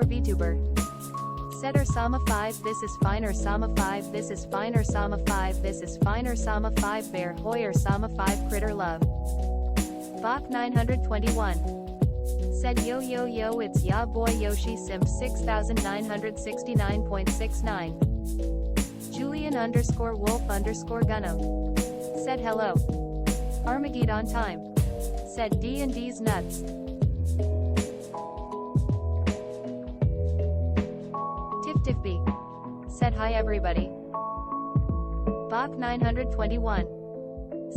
Vtuber. Said Ursama 5 this is fine Ursama 5 this is fine Ursama 5 this is fine Ursama 5 Bear Hoy Ursama 5 Critter Love. Bach 921. Said yo yo yo it's ya boy Yoshi Simp 6969.69. Julian_wolf_Gunno. Said hello. Armageddon time. Said D&D's nuts. Tiftifby. Said hi everybody. Bach 921.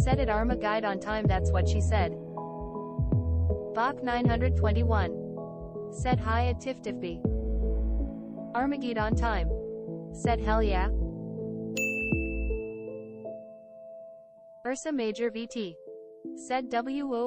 Said it Armageddon time that's what she said. Bach 921. Said hi at Tiftifby. Armageddon time. Said hell yeah. Ursa Major VT. Said WOOO.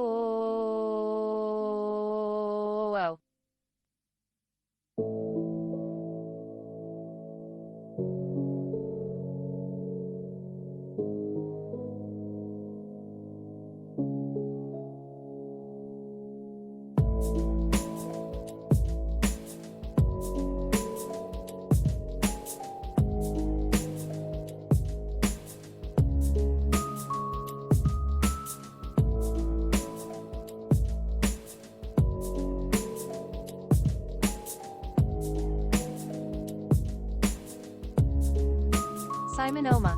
Simon Oma.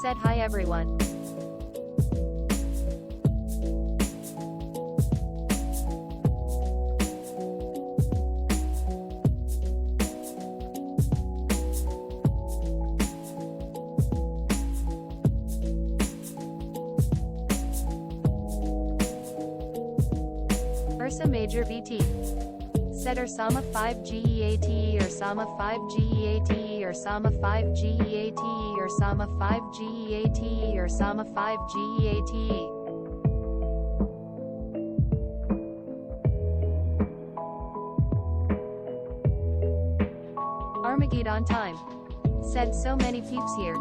Said hi everyone. Ursa Major VT. Said Ursama 5 GEATE Ursama 5 GEATE Ursama 5 GEATE Ursama 5 GEATE Ursama 5 GEATE. Armageddon time. Said so many peeps here.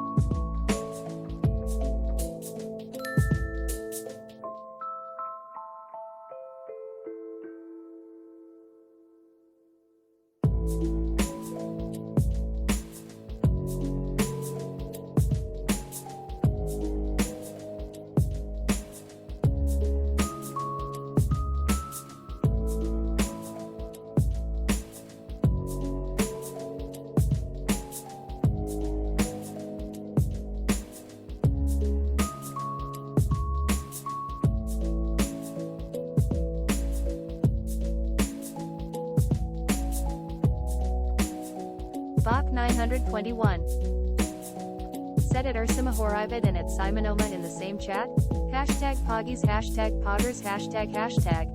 Bach 921. Said it Ursima Horrivid and it's Simonoma in the same chat? Hashtag Poggies, hashtag Poggers, hashtag hashtag.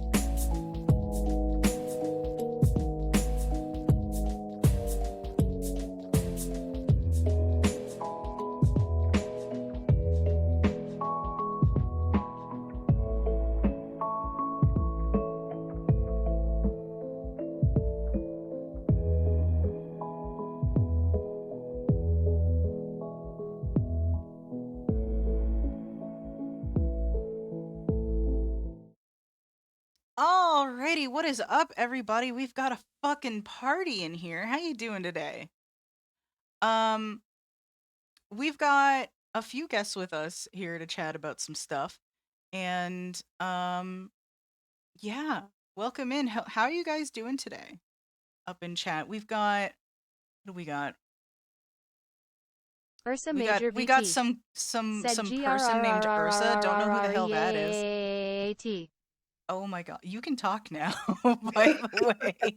Alrighty, what is up, everybody? We've got a fucking party in here. How you doing today? We've got a few guests with us here to chat about some stuff, and yeah, welcome in. How are you guys doing today? Up in chat, we've got what do we got? Ursa Major We got VT. some person named Ursa. Don't know who the hell that is. Oh my god, you can talk now, by the way.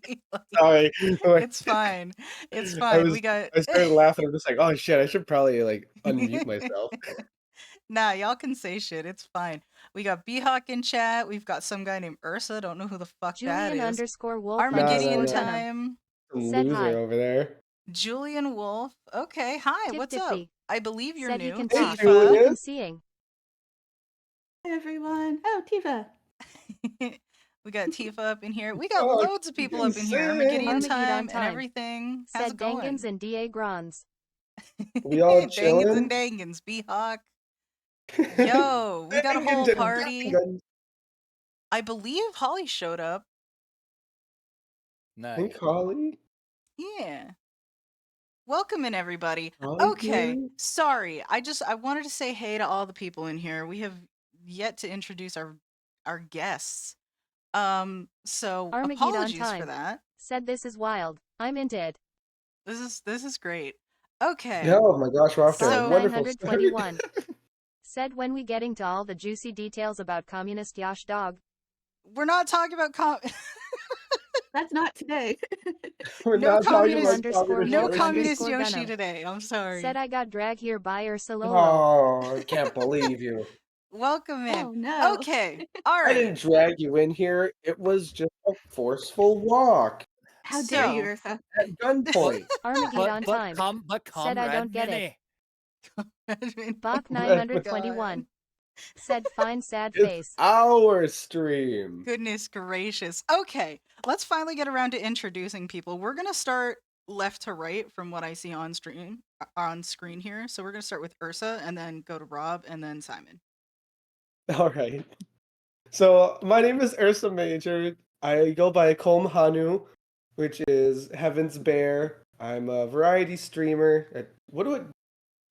Sorry. It's fine. It's fine. I started laughing. I'm just like, oh shit, I should probably like unmute myself. Nah, y'all can say shit. It's fine. We got B-Hawk in chat. We've got some guy named Ursa. Don't know who the fuck that is. Julian_wolf Armageddon No. time. Some Said loser hi. over there. Julian Wolf. Okay, hi. What's up? I believe you're Said new. he can Hey, talk. Julian. I'm seeing. Hey everyone. Oh, Tifa. We got Tifa up in here. We got Oh, loads of people up in here. Armageddon time and everything. How's Said it going? Dangans and DA Grons. We all Dangans chilling? and Dangans. B-Hawk. Yo, we got a whole party. I believe Holly showed up. And Nice. Collie. Yeah. Welcome in, everybody. Collie Okay, here. sorry. I wanted to say hey to all the people in here. We have yet to introduce our guests. So Armageddon apologies for time. that. Said this is wild. I'm into it. This is great. Okay. Yeah, oh my gosh, we're off to a So- wonderful start. 921. Said when we getting to all the juicy details about communist Yash dog. We're not talking about That's not today. We're No not talking communist- about communist no Yoshi. communist underscore Yoshi Gunno. today. I'm sorry. Said I got drag here by Ursulolo. Oh, I can't believe you. Welcome in. Oh no. Okay. All I right. didn't drag you in here. It was just a forceful walk How dare you, So- Ursa? at gunpoint. Armageddon time. Said I don't get it. Bach 921. Said fine sad It's face. our stream. Goodness gracious. Okay, let's finally get around to introducing people. We're gonna start left to right from what I see on screen here. So we're gonna start with Ursa and then go to Rob and then Simon. All right. So my name is Ursa Major. I go by Kolm Hanu, which is Heaven's Bear. I'm a variety streamer.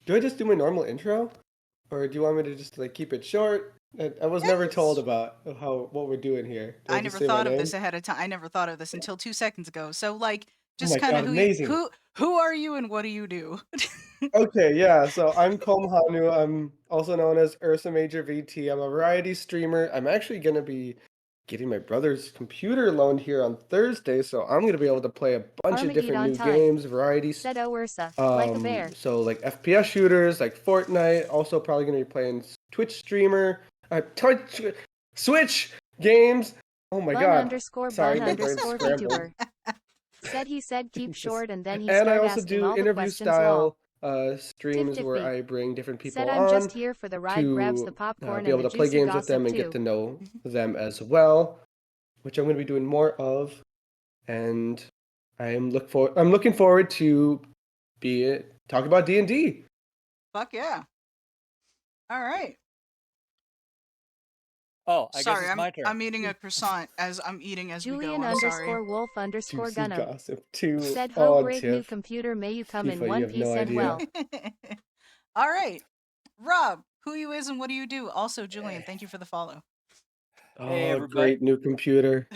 Do I just do my normal intro? Or do you want me to just like keep it short? I was never told about what we're doing here. Do I just never say my thought of name? this ahead of time. I never thought of this until 2 seconds ago. So like Oh just my kind of God, amazing. who are you and what do you do? Okay, yeah. So I'm Kolm Hanu. I'm also known as Ursa Major VT. I'm a variety streamer. I'm actually gonna be getting my brother's computer loaned here on Thursday, so I'm gonna be able to play a bunch of different Armageddon new time. games, varieties. Said oh Ursa. Like a bear. So like FPS shooters, like Fortnite. Also probably gonna be playing Twitch streamer, Switch games. Oh my Bun God! underscore Sorry, bun my brain's underscore scrambled. VTuber. Said he said keep Jesus. short and then he And I start also asking do all the interview questions style lol. streams where Tiff-tiffy. I bring different people Said I'm on just here for the ride, grabs the to popcorn be able and to the play juicy games with them gossip and get to too. know them as well, which I'm going to be doing more of. And I'm looking forward to talk about D&D. Fuck yeah. All right. Oh, I Sorry, guess it's my turn. I'm eating a croissant as I'm eating as we go. Julian I'm sorry. underscore wolf underscore Juicy Gunno. gossip too. Said ho Oh, great new Tiff. computer, may you come in Tifa, you one have piece no and idea. well. All right. Rob, who you is and what do you do? Also, Julian, thank you for the follow. Hey, Oh, everybody. great new computer.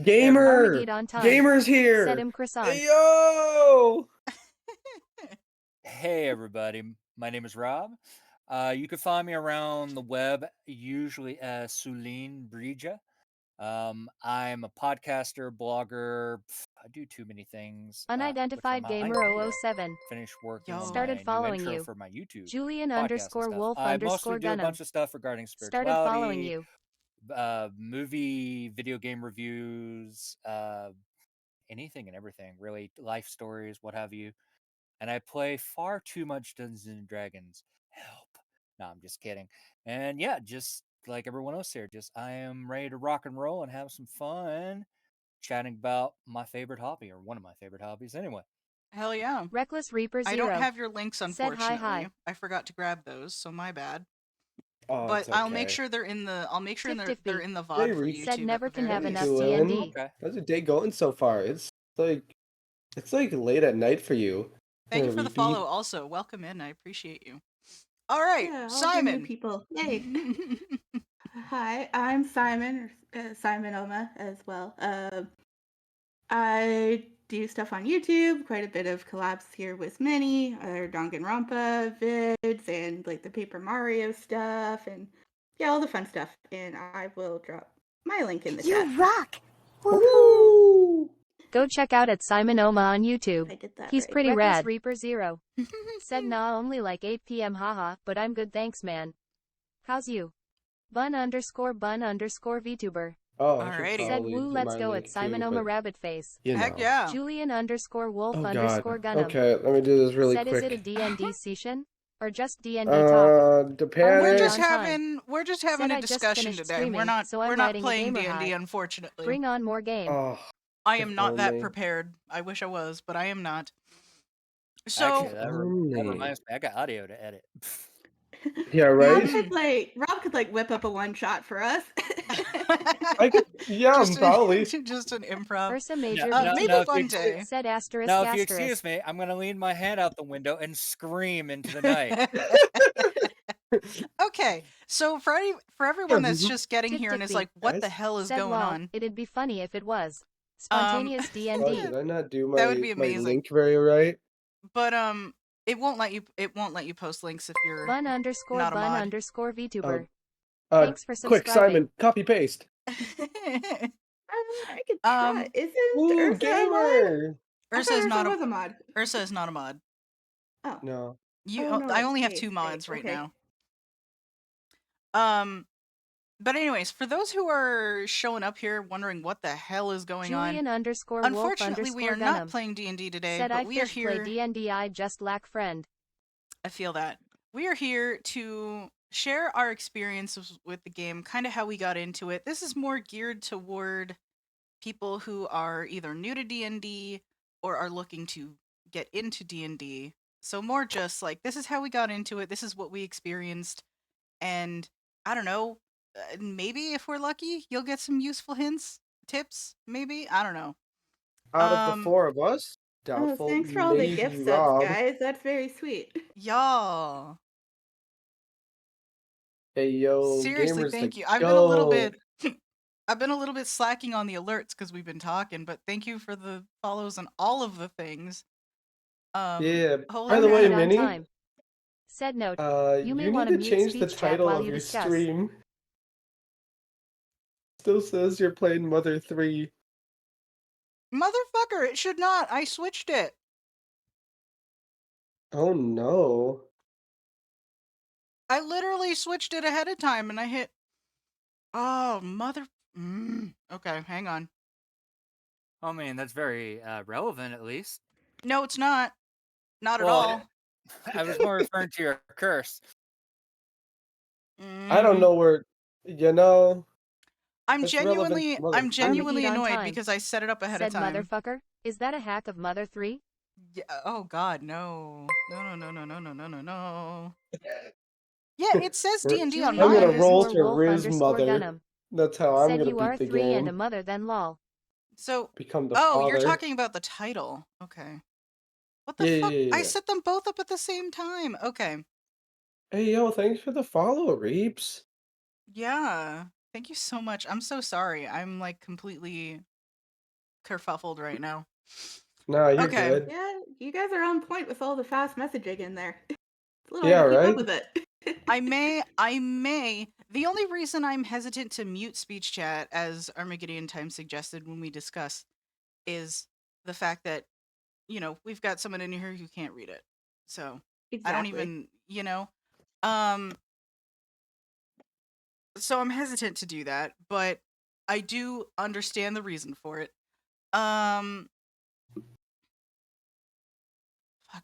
Gamer! Armageddon time. Gamer's here! Said him croissant. Hey, yo! Hey, everybody. My name is Rob. You can find me around the web, usually as Sulin Brija. I'm a podcaster, blogger. I do too many things. Unidentified gamer 007. Finish working Yo. on Started my following new intro you. for my YouTube. Julian podcast and underscore stuff. wolf I underscore mostly do a Gunno. bunch of stuff regarding Started following spirituality, you. movie, video game reviews, anything and everything, really, life stories, what have you. And I play far too much Dungeons and Dragons. Help. No, I'm just kidding. And yeah, just like everyone else here, I am ready to rock and roll and have some fun chatting about my favorite hobby, or one of my favorite hobbies anyway. Hell yeah. Reckless Reaper 0. I don't have your links, Said unfortunately. hi. I forgot to grab those, so my bad. Oh, But it's I'll make okay. sure they're in the Tiff-tiffy. they're in the VOD Hey, for Reese. YouTube. Said never at the can very have least. enough Doing? D&D. Okay. How's your day going so far? It's like late at night for you. Thank you for the Repeat. follow. Also, welcome in. I appreciate you. All right, Yeah, all the Simon. new people. Yay. Hi, I'm Simon, or Simon Oma as well. I do stuff on YouTube, quite a bit of collabs here with Minnie, other Danganronpa vids, and like the Paper Mario stuff, and yeah, all the fun stuff. And I will drop my link in the chat. You rock! Woohoo! Go check out at Simon Oma on YouTube. I did that He's right. pretty Reckless rad. Reaper 0. Said nah only like 8 p.m. haha, but I'm good thanks man. How's you? Bun underscore VTuber. Oh, Alrighty. I should Said probably woo do let's my go link at Simon too, Oma but, rabbit face. you Heck know. yeah. Julian underscore wolf Oh underscore God. Gunno. Okay, let me do this really Said quick. is it a D&D session? Or just D&D talk? The We're Armageddon just panic. time. having Said a I just discussion finished today. streaming, so I'm we're not riding a playing gamer D&D, high. unfortunately. Bring on more game. Oh, I if am not that only. prepared. I wish I was, but I am not. So Actually, that Only. reminds me, I got audio to edit. Yeah, Rob right? could like whip up a one shot for us. I could, yeah, just, probably. just an improv. Ursa Major maybe no, if you one excuse- day. said asterisk Now, if you asterisk. excuse me, I'm gonna lean my hand out the window and scream into the night. Okay, so for everyone that's just getting Tick, here and tick, is beep. like, what the Guys? hell is Said going lol, on? it'd be funny if it was. Spontaneous Oh, DND. did I not do That would my be my amazing. link very right? But it won't let you post links if you're Bun underscore not a bun mod. underscore VTuber. Uh, Thanks for quick, subscribing. Simon, copy paste. I could try. Isn't Ooh, Ursa a mod? gamer. I Ursa thought is Ursa not was a mod. Ursa is not a mod. Oh. No. Oh, no, I only have space, 2 mods space, right okay. now. But anyways, for those who are showing up here wondering what the hell is going Julian on, underscore wolf unfortunately we underscore are not Gunham. playing D&D today, Said but I we are fish play here. D&D, I just lack friend. I feel that. We are here to share our experiences with the game, kind of how we got into it. This is more geared toward people who are either new to D&D or are looking to get into D&D. So more just like, this is how we got into it, this is what we experienced, and I don't know, maybe if we're lucky, you'll get some useful hints, tips, maybe, I don't know. Out of the 4 of us, Oh, doubtful, thanks for all the maybe gift subs, Rob. guys. That's very sweet. Y'all. Hey, yo, Seriously, gamers, thank like, you. I've been a little bit I've been a little bit slacking on the alerts because we've been talking, but thank you for the follows and all of the things. Yeah. Holy By the way, crap. on Minnie, time. Said note. You may you want need to to mute change the speech chat title while of you your discuss. stream. Still says you're playing Mother 3. Motherfucker, it should not. I switched it. Oh no. I literally switched it ahead of time and I hit. Oh, mother. Okay, hang on. I mean, that's very relevant, at least. No, it's not. Not at Well, all. I was more referring to your curse. I don't know where, you know, I'm that's relevant genuinely, to Mother I'm 3. genuinely on annoyed time. because I set it up ahead Said of time. motherfucker. Is that a hack of Mother 3? Yeah, oh God, no. No. Yeah, it says D&D on I'm Julian gonna mine. roll underscore to wolf Riz underscore Mother. Gunham. That's how I'm Said gonna you are beat the 3 and a game. mother then lol. So, Become the oh, father. you're talking about the title. Okay. What the fuck? I set them both up at the same time. Okay. Hey, yo, thanks for the follow, Reeps. Yeah. Thank you so much. I'm so sorry. I'm like completely kerfuffled right now. Nah, you're Okay. good. Yeah, you guys are on point with all the fast messaging in there. It's a little Yeah, hard to keep right? up with it. I may. The only reason I'm hesitant to mute speech chat, as Armageddon Time suggested when we discuss, is the fact that, we've got someone in here who can't read it. So I don't Exactly. even, so I'm hesitant to do that, but I do understand the reason for it. Fuck,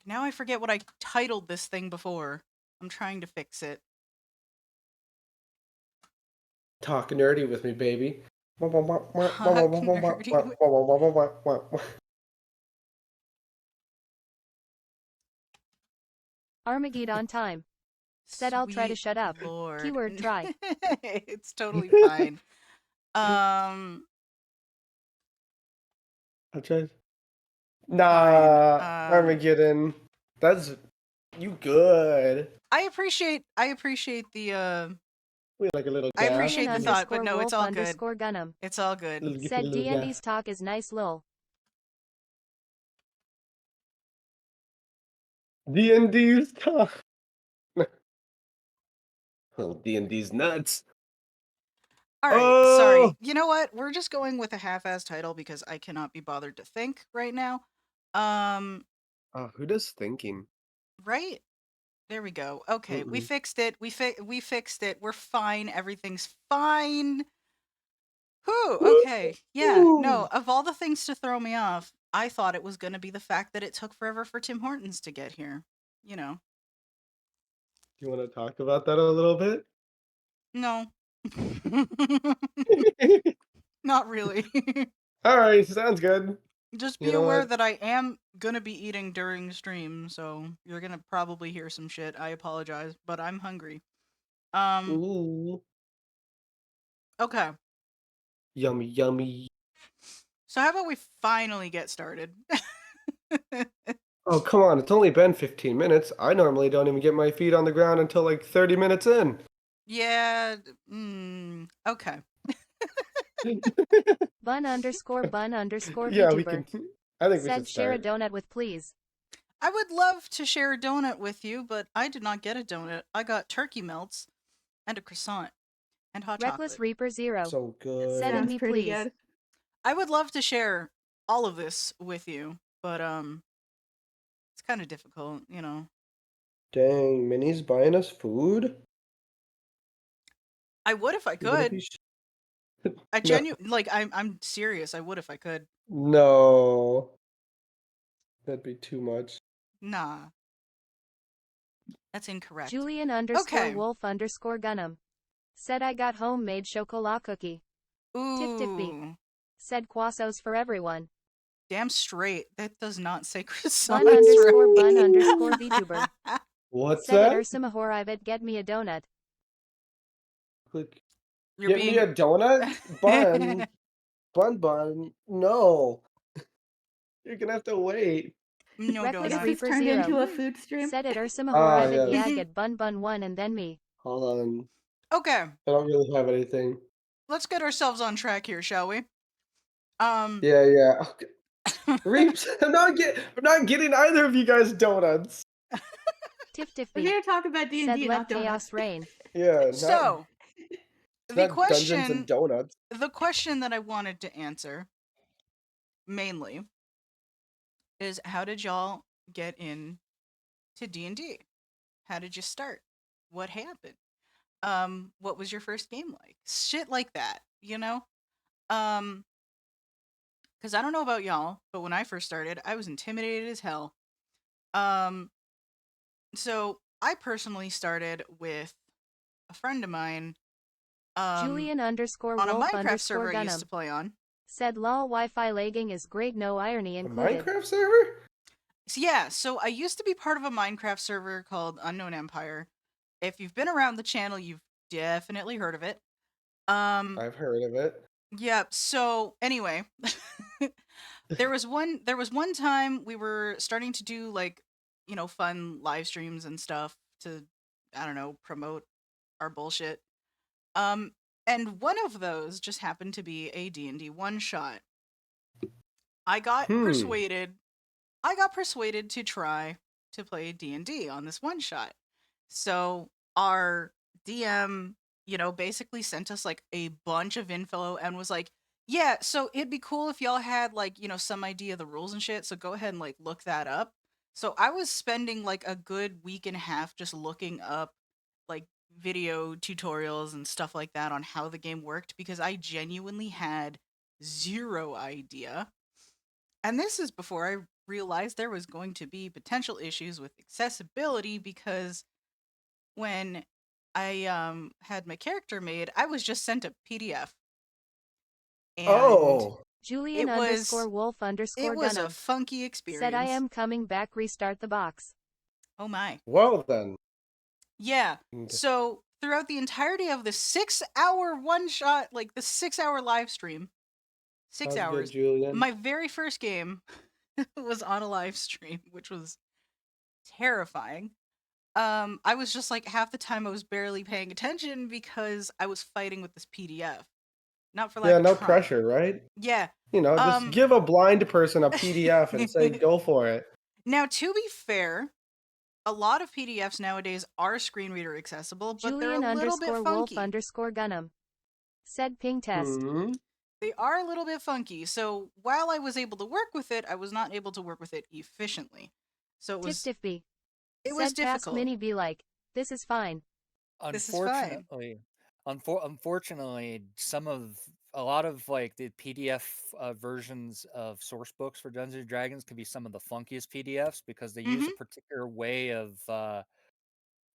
now I forget what I titled this thing before. I'm trying to fix it. Talk nerdy with me, baby. Nerdy Armageddon time. Said I'll try to Sweet shut up. Lord. Keyword try. It's totally fine. I'll try. Nah, Fine. Armageddon. That's you good. I appreciate the We like a little I gas. appreciate Julian the thought, but underscore no, it's wolf all good. underscore Gunham. It's all good. Said little D&D's gas. talk is nice lol. D&D's talk. Oh, D&D's nuts. All right, Oh! sorry. You know what? We're just going with a half-ass title because I cannot be bothered to think right now. Who does thinking? Right? There we go. Okay, we fixed it. We fixed it. We're fine. Everything's fine. Whew, okay. Yeah, no, of all the things to throw me off, I thought it was going to be the fact that it took forever for Tim Hortons to get here. You know. You want to talk about that a little bit? No. Not really. All right, sounds good. Just You be know aware what? that I am gonna be eating during stream, so you're gonna probably hear some shit. I apologize, but I'm hungry. Ooh. Okay. Yummy, yummy. So how about we finally get started? Oh, come on. It's only been 15 minutes. I normally don't even get my feet on the ground until like 30 minutes in. Yeah. Okay. Bun underscore Yeah, we VTuber. can. I think we should Said share a start. donut with please. I would love to share a donut with you, but I did not get a donut. I got turkey melts and a croissant and hot Reckless chocolate. Reaper 0. So Said in good. Sounds me pretty please. good. I would love to share all of this with you, but it's kind of difficult, you know. Dang, Minnie's buying us food? I would if I Even if could. you I No. like I'm serious. I would if I could. No. That'd be too much. Nah, that's incorrect. Julian underscore Okay. wolf underscore gunham. Said I got homemade chocolat cookie. Tip me. Ooh, Said quassos for everyone. damn straight. That does not say croissants. Bun underscore right? bun underscore VTuber. What's Said it that? Ursima Horivit get me a donut. Click. You're Get me a being donut? Bun. Bun. No. You're gonna have to wait. no Reckless This donut. has Reaper turned 0. into a food stream. Said it Ursima Ah, Horivit yes. yeah get bun 1 and then me. Hold on. Okay, I don't really have anything. let's get ourselves on track here, shall we? Yeah. Okay. Reaps, I'm not getting either of you guys donuts. Tiff We're me. here to talk about D and Said D, let not donuts. chaos reign. Yeah, So it's the not Dungeons and question, Donuts. the question that I wanted to answer mainly is how did y'all get in to D&D? How did you start? What happened? What was your first game like? Shit like that, you know? Cuz I don't know about y'all, but when I first started, I was intimidated as hell. Um so I personally started with a friend of mine Julian underscore on a wolf Minecraft underscore server I used to gunham. play on. Said lol Wi-Fi lagging is great no irony A included. Minecraft server? So yeah, so I used to be part of a Minecraft server called Unknown Empire. If you've been around the channel, you've definitely heard of it. I've heard of it. Yeah, so anyway, there was one time we were starting to do like, fun live streams and stuff to, I don't know, promote our bullshit. Um and one of those just happened to be a D&D one shot. I got Hmm. persuaded I got persuaded to try to play D&D on this one shot. So our DM, basically sent us like a bunch of info and was like, "Yeah, so it'd be cool if y'all had like, some idea of the rules and shit, so go ahead and like look that up." So I was spending like a good week and a half just looking up like video tutorials and stuff like that on how the game worked because I genuinely had zero idea. And this is before I realized there was going to be potential issues with accessibility because when I had my character made, I was just sent a PDF and Oh. Julian it underscore was wolf it underscore was a gunham. funky Said I experience. am coming back restart the box. Oh my. Well then. Yeah. And So throughout the entirety of the 6-hour one shot, like the 6-hour live stream, six Sounds good, hours, Julian. my very first game was on a live stream, which was terrifying. I was just like half the time I was barely paying attention because I was fighting with this PDF. Not for lack Yeah, of no trying. pressure, right? Yeah. Just Um give a blind person a PDF and say, go for it. Now to be fair, a lot of PDFs nowadays are screen reader accessible, but they're a Julian little bit underscore wolf funky. underscore gunham. Said ping test. Hmm. They are a little bit funky. So while I was able to work with it, I was not able to work with it efficiently. So Tiff me. it was Said task difficult. mini be like, this is fine. This is fine. Unfortunately, a lot of like the PDF versions of source books for Dungeons and Dragons can be some of the funkiest PDFs because they use a Mhm. particular way of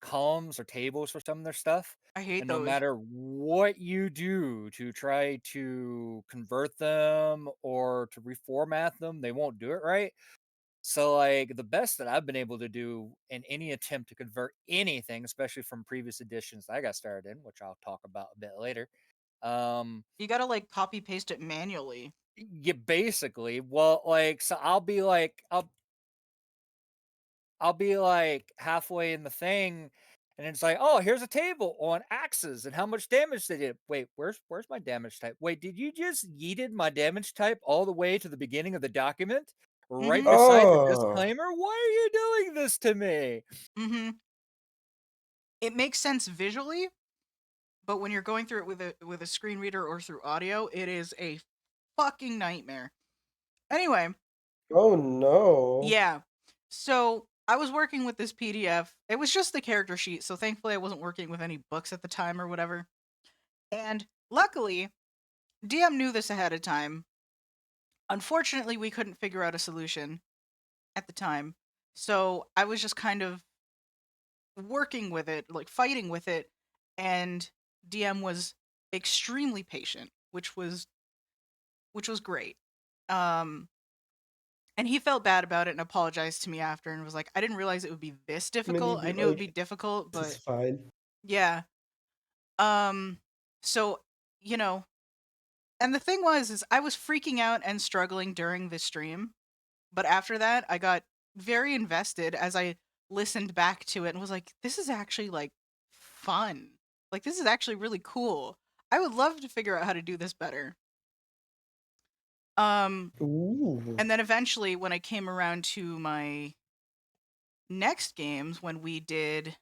columns or tables for some of their stuff. I hate And no those. matter what you do to try to convert them or to reformat them, they won't do it right. So, like, the best that I've been able to do in any attempt to convert anything, especially from previous editions that I got started in, which I'll talk about a bit later, You gotta like copy paste it manually. Yeah, basically. Well, like, so I'll be like, I'll be like halfway in the thing, and it's like, oh, here's a table on axes and how much damage they did. Wait, where's my damage type? Wait, did you just yeeted my damage type all the way to the beginning of the document, right Mm-hmm. beside the Oh. disclaimer? Why are you doing this to me? Mm-hmm. It makes sense visually, but when you're going through it with a screen reader or through audio, it is a fucking nightmare. Anyway, Oh no. yeah. So I was working with this PDF. It was just the character sheet, so thankfully I wasn't working with any books at the time or whatever. And luckily, DM knew this ahead of time. Unfortunately, we couldn't figure out a solution at the time. So I was just kind of working with it, like fighting with it, and DM was extremely patient, which was great. And he felt bad about it and apologized to me after and was like, I didn't realize it would be this difficult. I knew it would be difficult, This is but fine. yeah. So, you know, and the thing was is I was freaking out and struggling during the stream, but after that I got very invested as I listened back to it and was like, this is actually like fun. Like this is actually really cool. I would love to figure out how to do this better. Ooh. And then eventually when I came around to my next games, when we did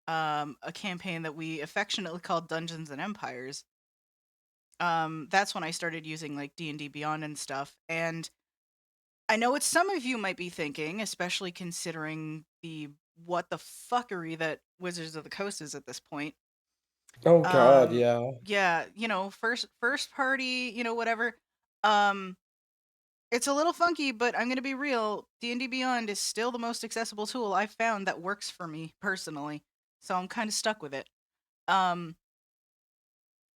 a campaign that we affectionately called Dungeons and Empires, that's when I started using like D&D Beyond and stuff. And I know what some of you might be thinking, especially considering the what the fuckery that Wizards of the Coast is at this point. Oh god, yeah. Yeah, you know, first party, you know, whatever. Um it's a little funky, but I'm going to be real. D&D Beyond is still the most accessible tool I've found that works for me personally. So I'm kind of stuck with it. Um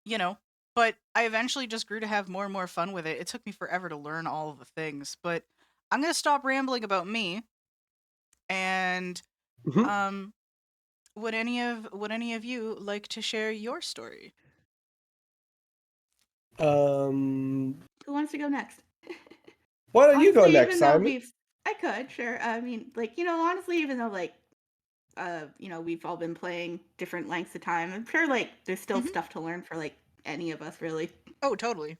you know, but I eventually just grew to have more and more fun with it. It took me forever to learn all of the things, but I'm going to stop rambling about me and Mhm. um would any of you like to share your story? Who wants to go next? Why don't you go Honestly, next, even though Simon? I could, sure. I mean, like, honestly, even though, like, we've all been playing different lengths of time, I'm sure, like, there's still Mhm. stuff to learn for, like, any of us, really. Oh, totally.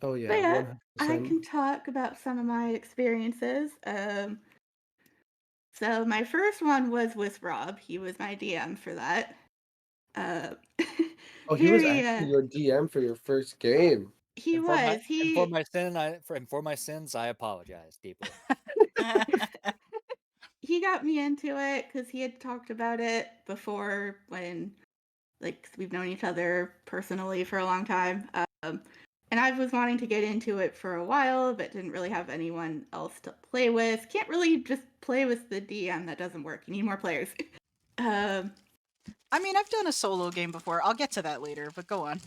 Oh But yeah, yeah, I 100%. can talk about some of my experiences. So my first one was with Rob. He was my DM for that. Uh, Oh, he was very, actually your DM for your first game. he And for my was. He for my sins, I apologize deeply. he got me into it because he had talked about it before when, like, 'cause we've known each other personally for a long time. And I was wanting to get into it for a while, but didn't really have anyone else to play with. Can't really just play with the DM. That doesn't work. You need more players. um, I mean, I've done a solo game before. I'll get to that later, but go on.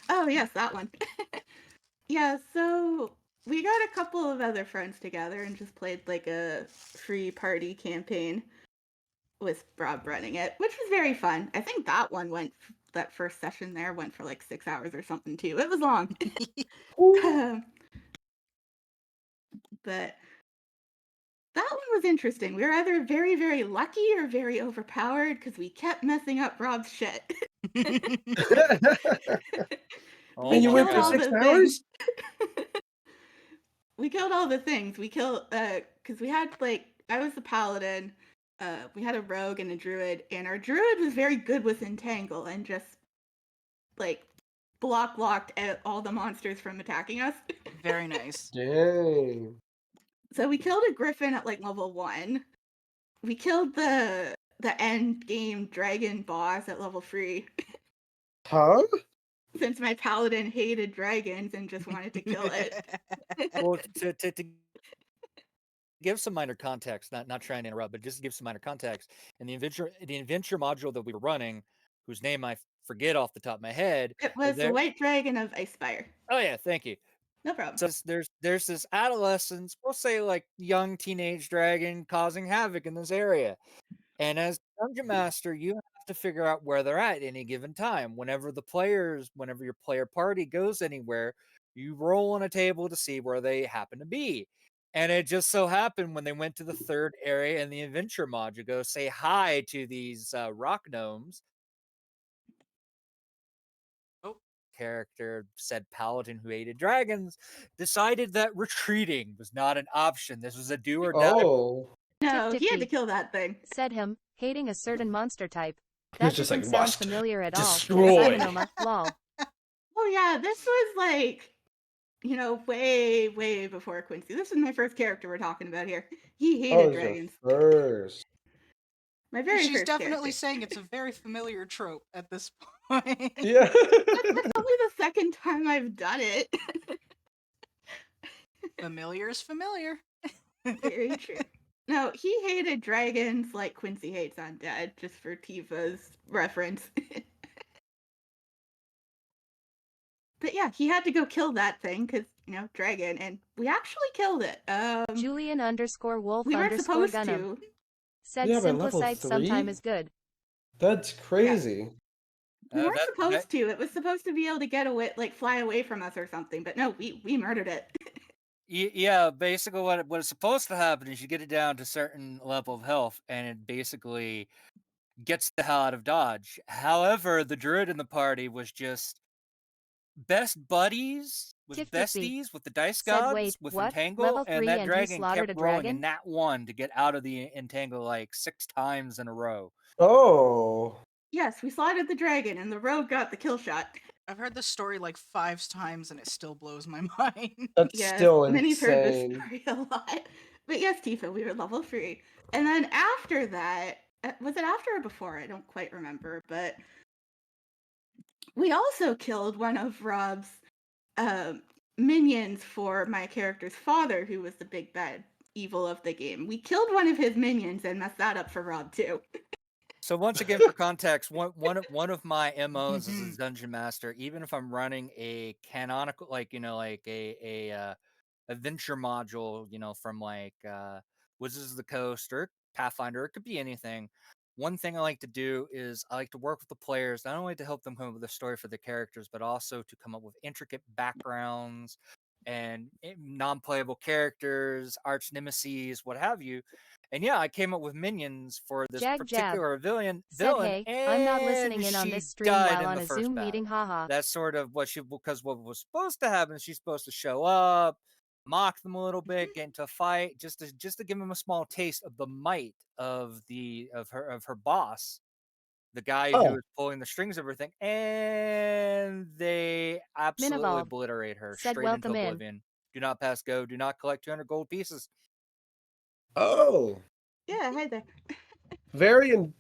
oh yes, that one. Yeah, so we got a couple of other friends together and just played like a free party campaign with Rob running it, which was very fun. I think that first session there went for like 6 hours or something too. It was long. Ooh. But that one was interesting. We were either very, very lucky or very overpowered because we kept messing up Rob's shit. Oh We And you my went killed for all god. 6 the things. hours? We killed all the things. We killed because we had like I was the paladin. We had a rogue and a druid, and our druid was very good with entangle and just like blocked out all the monsters from attacking us. Very nice. Dang. So we killed a griffin at like level 1. We killed the end game dragon boss at level 3 Huh? since my paladin hated dragons and just wanted to kill it. Well, to give some minor context, not trying to interrupt, but just to give some minor context, in the adventure module that we were running, whose name I forget off the top of my head, It was the there. white dragon of Icefire. Oh yeah, thank you. No problem. So there's this adolescent, we'll say like young teenage dragon causing havoc in this area, and as dungeon master, you have have to figure out where they're at any given time. Whenever your player party goes anywhere, you roll on a table to see where they happen to be. And it just so happened when they went to the third area in the adventure mod, you go say hi to these rock gnomes. Oh, Character, said paladin who hated dragons, decided that retreating was not an option. This was a do or die. Oh, No, he had to Tick-ticky. kill that thing. Said him, hating a certain monster type. he was That just doesn't like, sound must familiar at all. destroy. Simonoma, lol. Oh yeah, this was like, way, way before Quincy. This is my first character we're talking about here. He Oh, hated it was your dragons. first. My very she's first definitely character. saying it's a very familiar trope at this point. Yeah. That's only the second time I've done it. Familiar is familiar. Very true. No, he hated dragons like Quincy hates undead, just for Tifa's reference. But yeah, he had to go kill that thing because, dragon, and we actually killed it. Julian _ wolf We weren't _ supposed gunham. to. Said Yeah, by level simplicite sometime 3? is good. That's crazy. We weren't That supposed to. It was supposed to be able to get away, like fly away from us or something. But no, we murdered it. yeah, basically what is supposed to happen is you get it down to a certain level of health, and it basically gets the hell out of dodge. However, the druid in the party was just best buddies, was Tiftify. besties with the dice Said gods, wait, with what? Entangle, Level and 3 that and he dragon slaughtered kept a rolling dragon? in nat 1 to get out of the Entangle like 6 times in a row. Oh. Yes, we slaughtered the dragon, and the rogue got the kill shot. I've heard this story like 5 times and it still blows my mind. That's Yes, still Minnie's heard this insane. story a lot. But yes, Tifa, we were level 3. And then after that, was it after or before? I don't quite remember. But we also killed one of Rob's minions for my character's father, who was the big bad evil of the game. We killed one of his minions and messed that up for Rob too. So once again, for context, one of my MOs as Mhm. a dungeon master, even if I'm running a canonical, like a adventure module, from like Wizards of the Coast or Pathfinder, it could be anything. One thing I like to do is I like to work with the players, not only to help them come up with a story for their characters, but also to come up with intricate backgrounds and non-playable characters, arch nemesis, what have you. And yeah, I came up with minions for this Jag jab. particular villain, Said hey, I'm not listening and in on she this stream died while in on the a first Zoom battle. meeting, haha. That's sort of because what was supposed to happen is she's supposed to show up, mock them a little bit, get into a fight, just to give them a small taste of the might of her boss, the guy who Oh. is pulling the strings of everything, and they absolutely Minivolve. obliterate her Said straight into welcome in. oblivion. Do not pass go. Do not collect 200 gold pieces. Oh. Yeah, hi there. Very So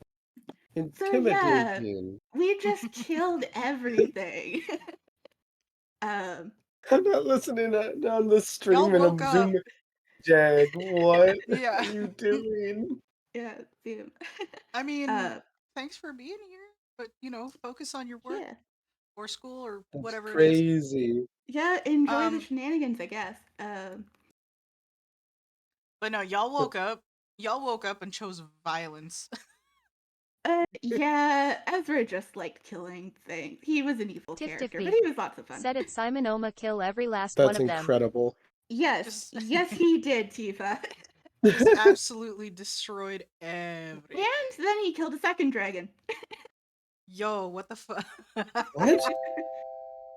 yeah, intimidating. we just killed everything. um, I'm not listening on the Y'all stream and woke I'm up. zooming. Jag, what Yeah. are you doing? yeah, Zoom. I mean, uh, thanks for being here, but focus on your work yeah, or school or That's whatever it is. crazy. yeah. Enjoy the Um, shenanigans, I guess. but no, y'all woke up. Y'all woke up and chose violence. Yeah, Ezra just liked killing things. He was an evil character, but Tiftify. he was lots of fun. Said it Simonoma kill every last one That's of them. incredible. Yes, Just- yes, he did, Tifa. Just absolutely destroyed everything. And then he killed a second dragon. Yo, what the fuck? What?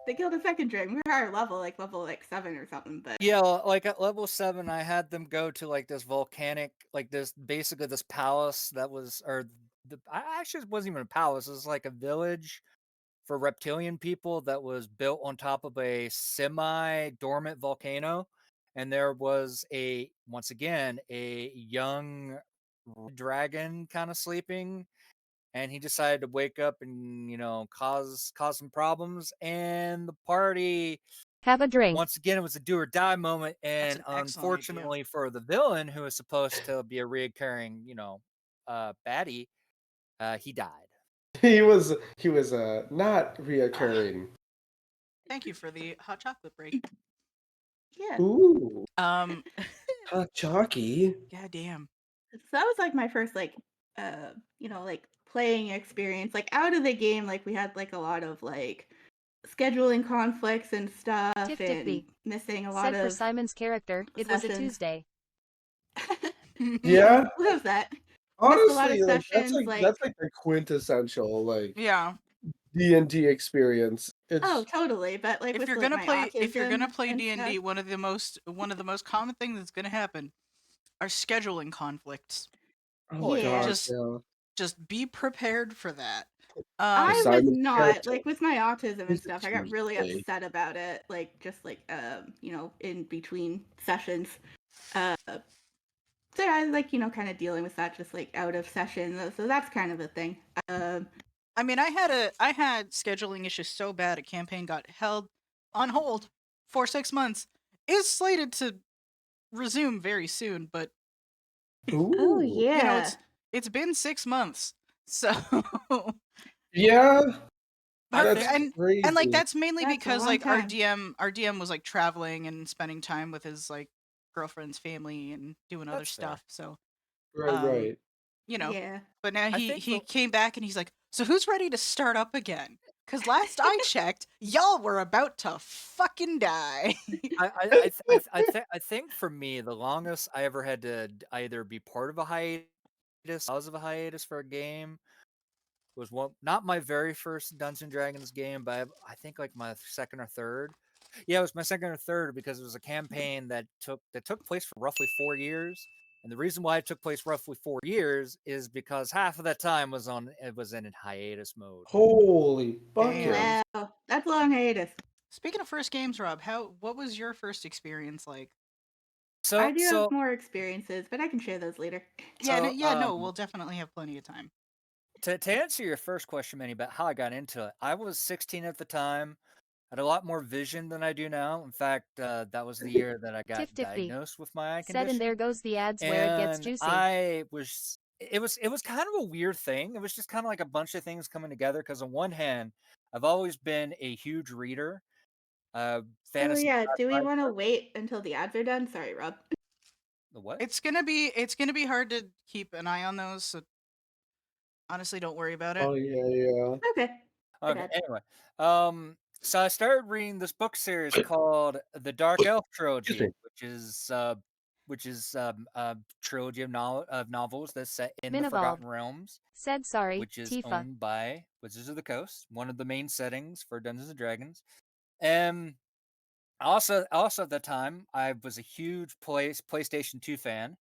They killed a second dragon. We were higher level, like level 7 or something. But Yeah, like at level 7, I had them go to like this volcanic, like basically this palace that was, actually it wasn't even a palace. It was like a village for reptilian people that was built on top of a semi-dormant volcano, and there was once again a young dragon kind of sleeping, and he decided to wake up and cause some problems, and the party. Have a drink. Once again, it was a do or die moment, and an excellent idea. unfortunately for the villain, who was supposed to be a reoccurring, baddie, he died. He was not reoccurring. Thank you for the hot chocolate break. yeah, Ooh, Um, hot chalky. goddamn. so that was like my first like playing experience. Like out of the game, like we had like a lot of like scheduling conflicts and stuff, Tiff and B. missing a lot Said for of Simon's character, it was a sessions. Tuesday. Yeah, Love that. Missed a lot of honestly, like sessions. that's like the quintessential like Yeah. D&D experience. Oh, It's totally. But like If with you're like gonna my play autism D and and D, stuff. one of the most common things that's gonna happen are scheduling conflicts. oh Yeah. god, Just yeah. just be prepared for that. For I was Simon's not character, like with my autism and it's a stuff. I got really Tuesday. upset about it, like just like in between sessions. Uh, so I like kind of dealing with that just like out of session. So that's kind of a thing. I mean, I had scheduling issues so bad a campaign got held on hold for 6 months. Is slated to resume very soon, but Oh Ooh. yeah, it's been 6 months. So Yeah, I her that's think and like crazy. that's mainly that's a because long like our time. DM was like traveling and spending time with his like girlfriend's family and doing other that's fair. stuff. So Right, um right. Yeah. but now I he think he the came back and he's like, "So who's ready to start up again?" Cuz last I checked, y'all were about to fucking die. I think for me, the longest I ever had to either be part of a hiatus, cause of a hiatus for a game, was not my very first Dungeons and Dragons game, but I think like my second or third. Yeah, it was my second or third because it was a campaign that took place for roughly 4 years. And the reason why it took place roughly 4 years is because half of that time was in hiatus mode. Holy Damn. buckets. Wow, that's a long hiatus. Speaking of first games, Rob, what was your first experience like? I So do have more experiences, but I can share those later. No, we'll definitely have plenty of time. to answer your first question, Manny, about how I got into it, I was 16 at the time. Had a lot more vision than I do now. In fact, that was the year that I got Tiff B. diagnosed with my eye Said and there condition. goes the ads where it gets And juicy. it was kind of a weird thing. It was just kind of like a bunch of things coming together. Because on one hand, I've always been a huge reader. Oh Fantasy yeah, do we sci-fi. want to wait until the ads are done? Sorry, Rob. The what? It's gonna be hard to keep an eye on those, so honestly don't worry about it. Oh yeah, yeah. Okay. My Okay. bad. Anyway, so I started reading this book series called the Dark Elf Excuse Trilogy, me. which is a trilogy of novels that's set in the Minivolve. Forgotten Realms, Said sorry, which is Tifa. owned by Wizards of the Coast, one of the main settings for Dungeons and Dragons. And also at the time, I was a huge PlayStation 2 fan,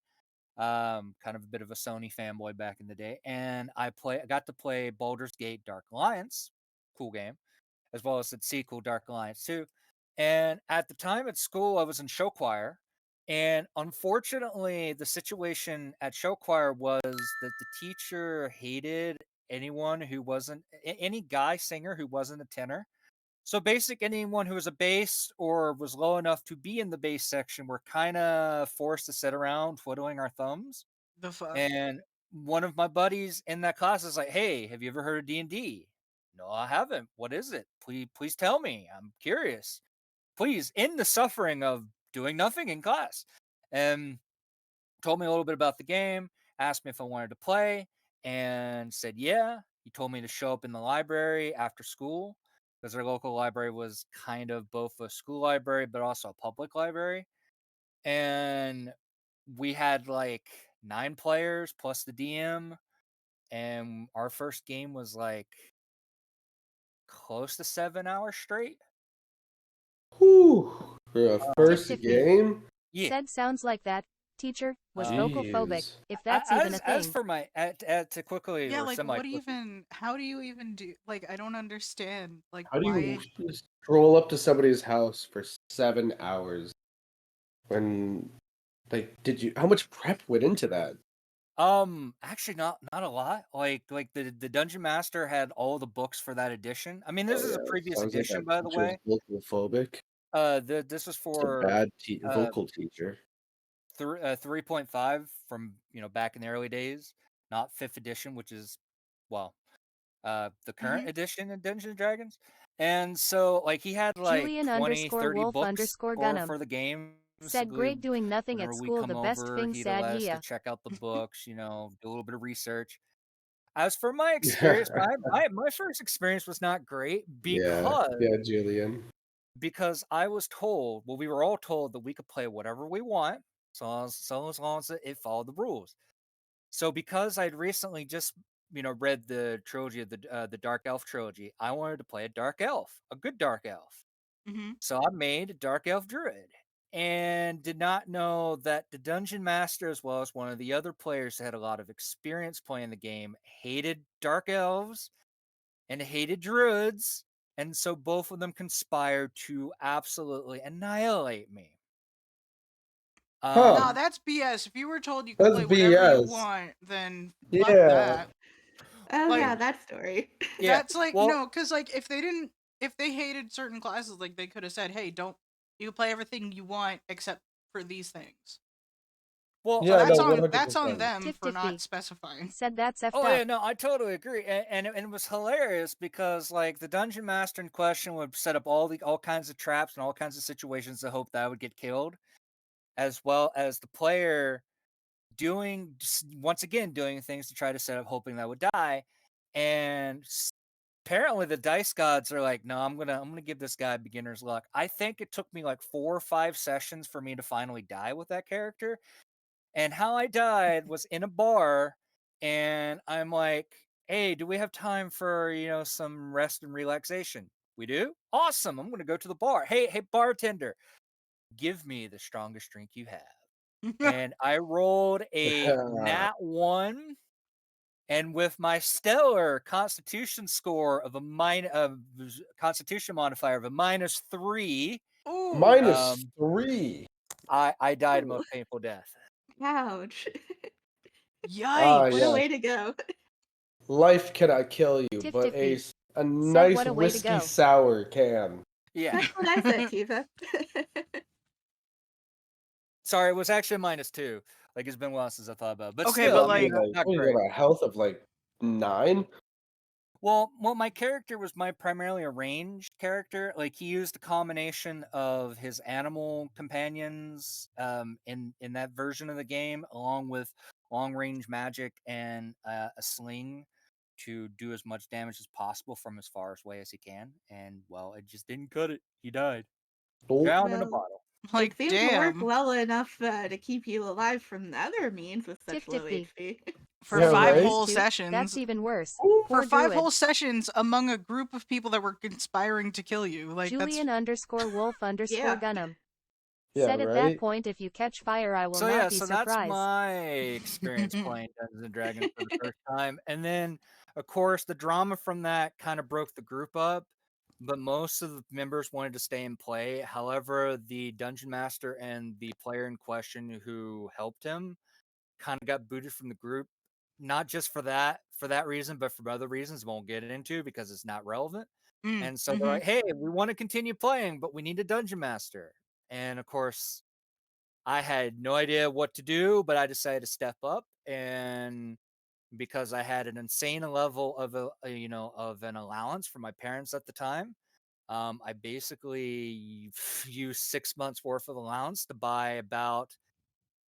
kind of a bit of a Sony fanboy back in the day, and I got to play Baldur's Gate Dark Alliance, cool game, as well as the sequel Dark Alliance 2. And at the time at school, I was in show choir, and unfortunately, the situation at show choir was that the teacher hated anyone who wasn't any guy singer who wasn't a tenor. So anyone who was a bass or was low enough to be in the bass section were kind of forced to sit around twiddling our thumbs. The fuck? And one of my buddies in that class is like, "Hey, have you ever heard of D&D?" "No, I haven't. What is it? Please tell me. I'm curious. Please end the suffering of doing nothing in class." And told me a little bit about the game, asked me if I wanted to play, and said yeah. He told me to show up in the library after school because our local library was kind of both a school library but also a public library. And we had like 9 players plus the DM, and our first game was like close to 7 hours straight. Whew. For a first Tiff B. game? Yeah. Said sounds like that. Teacher was Um, vocal phobic, Jeez. if that's even a as thing. for my to quickly Yeah, or like semi what quickly, even how do you even do like I don't understand. Like How do you why just stroll up to somebody's house for 7 hours when like how much prep went into that? actually not a lot. Like the dungeon master had all the books for that edition. I mean, Oh this is a yeah. previous Sounds like edition, that by the teacher's way. vocal phobic. This was It's a for bad uh vocal teacher. 3.5 from back in the early days, not 5th edition, which is well the current Mhm. edition in Dungeons and Dragons. And so like he had like Julian 20, underscore 30 wolf books underscore for gunham. the game. Said great doing nothing at Whenever we school, come the best over, thing he'd sad allow us to yeah. check out the books, do a little bit of research. As for my experience, my first experience was not great Yeah, Julian. because I was told, well, we were all told that we could play whatever we want, as long as it followed the rules. So because I'd recently just read the trilogy of the Dark Elf trilogy, I wanted to play a Dark Elf, a good Dark Elf. Mm-hmm. So I made a Dark Elf Druid, and did not know that the Dungeon Master, as well as one of the other players that had a lot of experience playing the game, hated Dark Elves and hated Druids, and so both of them conspired to absolutely annihilate me. Huh. No, that's BS. If you were told you could That's play whatever you BS. want, then fuck Yeah. that. Oh Like- yeah, that story. Yeah, That's like well, no, because like if they hated certain classes, like they could have said, "Hey, you can play everything you want except for these things." well, Yeah, That's no, on that's on 100%. them for Tiff not Tiffy. specifying. Said that's effed Oh up. yeah, no, I totally agree, and it was hilarious because like the dungeon master in question would set up all kinds of traps and all kinds of situations to hope that I would get killed, as well as the player once again doing things to try to set up hoping that I would die, and apparently the dice gods are like, no, I'm gonna give this guy beginner's luck. I think it took me like 4 or 5 sessions for me to finally die with that character. And how I died was in a bar, and I'm like, "Hey, do we have time for, some rest and relaxation?" "We do?" "Awesome. I'm going to go to the bar." Hey, bartender, give me the strongest drink you have." And I rolled a nat 1, and with my stellar constitution score of constitution modifier of a -3, Ooh, -3. I died a Ooh. most painful death. Ouch. yikes! What a yeah. way to go. Life cannot kill you, Tiff but Tiffy. a Said nice what a way to whiskey go. sour can. Yeah. That's what I said, Tiva. Sorry, it was actually -2. Like, it's been a while since I thought about it. But Okay, still, but, I mean, like- not What, you great. got a health of like 9? Well, my character was primarily a ranged character. Like, he used a combination of his animal companions in that version of the game, along with long range magic and a sling to do as much damage as possible from as far away as he can. And well, it just didn't cut it. He died. Drowned in a Well, bottle. Like, it seems to work damn. well enough to keep you alive from the other means with such Tiff low Tiffy. HP. For Yeah, 5 right? whole -2? sessions. That's even worse. For Poor 5 druid. whole sessions among a group of people that were conspiring to kill you. Like Julian _wolf _ Yeah. Gunham. Yeah, Said at that right? point, if you catch fire, I will So not yeah, be so that's surprised. my experience playing Dungeons and Dragons for the first time. And then, of course, the drama from that kind of broke the group up, but most of the members wanted to stay and play. However, the dungeon master and the player in question who helped him kind of got booted from the group, not just for that reason, but for other reasons won't get into because it's not relevant. And so they're like, "Hey, we want to continue playing, but we need a dungeon master." And of course, I had no idea what to do, but I decided to step up, and because I had an insane level of of an allowance from my parents at the time, I basically used 6 months worth of allowance to buy about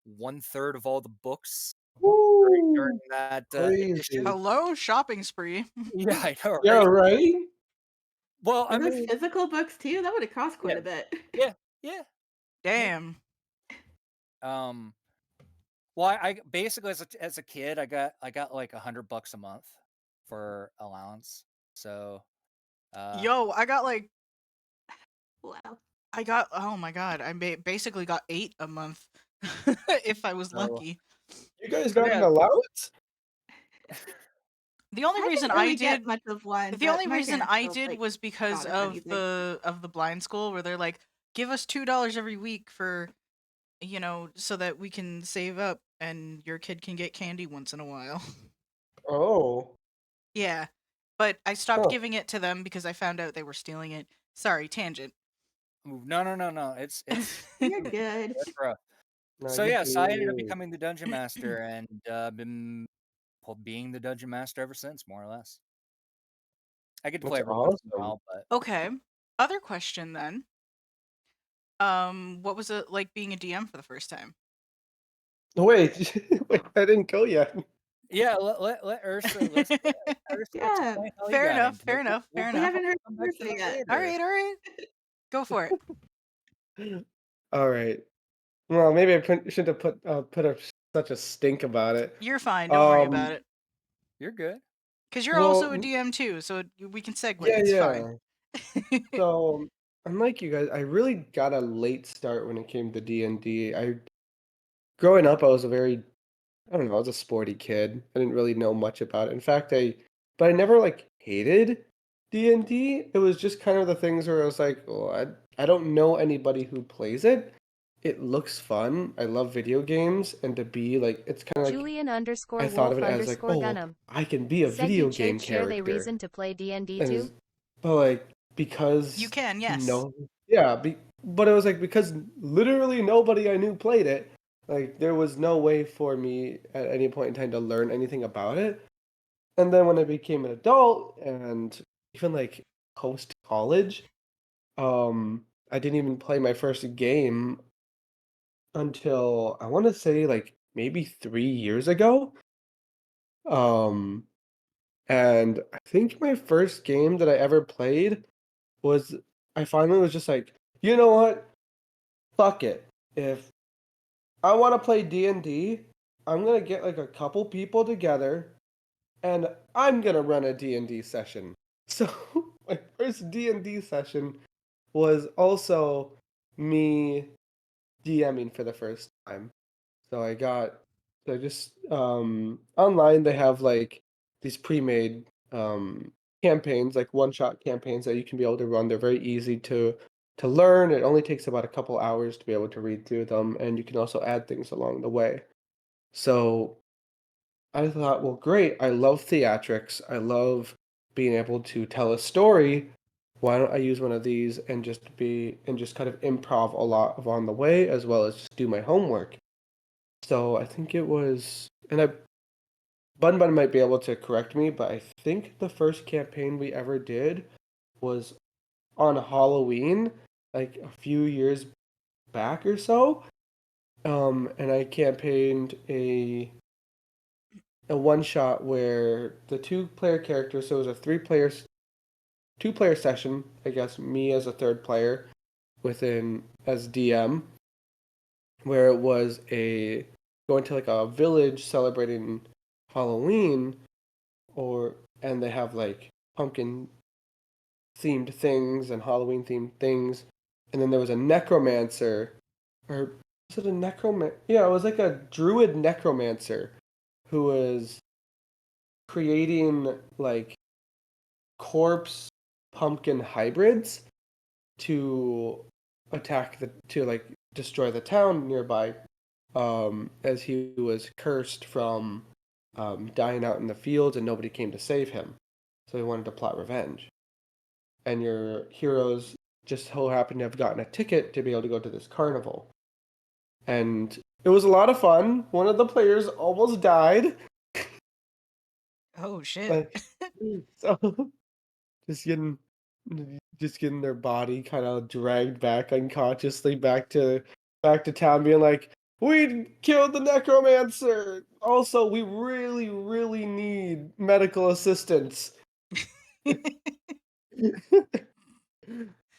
1/3 of all the books during Woo! that edition. Crazy. Hello, shopping spree. Yeah, I know, Yeah, right? right? Well, I Were those mean, physical books too? That would have cost quite yeah, a bit. yeah. Damn. Um, well, I basically as a kid, I got like $100 a month for allowance. So, Yo, I got like Wow. oh my god, I basically got 8 a month if I was So- lucky. You guys got an Yeah. allowance? The only I reason didn't really I get did much of one. the but only my reason parents I still, did like, was because thought of anything. of the blind school where they're like, give us $2 every week for so that we can save up and your kid can get candy once in a while. Oh. Yeah. But I stopped Huh. giving it to them because I found out they were stealing it. Sorry, tangent. No. It's You're good. that's rough. No, So you're yeah, so I ended up good. becoming the dungeon master and been being the dungeon master ever since, more or less. I get to play That's every once in a awesome. while, but Okay. Other question then. What was it like being a DM for the first time? Wait, wait, I didn't go yet. Yeah, let Ursa Ursa Yeah. explain how he Fair got enough. into Fair it. enough. Fair We enough. haven't heard Come from back to Ursa that yet. All later. right. All right. Go for it. All right. Well, maybe I shouldn't have put up such a stink about it. You're fine. Don't worry about it. You're good. Because you're also a Well, DM too, so we can segue. yeah, It's yeah. fine. So, unlike you guys, I really got a late start when it came to D&D. Growing up, I was I don't know, I was a sporty kid. I didn't really know much about it. In fact, but I never like hated D&D. It was just kind of the things where I was like, oh, I don't know anybody who plays it. It looks fun. I love video games, and to be like, it's kind of like Julian I underscore thought of wolf it as like, underscore oh, well, gunham. I can be a Said you video game chate share they character. reason to play D&D And too? but like You because can, yes. no, yeah, but it was like because literally nobody I knew played it. Like there was no way for me at any point in time to learn anything about it. And then when I became an adult and even like post college, I didn't even play my first game until I want to say like maybe 3 years ago. Um, and I think my first game that I ever played was I finally was just like, you know what? Fuck it. If I want to play D&D, I'm going to get like a couple people together and I'm going to run a D&D session. So my first D&D session was also me DMing for the first time. So I just online they have like these pre-made campaigns, like one-shot campaigns that you can be able to run. They're very easy to learn. It only takes about a couple hours to be able to read through them, and you can also add things along the way. So I thought, well, great. I love theatrics. I love being able to tell a story. Why don't I use one of these and just kind of improv a lot of on the way as well as just do my homework. So I think it was, and Bun Bun might be able to correct me, but I think the first campaign we ever did was on Halloween, like a few years back or so. And I campaigned a one shot where the two-player characters, so it was a 2-player session, I guess, me as a third player within as DM, where it was a going to like a village celebrating Halloween, and they have like pumpkin themed things and Halloween themed things, and then there was a necromancer, or was it a necromancer? Yeah, it was like a druid necromancer who was creating like corpse pumpkin hybrids to to like destroy the town nearby, as he was cursed from dying out in the fields and nobody came to save him, so he wanted to plot revenge. And your heroes just so happen to have gotten a ticket to be able to go to this carnival, and it was a lot of fun. One of the players almost died. Oh shit. Like, so just getting just getting their body kind of dragged back unconsciously back to town, being like, we killed the necromancer. Also, we really, really need medical assistance.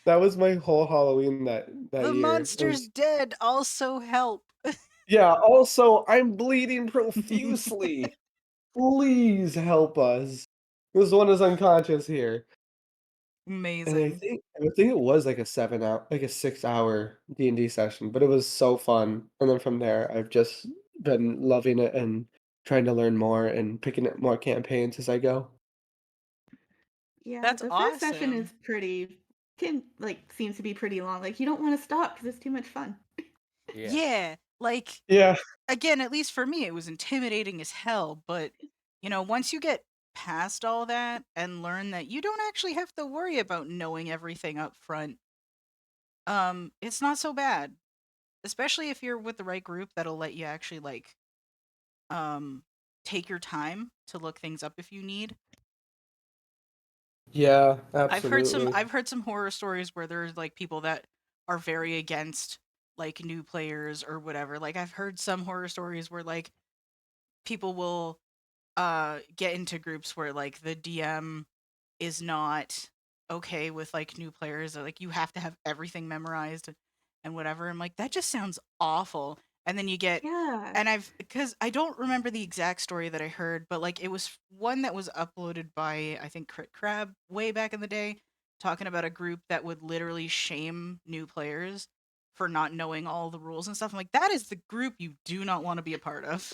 That was my whole Halloween that The year. It monster's was, dead. Also help. yeah, also, I'm bleeding profusely. Please help us. This one is unconscious here. And Amazing. I think it was like a 7 hour, like a 6 hour D&D session, but it was so fun. And then from there, I've just been loving it and trying to learn more and picking up more campaigns as I go. Yeah, That's the first session awesome. is seems to be pretty long. Like you don't want to stop because it's too much fun. Yeah. Yeah, like Yeah, again, at least for me, it was intimidating as hell. But once you get past all that and learn that you don't actually have to worry about knowing everything up front, it's not so bad. Especially if you're with the right group that'll let you actually like um take your time to look things up if you need. yeah, I've heard some absolutely. I've heard some horror stories where there's like people that are very against like new players or whatever. Like I've heard some horror stories where like people will get into groups where like the DM is not okay with like new players, or like you have to have everything memorized and whatever. I'm like, that just sounds awful. And then you get Yeah. and because I don't remember the exact story that I heard, but like it was one that was uploaded by I think Crit Crab way back in the day, talking about a group that would literally shame new players for not knowing all the rules and stuff. I'm like, that is the group you do not want to be a part of.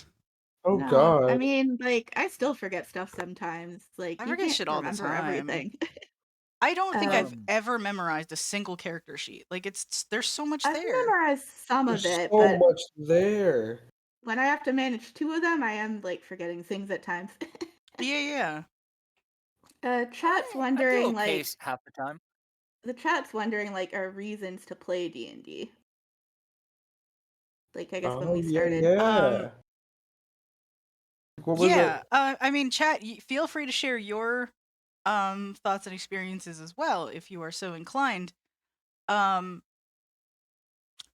Oh No, I God. mean, like, I still forget stuff sometimes. Like, I you forget can't shit all the remember time. everything. I don't think I've Um, ever memorized a single character sheet. Like there's so much I've there. memorized some of There's it, so but much there. when I have to manage 2 of them, I am, like, forgetting things at times. Yeah, yeah. Chat's I do wondering, okay like half the time. the chat's wondering, like, our reasons to play D&D. Like, I guess when Oh we yeah, started. Um yeah. What was it? yeah, I mean chat, feel free to share your thoughts and experiences as well if you are so inclined. Um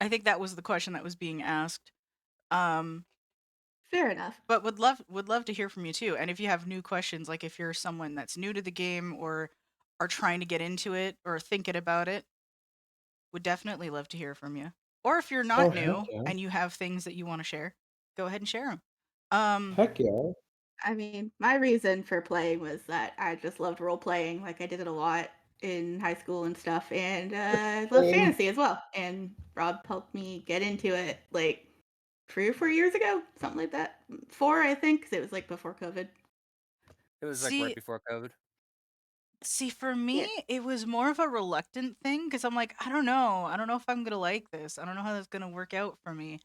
I think that was the question that was being asked. Um Fair enough. but would love to hear from you too. And if you have new questions, like if you're someone that's new to the game or are trying to get into it or thinking about it, would definitely love to hear from you. Or if you're Oh not heck new yeah. and you have things that you want to share, go ahead and share them. Um, Heck yeah. I mean, my reason for playing was that I just loved role playing. Like, I did it a lot in high school and stuff, and I love Same. fantasy as well. And Rob helped me get into it like 3 or 4 years ago, something like that. 4, I think, because it was like before COVID. It was like right see, before COVID. for Yeah. me, it was more of a reluctant thing because I'm like, I don't know. I don't know if I'm gonna like this. I don't know how that's gonna work out for me.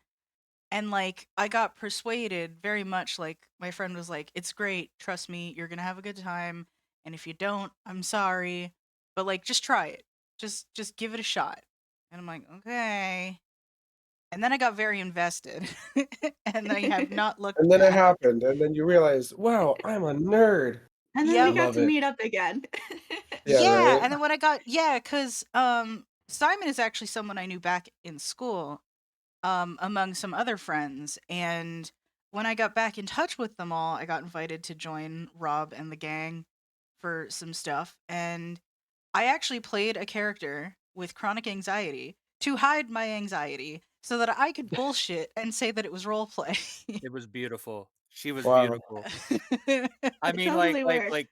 And like, I got persuaded very much. Like, my friend was like, "It's great. Trust me, you're gonna have a good time. And if you don't, I'm sorry. But like, just try it. Just give it a shot." And I'm like, okay. And then I got very invested, and I have not looked And then it back. happened, and then you realize, wow, I'm a nerd. And then I we Yep. got love to it. meet up again. Yeah, Yeah, right? and then when I got cuz Simon is actually someone I knew back in school among some other friends, and when I got back in touch with them all, I got invited to join Rob and the gang for some stuff, and I actually played a character with chronic anxiety to hide my anxiety so that I could bullshit and say that it was roleplay. It was beautiful. She was Wow. beautiful. I It mean, totally worked.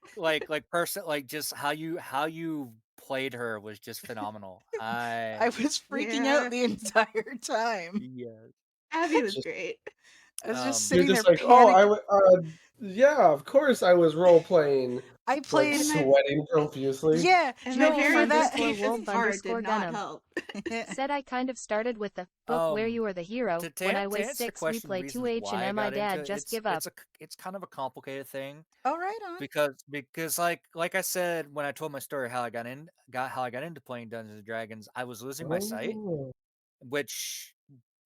person, like just how you played her was just phenomenal. I was freaking out Yeah. the entire time. Yes. Abby was Just great. I was just you're sitting just there like, oh, panic. yeah, of course I was role playing, I like played And my sweating profusely. yeah, and my no, for very Fun that underscore flirtatious wolf part did underscore not denim. help. Said I kind of started with the book where Um, you are the hero. to When I to was answer the 6, we question, play reasons 2H and why I my got into dad it, just give up. it's kind of a complicated thing Oh, right on. because like I said when I told my story how I got into playing Dungeons and Dragons, I was losing my sight, Oh, which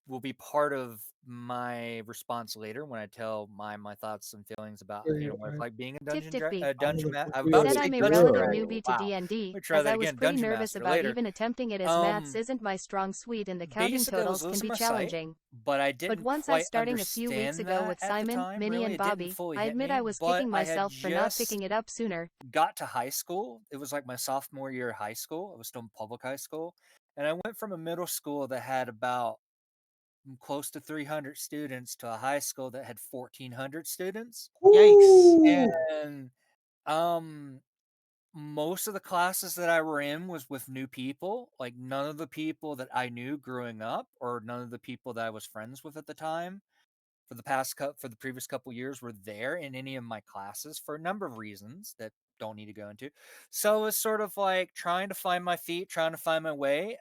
will be part of my response later when I tell my thoughts and feelings about what it's like being a Tiftifby. I would I'm think we are about to Said the say I'm a dungeon relative hero. dragon. newbie to Wow, D&D, let me try as that I was again. pretty Dungeon nervous master about later. even attempting it as maths isn't my strong suite and the counting Basically, I was totals can losing be my sight, challenging. but I But didn't once I quite starting a few weeks understand ago that with at the Simon, time. Minnie Really, and it didn't Bobby, fully I hit admit me. I was But kicking I had myself for not just picking it up sooner. got to high school. It was like my sophomore year of high school. I was still in public high school, and I went from a middle school that had about close to 300 students to a high school that had 1,400 students. Yikes. Ooh. And um most of the classes that I were in was with new people. Like none of the people that I knew growing up or none of the people that I was friends with at the time for the previous couple years were there in any of my classes for a number of reasons that don't need to go into. So it's sort of like trying to find my feet, trying to find my way.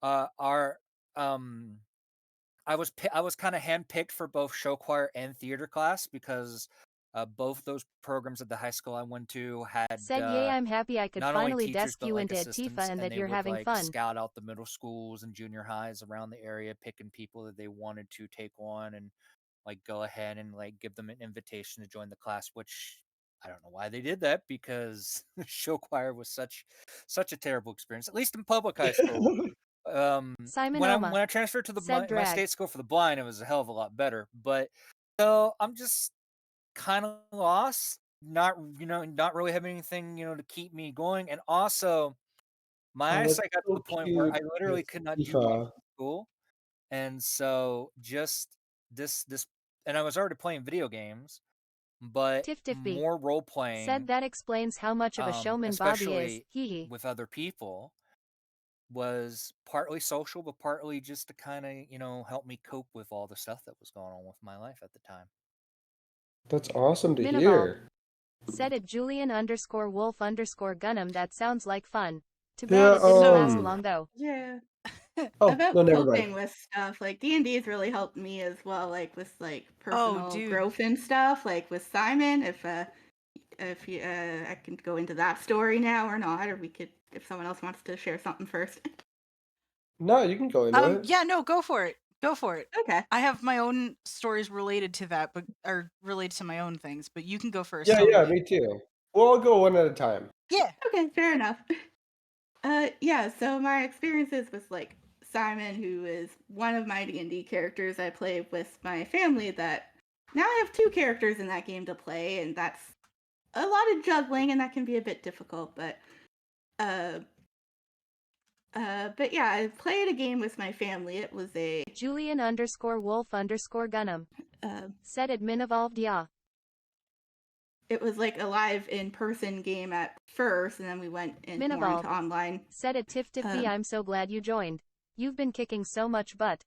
Our um I was kind of handpicked for both show choir and theater class because both those programs at the high school I went to had Said yay I'm happy I could not only finally teachers desk but you like into Tifa assistants, and and that they you're would having like fun. scout out the middle schools and junior highs around the area, picking people that they wanted to take on and like go ahead and like give them an invitation to join the class, which I don't know why they did that because show choir was such a terrible experience, at least in public high school. Simon When Oma. I transferred to Said my drag. state school for the blind, it was a hell of a lot better. But so I'm just kind of lost, not not really having anything to keep me going, and also my Oh, that's eyesight got to so the point where cute I literally with could not do well FIFA. in school, and so just this, and I was already playing video games, but Tiff Tiffy. more role Said playing, that explains how much of a showman Bobby is. especially Hee hee. with other people, was partly social, but partly just to kind of help me cope with all the stuff that was going on with my life at the time. That's awesome to Minival. hear. Said it Julian_Wolf_Gunham. That sounds like fun. Too bad Yeah, it didn't last So, long though. Yeah. oh, About no, never mind. coping with stuff, like D&D has really helped me as well, like with like oh, personal dude. growth and stuff. Like with Simon, if you I can go into that story now or not, or we could if someone else wants to share something first. No, you can go into it. Yeah, no, go for it. Go for it. Okay. I have my own stories related to that, but are related to my own things. But you can go first. Yeah, Tell yeah, me. me too. We'll all go one at a time. Yeah. Okay, fair enough. Yeah, so my experiences with like Simon, who is one of my D&D characters I play with my family, that now I have 2 characters in that game to play, and that's a lot of juggling, and that can be a bit difficult, uh but yeah, I played a game with my family. It was a Julian_Wolf_Gunham. uh, Said it Minivolved ya. it was like a live in-person game at first, and then we went more into Minivolved. online. Said it Tiff Tiffy. I'm so glad you joined. You've been kicking so much butt.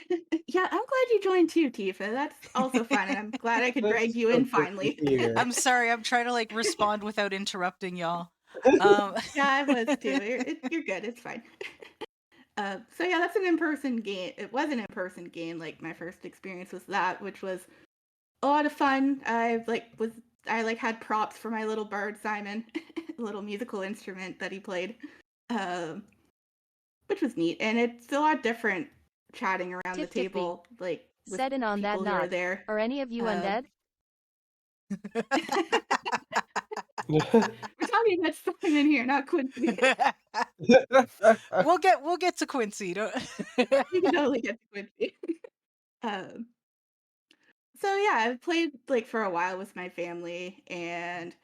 Yeah, I'm glad you joined too, Tifa. That's also fun, and I'm glad I could That's drag you so in good to finally. hear. I'm sorry. I'm trying to like respond without interrupting y'all. Yeah, I was too. You're good. It's fine. So yeah, that's an in-person game. It was an in-person game. Like my first experience was that, which was a lot of fun. I had props for my little bird Simon, a little musical instrument that he played, um, which was neat. And it's a lot different chatting around the Tiff Tiffy. table, like with Said in on that people who are knot. there. Are any of you Um, undead? We're talking about Simon here, not Quincy. we'll get to Quincy. Don't... We can totally get to Quincy. Um, so yeah, I've played like for a while with my family, and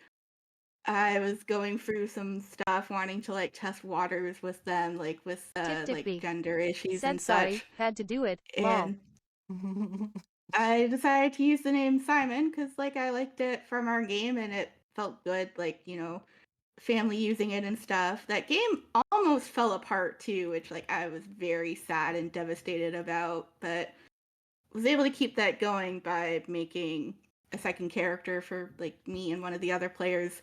I was going through some stuff, wanting to like test waters with them, like with Tiff like Tiffy. gender issues Said and sorry. such. Had to do it. Lol. And I decided to use the name Simon because like I liked it from our game, and it felt good, like family using it and stuff. That game almost fell apart too, which like I was very sad and devastated about, but was able to keep that going by making a second character for like me and one of the other players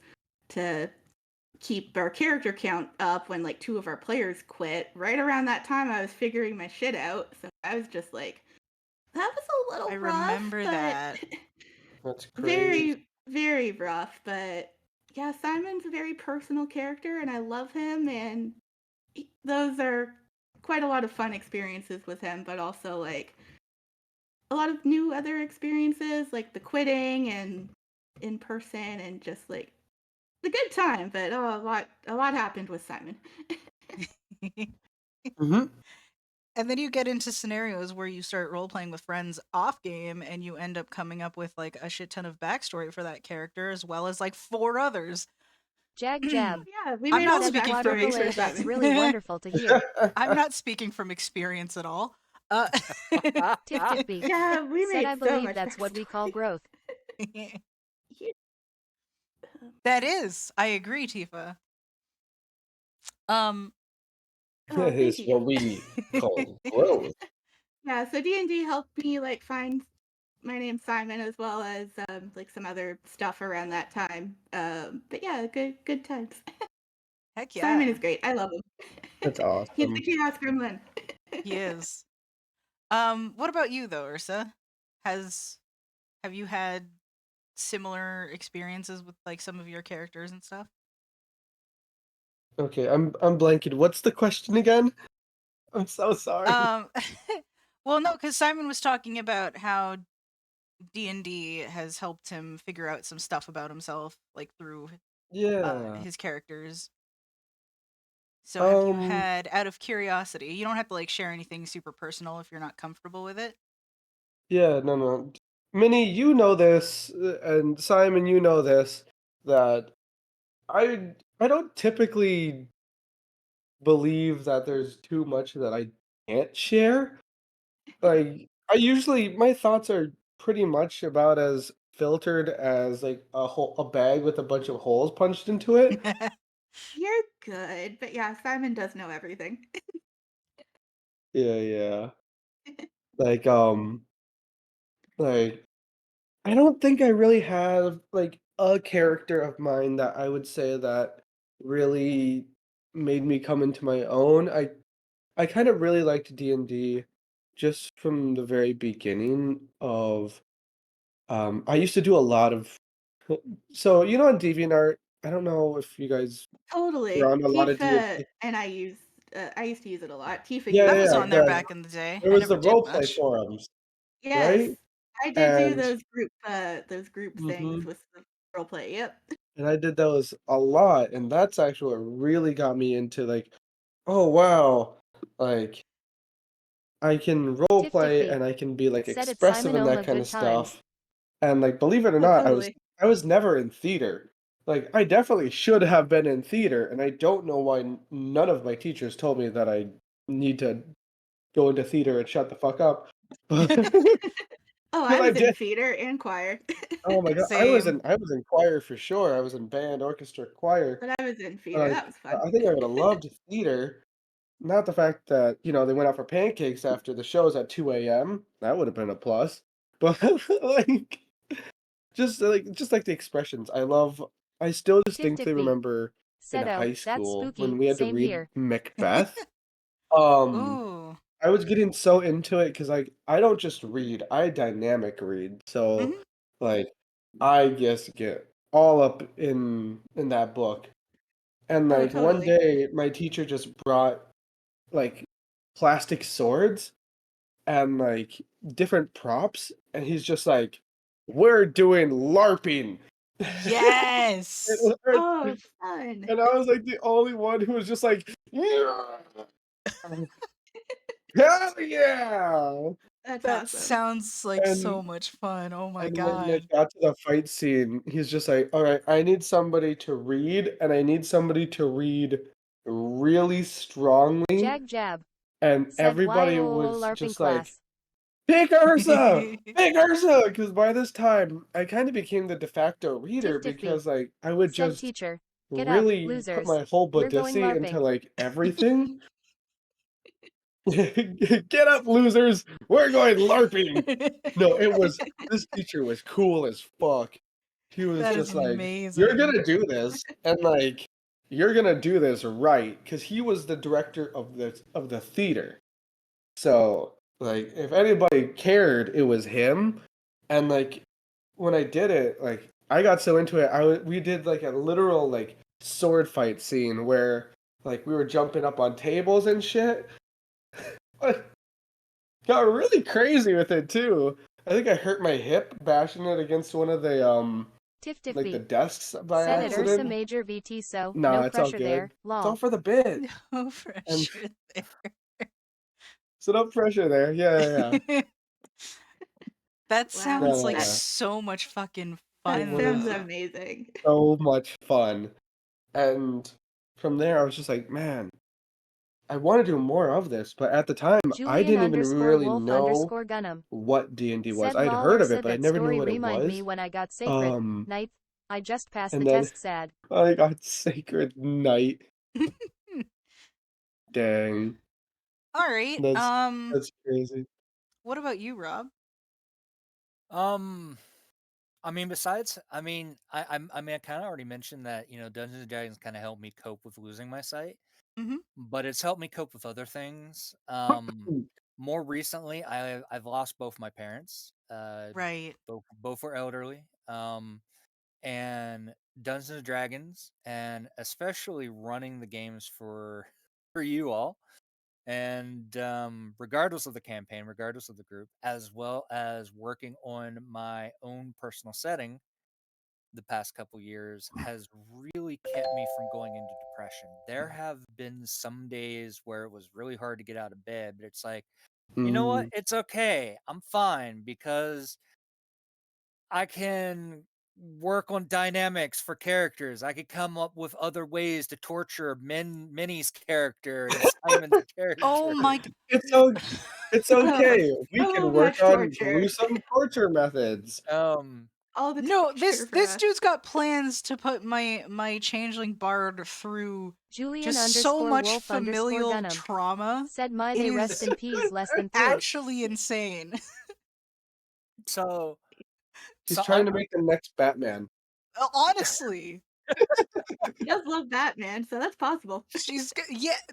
to keep our character count up when like 2 of our players quit. Right around that time I was figuring my shit out, so I was just like, that was a little I rough, remember but that. That's great. very, very rough. But yeah, Simon's a very personal character, and I love him, and those are quite a lot of fun experiences with him, but also like a lot of new other experiences, like the quitting and in person, and just like the good time. But a lot happened with Simon. Hmm. And then you get into scenarios where you start role playing with friends off game, and you end up coming up with like a shit ton of backstory for that character, as well as like 4 others. Jag jab. Yeah, we I'm made not all the speaking from backstories for Quadruple A. That's Simon. really wonderful to hear. I'm not speaking from experience at all. Tiff Tiffy. Yeah, we Said made I so believe much that's what we call backstory. growth. Yeah. That is, I agree, Tifa. Um, Oh, That thank is you. what we call growth. Yeah, so D&D helped me like find my name Simon, as well as like some other stuff around that time. But yeah, good times. heck yeah, Simon is great. I love him. That's He's awesome. the chaos gremlin. he is. What about you though, Ursa? Have you had similar experiences with like some of your characters and stuff? Okay, I'm blanking. What's the question again? I'm so sorry. Well, no, because Simon was talking about how D&D has helped him figure out some stuff about himself, like through Yeah. his characters. So have you Um. had, out of curiosity, you don't have to like share anything super personal if you're not comfortable with it. Yeah. No. No. Minnie, you know this, and Simon, you know this, that I don't typically believe that there's too much that I can't share. Like, I usually my thoughts are pretty much about as filtered as like a bag with a bunch of holes punched into it. You're good, but yeah, Simon does know everything. Yeah, yeah. Like like I don't think I really have like a character of mine that I would say that really made me come into my own. I kind of really liked D&D just from the very beginning of I used to do a lot of so on DeviantArt, I don't know if you guys were Totally. on a lot of Tifa D&D. and I used to use it a lot. Tifa Yeah, I yeah, uses was yeah, it on there a yeah. back lot. in the day. There I was never the did role play much. forums, Yes. right? I did do And those group things mhm. with the role play. Yep. And I did those a lot, and that's actually what really got me into like, oh wow, like I can role play Tiff and I can be like Said at expressive and that Simonoma kind good of times. stuff. And like believe it or Oh, not, totally. I was never in theater. Like I definitely should have been in theater, and I don't know why none of my teachers told me that I need to go into theater and shut the fuck up. Oh, But I I was in did. theater and choir, Oh my god, Same. I was in choir for sure. I was in band, orchestra, choir. but I was in theater. That Like was fun. I think I would have loved theater. Not the fact that, they went out for pancakes after the shows at 2 a.m. That would have been a plus. But like just like the expressions. I still Tiff distinctly Tiffy. remember in Said oh, high that's school spooky. when we had to Same read here. Macbeth. Um Ooh. I was getting so into it because like I don't just read, I dynamic read. So Mhm. like I just get all up in that book. And Oh, like one totally. day my teacher just brought like plastic swords and like different props, and he's just like, "We're doing LARPing." Yes. And Oh, fun. I was like the only one who was just like, "Yeah, hell yeah!" That's That awesome. sounds like so And much fun. Oh my when it god. got to the fight scene, he's just like, "All right, I need somebody to read, and I need somebody to read really strongly." Jag jab. And Said everybody YO was LARPing just like, class. "Pick Ursa! Pick Ursa!" Because by this time, I kind of became the de facto reader Tiff Tiffy. because, like, I would Said just teacher. Get up, really put losers. my whole We're going Bodhissi into, LARPing. like, everything. Get up, losers! We're going LARPing! No, this teacher was cool as fuck. He was That is just like, "You're amazing. gonna do this, and, like, you're gonna do this right," because he was the director of the theater. So, like, if anybody cared, it was him. And like, when I did it, like, I got so into it. We did like a literal like sword fight scene where like we were jumping up on tables and shit. Got really crazy with it too. I think I hurt my hip bashing it against one of the Tiff like the Tiffy. desks by Said at Ursa accident. Major VT so. Nah, No it's all pressure good. there. It's all Lol. for the bit. No And pressure so no pressure there. Yeah, yeah, yeah. there. That Wow. sounds No, no, like That no. so much fucking It fun sounds was though. amazing. so much fun. And from there, I was just like, man, I want to do more of this. But at the time, I Julian didn't even underscore really wolf know underscore gunham. what D&D was. Said I'd lol heard of it, Ursa but I that never knew story what it remind me was. when I got sacred. Um, Ninth. I just passed the and then test sad. I got Sacred Knight. Dang, All right. that's crazy. What about you, Rob? Um, I mean, besides, I mean, I kind of already mentioned that Dungeons and Dragons kind of helped me cope with losing my sight, Mhm. but it's helped me cope with other things. More recently, I've lost both my parents. Right. Both were elderly. And Dungeons and Dragons, and especially running the games for for you all, and regardless of the campaign, regardless of the group, as well as working on my own personal setting the past couple years has really kept me from going into depression. There have been some days where it was really hard to get out of bed, but it's like, you know what? Mm, It's okay. I'm fine because I can work on dynamics for characters. I could come up with other ways to torture Minnie's character and Simon's character. Oh my g- It's it's okay. We So can work much on torture. gruesome torture methods. All the No, torture for this us. dude's got plans to put my changeling bard through Julian just so underscore much wolf underscore familial Dunham trauma. said, "My It they is rest in peace. Less than 3." actually insane. So He's so trying I'm to make the next Batman. Honestly, He does love Batman, so that's possible.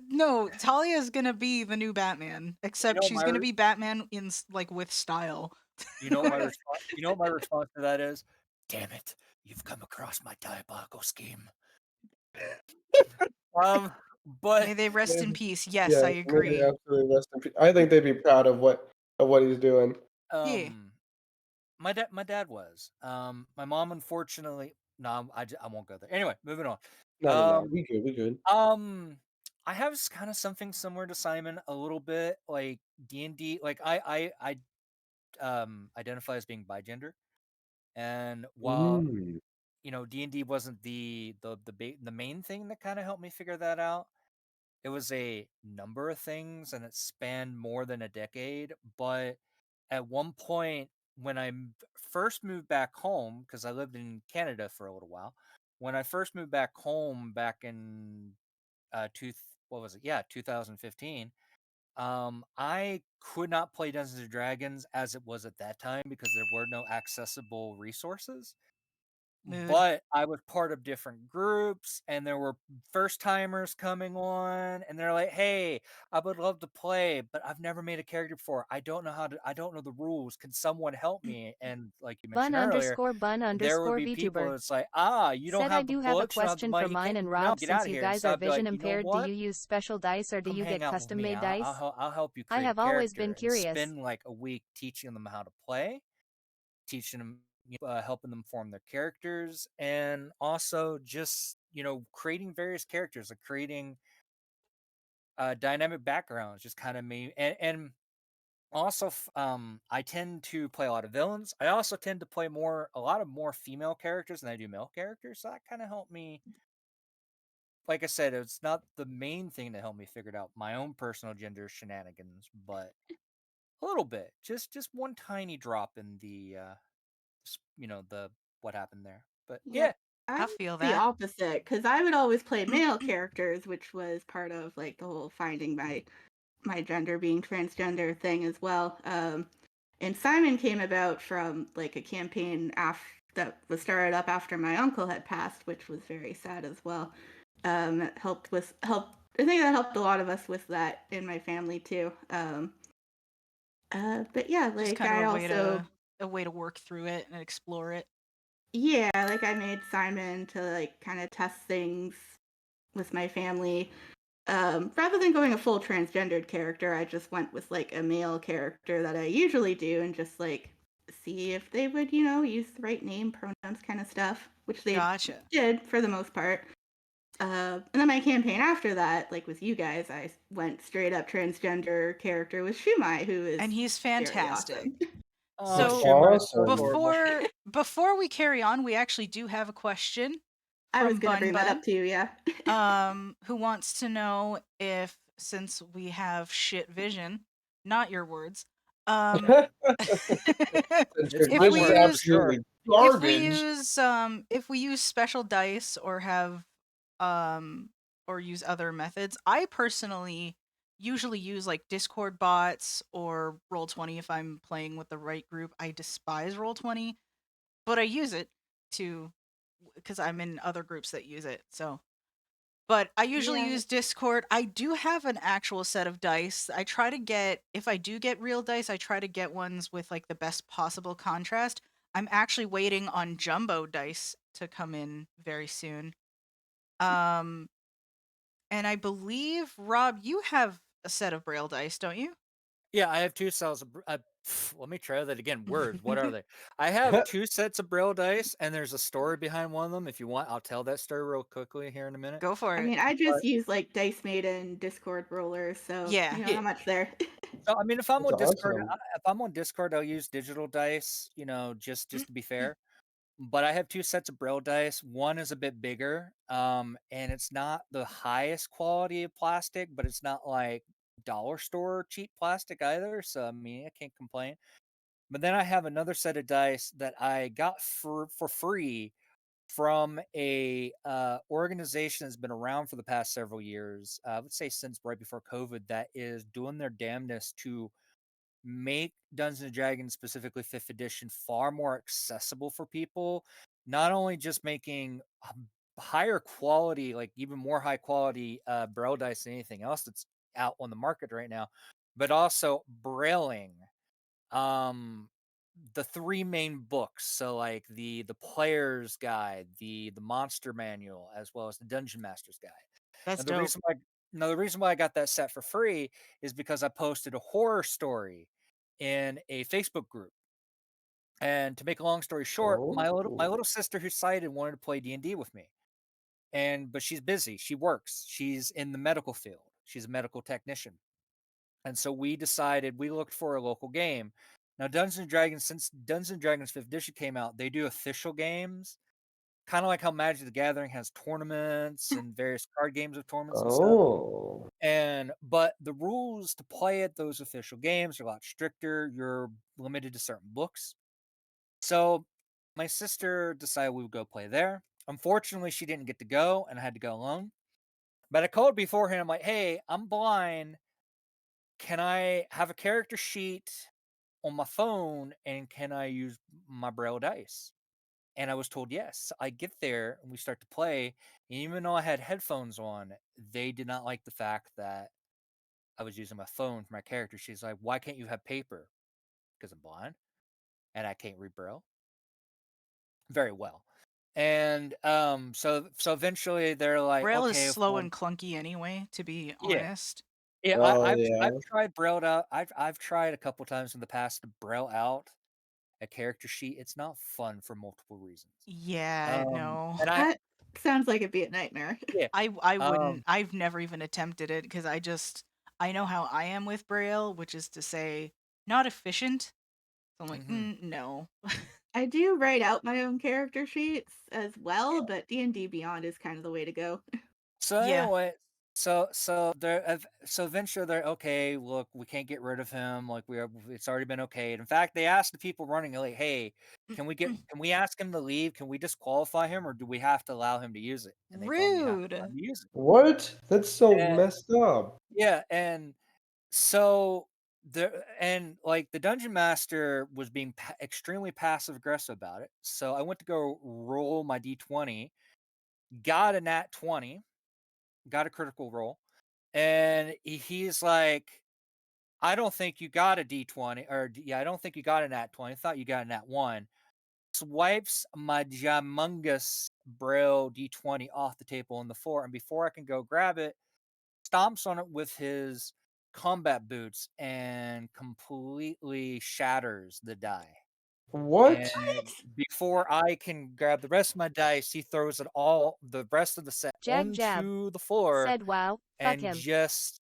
no, Talia's gonna be the new Batman, except she's my gonna be Batman in like with style. you know what my response to that is? Damn it, you've come across my diabolical scheme. May But they rest in Maybe- peace. Yes, I Yeah, may they agree. absolutely rest in peace. I think they'd be proud of what he's doing. Yeah. my dad was. My mom unfortunately no, I won't go there. Anyway, moving on. No. We good. We good. I have kind of something similar to Simon a little bit, like D&D. Like I identify as being bigender, and while Mm. D&D wasn't the main thing that kind of helped me figure that out. It was a number of things, and it spanned more than a decade. But at one point, when I first moved back home, because I lived in Canada for a little while, when I first moved back home back in what was it? Yeah, 2015. I could not play Dungeons and Dragons as it was at that time because there were no accessible resources. Mood. But I was part of different groups, and there were first timers coming on, and they're like, "Hey, I would love to play, but I've never made a character before. I don't know the rules. Can someone help me?" And like you Bun mentioned earlier, underscore bun there would underscore be people VTuber that's like, you don't said, "I have the do have a books, you don't have the question for money, you mine can't and no, Rob. get out Since of you here." And guys so are I'd be vision like, you know impaired, do what? you use special dice or do Come you hang get out with custom me. made dice? I'll help you I create a have always character been and curious. spend like a week teaching them how to play, teaching them, helping them form their characters, and also just creating various characters, like creating dynamic backgrounds, just kind of me. And also, I tend to play a lot of villains. I also tend to play a lot of more female characters than I do male characters. So that kind of helped me. Like I said, it's not the main thing that helped me figure out my own personal gender shenanigans, but a little bit, just one tiny drop in the the what happened there. But Yeah, yeah, I'm I feel the that. opposite because I would always play male characters, which was part of like the whole finding my gender being transgender thing as well. And Simon came about from like a campaign that was started up after my uncle had passed, which was very sad as well. It helped. I think that helped a lot of us with that in my family too. But yeah, Just like kind of I also a way to work through it and explore it. yeah, like I made Simon to like kind of test things with my family. Rather than going a full transgendered character, I just went with like a male character that I usually do and just like see if they would, use the right name, pronouns, kind of stuff, which they Gotcha. did for the most part. And then my campaign after that, like with you guys, I went straight up transgender character with Shumai, who is And he's very fantastic. awesome. So, Shuma is so awesome. adorable. before we carry on, we actually do have a question I was from gonna Bun bring that Bun, up too, yeah. who wants to know if, since we have shit vision, not your words, Since your It's if my we vision's word, for use sure. absolutely garbage. if we use special dice or have or use other methods, I personally usually use like Discord bots or Roll20 if I'm playing with the right group. I despise Roll20, but I use it to because I'm in other groups that use it. So, but I usually Yeah. use Discord. I do have an actual set of dice. I try to get, if I do get real dice, I try to get ones with like the best possible contrast. I'm actually waiting on jumbo dice to come in very soon. Um, and I believe, Rob, you have a set of braille dice, don't you? Yeah, I have two sets of. Let me try that again. Words. What are they? I have two sets of Braille dice, and there's a story behind one of them. If you want, I'll tell that story real quickly here in a minute. Go for I it. mean, I But just use like Dice Mate and Discord rollers, so Yeah. yeah, not much there. so I mean, if I'm That's on Discord, awesome. if I'm on Discord, I'll use digital dice. Just to be fair. But I have two sets of Braille dice. One is a bit bigger, and it's not the highest quality of plastic, but it's not like dollar store cheap plastic either. So I mean, I can't complain. But then I have another set of dice that I got for free from a organization that's been around for the past several years. I would say since right before COVID, that is doing their damnedest to make Dungeons and Dragons, specifically Fifth Edition, far more accessible for people. Not only just making higher quality, like even more high quality Braille dice than anything else that's out on the market right now, but also brailing um the three main books, so like the player's guide, the monster manual, as well as the dungeon master's guide. That's And the dope. reason why now the reason why I got that set for free is because I posted a horror story in a Facebook group. And to make a long story short, my Oh. little sister who's sighted wanted to play D&D with me. But she's busy. She works. She's in the medical field. She's a medical technician. And so we looked for a local game. Now Dungeons and Dragons, since Dungeons and Dragons 5th edition came out, they do official games, kind of like how Magic the Gathering has tournaments and various card games of tournaments and stuff. Oh. But the rules to play at those official games are a lot stricter. You're limited to certain books. So my sister decided we would go play there. Unfortunately, she didn't get to go, and I had to go alone. But I called beforehand. I'm like, "Hey, I'm blind. Can I have a character sheet on my phone, and can I use my Braille dice?" And I was told yes. I get there and we start to play. And even though I had headphones on, they did not like the fact that I was using my phone for my character. She's like, "Why can't you have paper?" Because I'm blind and I can't read Braille very well. And so eventually they're like, Braille is "Okay, slow fine." and clunky anyway, to be Yeah, honest. yeah. Oh I've yeah. tried Braille out. I've tried a couple times in the past to Braille out a character sheet. It's not fun for multiple reasons. Yeah, no. And I That sounds like it'd be a nightmare. yeah. I wouldn't. Um, I've never even attempted it because I know how I am with Braille, which is to say, not efficient. So I'm like, mhm. no. I do write out my own character sheets as well, but D&D Beyond is kind of the way to go. So Yeah. anyway, so eventually they're okay. Look, we can't get rid of him. Like it's already been okayed. In fact, they asked the people running, like, "Hey, can we ask him to leave? Can we disqualify him, or do we have to allow him to use it?" And they told him you have to allow Rude. him to use it. What? That's so And messed up. yeah, and so and like the dungeon master was being extremely passive aggressive about it. So I went to go roll my d20, got a nat 20, got a critical roll. And he's like, "I don't think you got a D20, or yeah, I don't think you got a nat 20. I thought you got a nat 1." Swipes my humongous Braille D20 off the table on the floor, and before I can go grab it, stomps on it with his combat boots and completely shatters the die. What? And before I can grab the rest of my dice, he throws the rest of the set Jag jab. onto the floor Said wow, fuck and him. just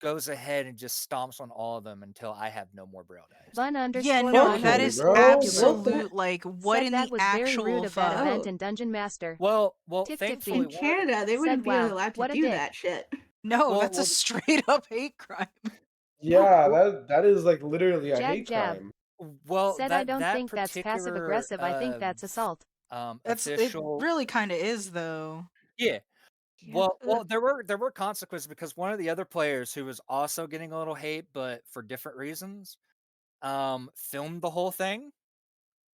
goes ahead and just stomps on all of them until I have no more Braille dice. Bun Yeah, underscore no, Fuck that Finer him, is bro. spectacular. What the? absolute, like, what Said in that the was very actual rude of that fuck? event Oh, in Dungeon Master. Well, Tiff thankfully, in Tiffy. one of Canada, they Said wouldn't be wow, allowed to what a do dick. that shit. No, well, that's a well, straight up hate crime. Yeah, well, that is like literally a Jag hate jab. crime. well, Said I don't that think that's passive particular aggressive, I think that's assault. It official, really kind of is though. yeah. Yeah. Well, there were consequences because one of the other players who was also getting a little hate, but for different reasons, filmed the whole thing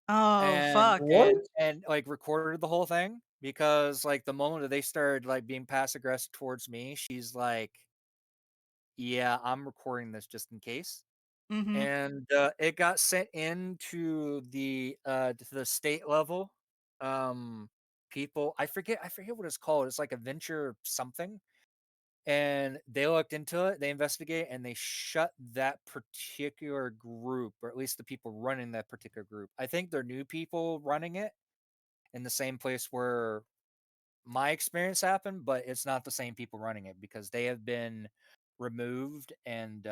Oh and fuck. What? like recorded the whole thing because like the moment that they started like being passive aggressive towards me, she's like, "Yeah, I'm recording this just in case." Mm-hmm. And it got sent into the state level. People, I forget what it's called. It's like a venture something. And they looked into it, they investigate, and they shut that particular group, or at least the people running that particular group. I think they're new people running it in the same place where my experience happened, but it's not the same people running it because they have been removed and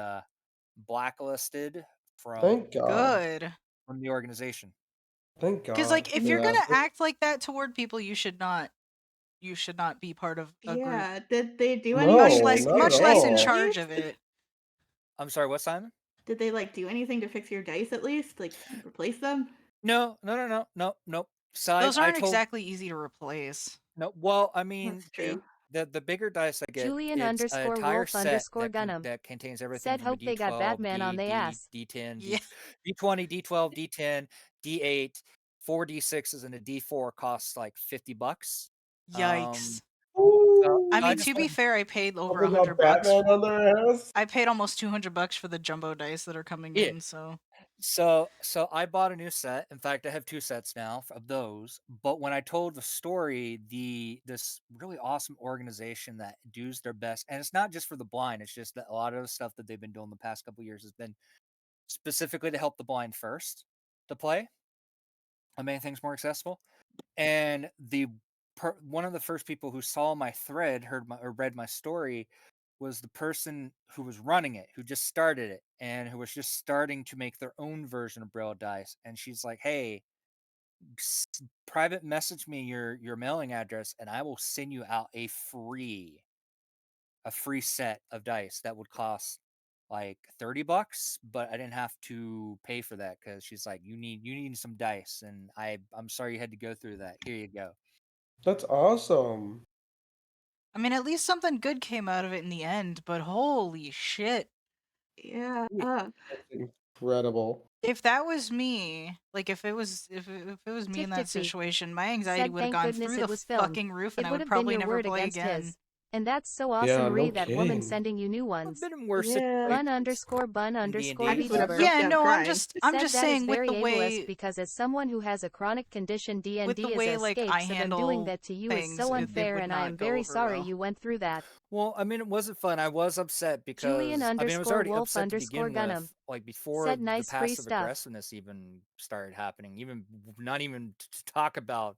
blacklisted from Thank God. Good. the organization. Thank God. Because like if for you're that. gonna act like that toward people, you should not be part of a group. Yeah. Did they do No, anything? Much to not fix much at your less dice in all. at charge least? of it. I'm sorry, what, Simon? Did they like do anything to fix your dice at least? Like replace them? No. Side, Those I aren't told exactly easy to replace. no. Well, I mean, That's true. the bigger dice I get, Julian it's an entire Wolf set Gunham that contains everything said from a hope they got D12, Batman on D, they ass. D10, Yeah. D20, D12, D10, D8, 4 D6s, and a D4 costs like $50. Yikes. So I I mean, just to be wanted, fair, I paid over Helping out $100. Batman on their ass. I paid almost $200 for the jumbo dice that are coming Yeah. in. So So I bought a new set. In fact, I have 2 sets now of those. But when I told the story, this really awesome organization that does their best, and it's not just for the blind. It's just that a lot of the stuff that they've been doing the past couple years has been specifically to help the blind first to play and make things more accessible. And one of the first people who saw my thread, read my story, was the person who was running it, who just started it, and who was just starting to make their own version of Braille dice. And she's like, "Hey, private message me your mailing address, and I will send you out a free set of dice that would cost like $30, but I didn't have to pay for that because she's like, you need some dice, and I'm sorry you had to go through that. Here you go." That's awesome. I mean, at least something good came out of it in the end. But holy shit! Yeah. That's incredible. If that was me, like if it was me in that Tiftify situation, my anxiety said would have thank gone goodness through it the was filmed. fucking roof, It and I would would have been probably your never word play against again. his. And that's so awesome, Yeah, Marie, no that woman kidding. sending you new I've ones. been in worse Yeah. Bun situations _bun in underscore D&D. I just would have VTuber. broke Yeah, down no, I'm crying. just Said that saying is with very the ableist way because as someone who has a chronic condition, with D&D the is way a like escape, I so them doing handle that to you is things, so they unfair, would and I not am go very over sorry well. you went through that. Well, I mean, it wasn't fun. I was upset Julian because I was already Wolf upset to begin Gunham with, like before said the nice free passive stuff. aggressiveness even started happening. Even not even to talk about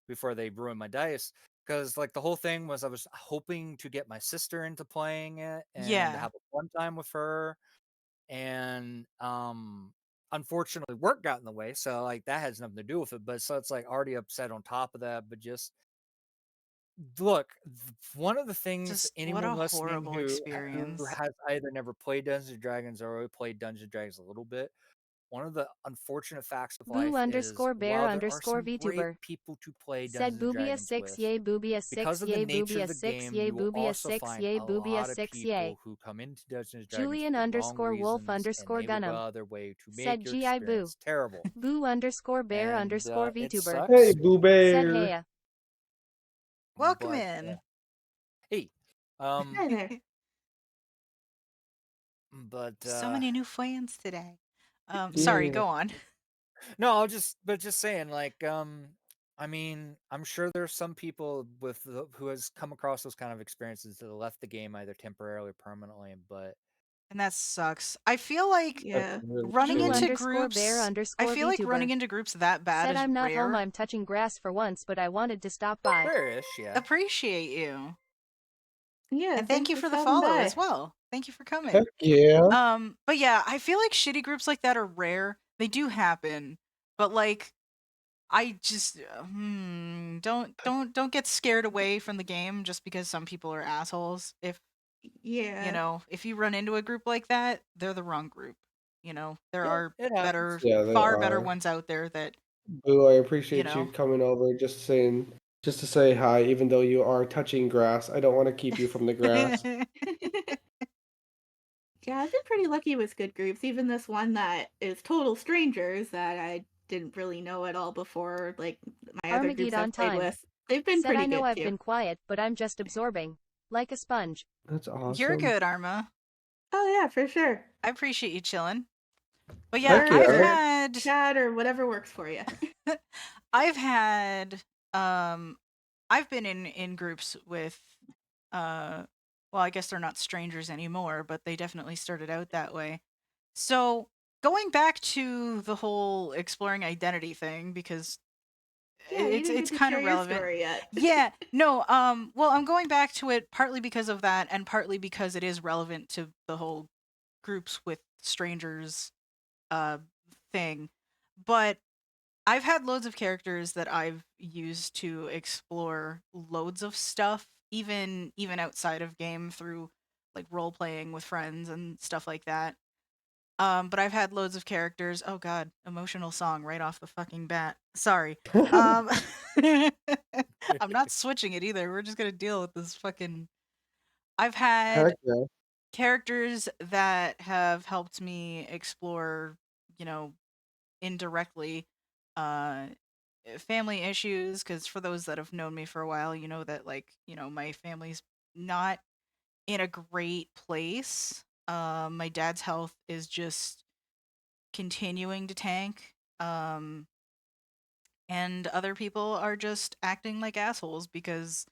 before they ruined my dice. Because like the whole thing was, I was hoping to get my sister into playing it and Yeah. have a fun time with her, and unfortunately work got in the way, so like that has nothing to do with it. But so it's like already upset on top of that. But just look, one of the things Just what anyone a listening horrible who experience. has either never played Dungeons and Dragons or only played Dungeons and Dragons a little bit, one of the unfortunate facts of Boo life is _bear while there are some great VTuber people to play said Dungeons and boobia Dragons 6 with, yay boobia 6 because of the yay nature boobia of the 6 game, yay you will boobia also 6 find yay a boobia lot of 6 people yay. who come into Dungeons and Dragons Julian for the wrong Wolf reasons, and they will go Gunham out of their way to said make your GI boo. experience terrible. Boo _bear And it VTuber Hey, sucks, Boo said Bear. heya. Welcome but in. hey, Hi there. but So many new fans today. Sorry, Yeah. go on. no, but just saying, like, I mean, I'm sure there's some people who has come across those kind of experiences that have left the game either temporarily or permanently, but And that sucks. I feel like Yeah. That's really running Boo true. into groups. _bear I feel like VTuber running into groups that bad said is I'm not rare. home, I'm touching grass for once, but I wanted to stop by. rare-ish, yeah. Appreciate you. Yeah. And thank thanks you for the stopping follow by. as well. Thank you for coming. Heck yeah. But yeah, I feel like shitty groups like that are rare. They do happen, but like I just don't get scared away from the game just because some people are assholes. If Yeah. if you run into a group like that, they're the wrong group. There Yeah, are it happens. better, Yeah, they far better are. ones out there that Boo, I appreciate you know. coming over just to say hi, even though you are touching grass. I don't want to keep you from the grass. Yeah, I've been pretty lucky with good groups. Even this one that is total strangers that I didn't really know at all before, like my other groups Armageddon I've played time with. They've been said pretty I know good I've too. been quiet, but I'm just absorbing like a sponge. That's awesome. You're good, Arma. Oh yeah, for sure. I appreciate you chilling. But yeah, Heck Word I've or yeah. had chat or whatever works for you. I've had I've been in groups with well, I guess they're not strangers anymore, but they definitely started out that way. So going back to the whole exploring identity thing, because Yeah, you didn't it's get to kind share of your relevant. story yet. Yeah, no, well, I'm going back to it partly because of that, and partly because it is relevant to the whole groups with strangers uh thing. But I've had loads of characters that I've used to explore loads of stuff, even outside of game through like role playing with friends and stuff like that. But I've had loads of characters. Oh god, emotional song right off the fucking bat. Sorry. Um I'm not switching it either. We're just gonna deal with this fucking I've Heck had yeah. characters that have helped me explore, you know, indirectly uh family issues, because for those that have known me for a while, you know that, like, my family's not in a great place. My dad's health is just continuing to tank. And other people are just acting like assholes because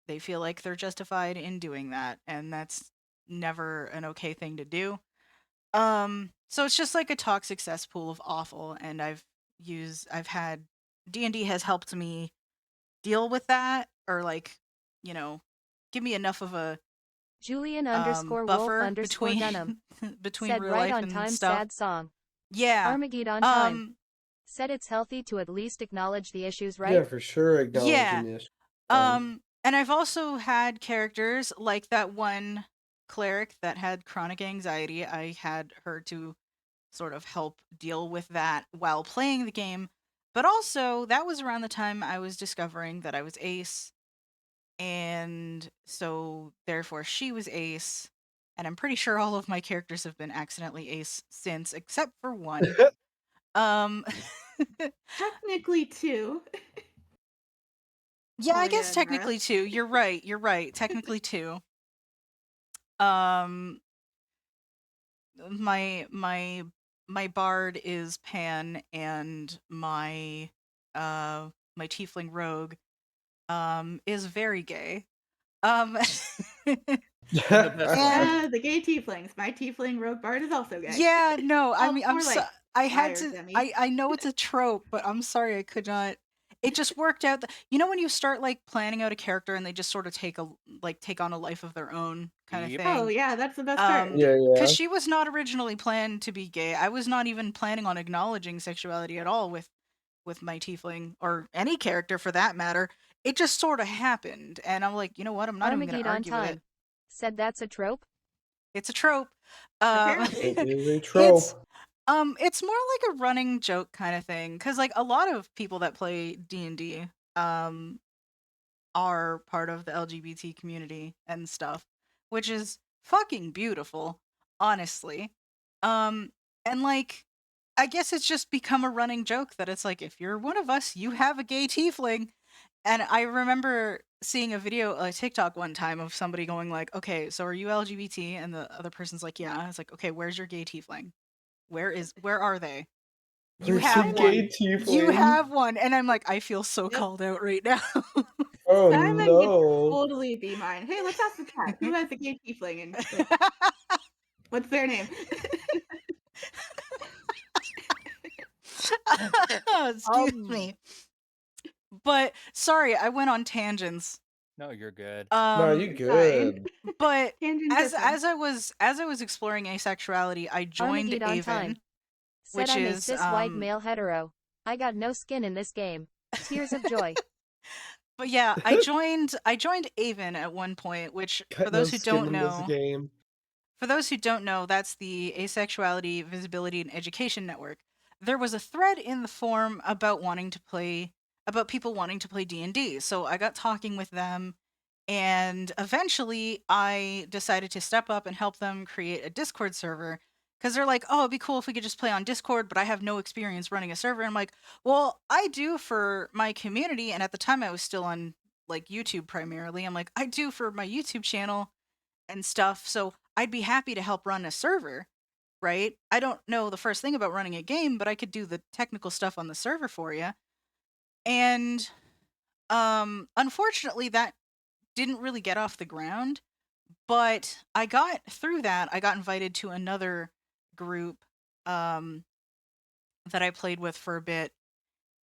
they feel like they're justified in doing that, and that's never an okay thing to do. So it's just like a toxic cesspool of awful, and I've had D&D has helped me deal with that, or like, you know, give me enough of a Julian _ wolf buffer _ Gunham. between Said real right life on and time stuff. sad song. Yeah. Armageddon time. Said it's healthy to at least acknowledge the issues, right? Yeah, for sure. Acknowledging Yeah. this. Fine. And I've also had characters like that one cleric that had chronic anxiety. I had her to sort of help deal with that while playing the game. But also, that was around the time I was discovering that I was ace, and so therefore she was ace. And I'm pretty sure all of my characters have been accidentally ace since, except for one. Um Technically, two. Yeah, I Helena guess and technically Russ. two. You're right. You're right. Technically two. Um my my bard is Pan, and my tiefling rogue is very gay. Um In the best way. and The gay tieflings. My tiefling rogue bard is also gay. yeah, no, I Oh, mean, more like I had liar to Demi. I know it's a trope, but I'm sorry I could not. It just worked out that, when you start like planning out a character and they just sort of take on a life of their own kind of Yep. Oh thing. yeah, that's the best part. Yeah, Because yeah. she was not originally planned to be gay. I was not even planning on acknowledging sexuality at all with my tiefling, or any character for that matter. It just sort of happened, and I'm like, you know what? I'm not even going to Armageddon argue with it. time. Said that's a trope. It's a trope. Um, Apparently. It is a it's trope. it's more like a running joke kind of thing, because like a lot of people that play D&D are part of the LGBT community and stuff, which is fucking beautiful, honestly. And like, I guess it's just become a running joke that it's like, if you're one of us, you have a gay tiefling. And I remember seeing a video, a TikTok one time, of somebody going like, "Okay, so are you LGBT?" And the other person's like, "Yeah." It's like, "Okay, where's your gay tiefling? Where are they? You Where's your have gay one. You tiefling? have one." And I'm like, I feel so Yep. called out right now. Oh Simon could no. totally be mine. Hey, let's ask the chat. Who has a gay tiefling and like, what's their name? Excuse me. But sorry, I went on tangents. No, you're good. No, you Fine. good. But Tangents are fun. as I was exploring asexuality, I joined Armageddon time. Avon, Said which I'm a is cis white male hetero. I got no skin in this game. Tears of joy. but yeah, I joined Avon at one point, which Got no skin in this game. that's the Asexuality Visibility and Education Network. There was a thread in the forum about people wanting to play D&D. So I got talking with them, and eventually I decided to step up and help them create a Discord server, because they're like, "Oh, it'd be cool if we could just play on Discord," but I have no experience running a server. And I'm like, "Well, I do for my community," and at the time I was still on like YouTube primarily. I'm like, "I do for my YouTube channel and stuff, so I'd be happy to help run a server." Right? I don't know the first thing about running a game, but I could do the technical stuff on the server for you. And unfortunately that didn't really get off the ground, But I got through that. I got invited to another group that I played with for a bit,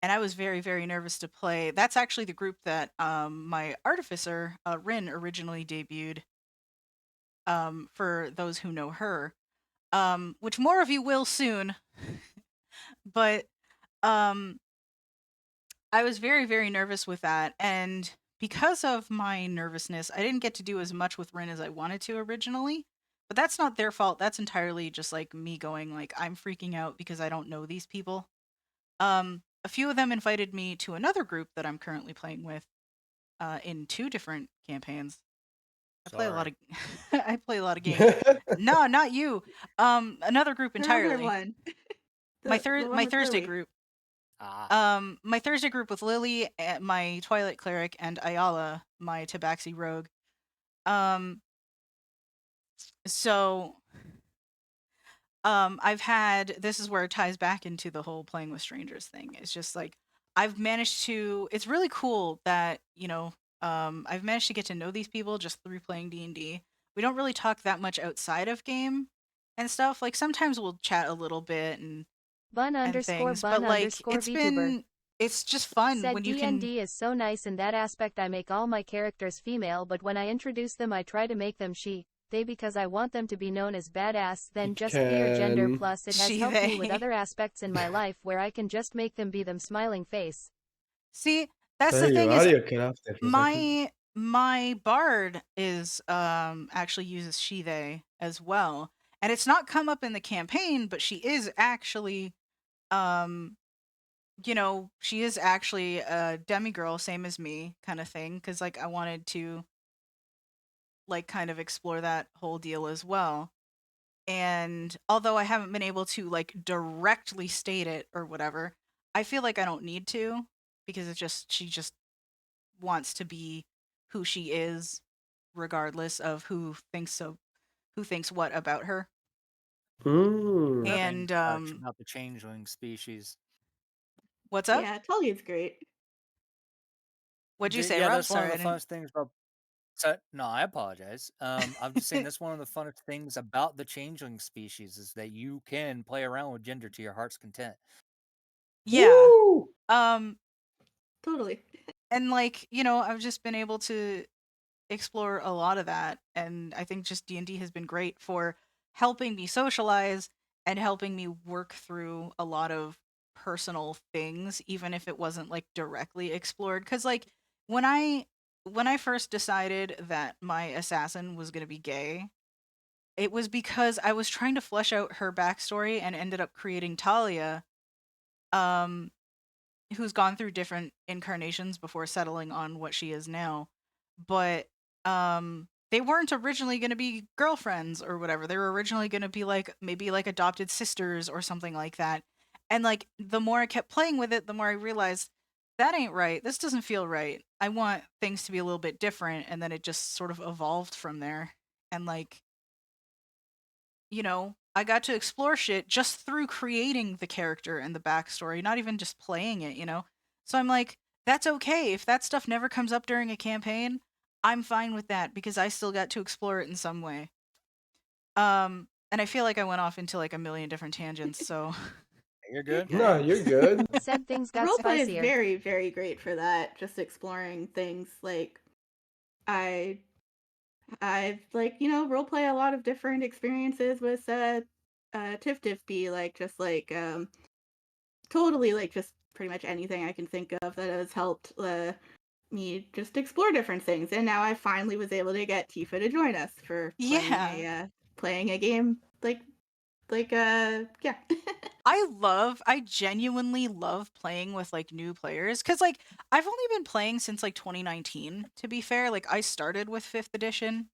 and I was very, very nervous to play. That's actually the group that my artificer, Rin, originally debuted, for those who know her, which more of you will soon. But um, I was very, very nervous with that, and because of my nervousness, I didn't get to do as much with Rin as I wanted to originally. But that's not their fault. That's entirely just like me going like I'm freaking out because I don't know these people. A few of them invited me to another group that I'm currently playing with, in 2 different campaigns. I play a lot Sorry. of I play a lot of games. No, not you. Another group The other entirely. one. My The one my with Thursday Lily. group. Ah, My Thursday group with Lily, my Twilight Cleric, and Ayala, my Tabaxi Rogue. So I've had this is where it ties back into the whole playing with strangers thing. It's just like I've managed to. It's really cool that I've managed to get to know these people just through playing D&D. We don't really talk that much outside of game and stuff. Like sometimes we'll chat a little bit and things, but like Vtuber. it's just fun Said when you can. D&D is so nice in that aspect. I make all my characters female, but when I introduce them I try to make them she, they because I want them to be known as badass than just be or gender. Can. Plus it has She, helped me with they. other aspects in my life where I can just make them be them smiling face. See, that's the Sorry, your thing is audio cut off there for a second. my bard is actually uses she they as well, and it's not come up in the campaign, but she is actually um she is actually a demigirl, same as me, kind of thing, because like I wanted to like kind of explore that whole deal as well. And although I haven't been able to like directly state it or whatever, I feel like I don't need to, because it's just she just wants to be who she is regardless of who thinks what about her. Mm. And about the changeling species. what's up? Yeah, Tully's great. What'd you say, Yeah, Rob? that's one of Sorry, I the didn't. funnest things about. No, I apologize. I'm just saying that's one of the funnest things about the changeling species is that you can play around with gender to your heart's content. Yeah. Woo! Totally. And like, I've just been able to explore a lot of that, and I think just D&D has been great for helping me socialize and helping me work through a lot of personal things, even if it wasn't like directly explored. Because like when I first decided that my assassin was going to be gay, it was because I was trying to flesh out her backstory and ended up creating Talia, um who's gone through different incarnations before settling on what she is now. But they weren't originally going to be girlfriends or whatever. They were originally going to be like maybe like adopted sisters or something like that. And like the more I kept playing with it, the more I realized that ain't right. This doesn't feel right. I want things to be a little bit different, and then it just sort of evolved from there. And like I got to explore shit just through creating the character and the backstory, not even just playing it. So I'm like, that's okay. If that stuff never comes up during a campaign, I'm fine with that because I still got to explore it in some way. And I feel like I went off into like a million different tangents, so You're good. No, you're good. Said things got Roleplay is spicier. very, very great for that. Just exploring things like I've like roleplay a lot of different experiences with Tiff Tiffby, like just like totally like just pretty much anything I can think of that has helped me just explore different things. And now I finally was able to get Tifa to join us for yeah. playing a game yeah. I genuinely love playing with like new players cuz like I've only been playing since like 2019, to be fair. Like I started with 5th edition,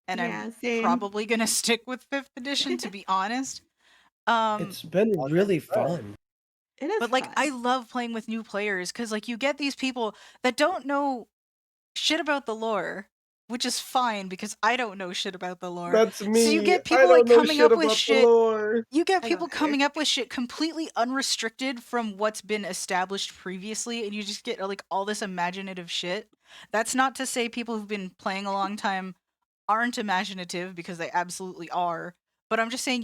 and I'm Yeah, same. probably going to stick with 5th edition, to be honest. Um It's been All really good. fun. It is but like fun. I love playing with new players cuz like you get these people that don't know shit about the lore, which is fine because I don't know shit about the lore. That's So you me. get I people don't like know coming shit up with about the shit. lore. You get I don't people either. coming up with shit completely unrestricted from what's been established previously, and you just get like all this imaginative shit. That's not to say people who've been playing a long time aren't imaginative because they absolutely are. But I'm just saying,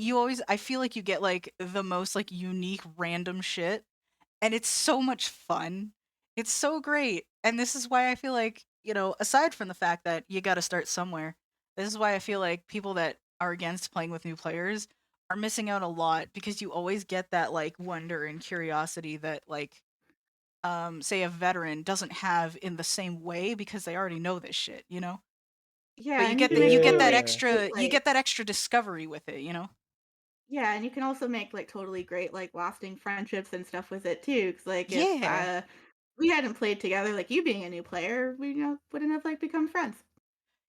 I feel like you get like the most like unique random shit, and it's so much fun. It's so great. And this is why I feel like, aside from the fact that you got to start somewhere, this is why I feel like people that are against playing with new players are missing out a lot, because you always get that like wonder and curiosity that like say a veteran doesn't have in the same way, because they already know this shit, Yeah, but you and you get can that make you get that totally Yeah. great, extra you like get that extra discovery with it. yeah, and you can also make like totally great like lasting friendships and stuff with it too. Cause like if Yeah. we hadn't played together, like you being a new player, we wouldn't have like become friends.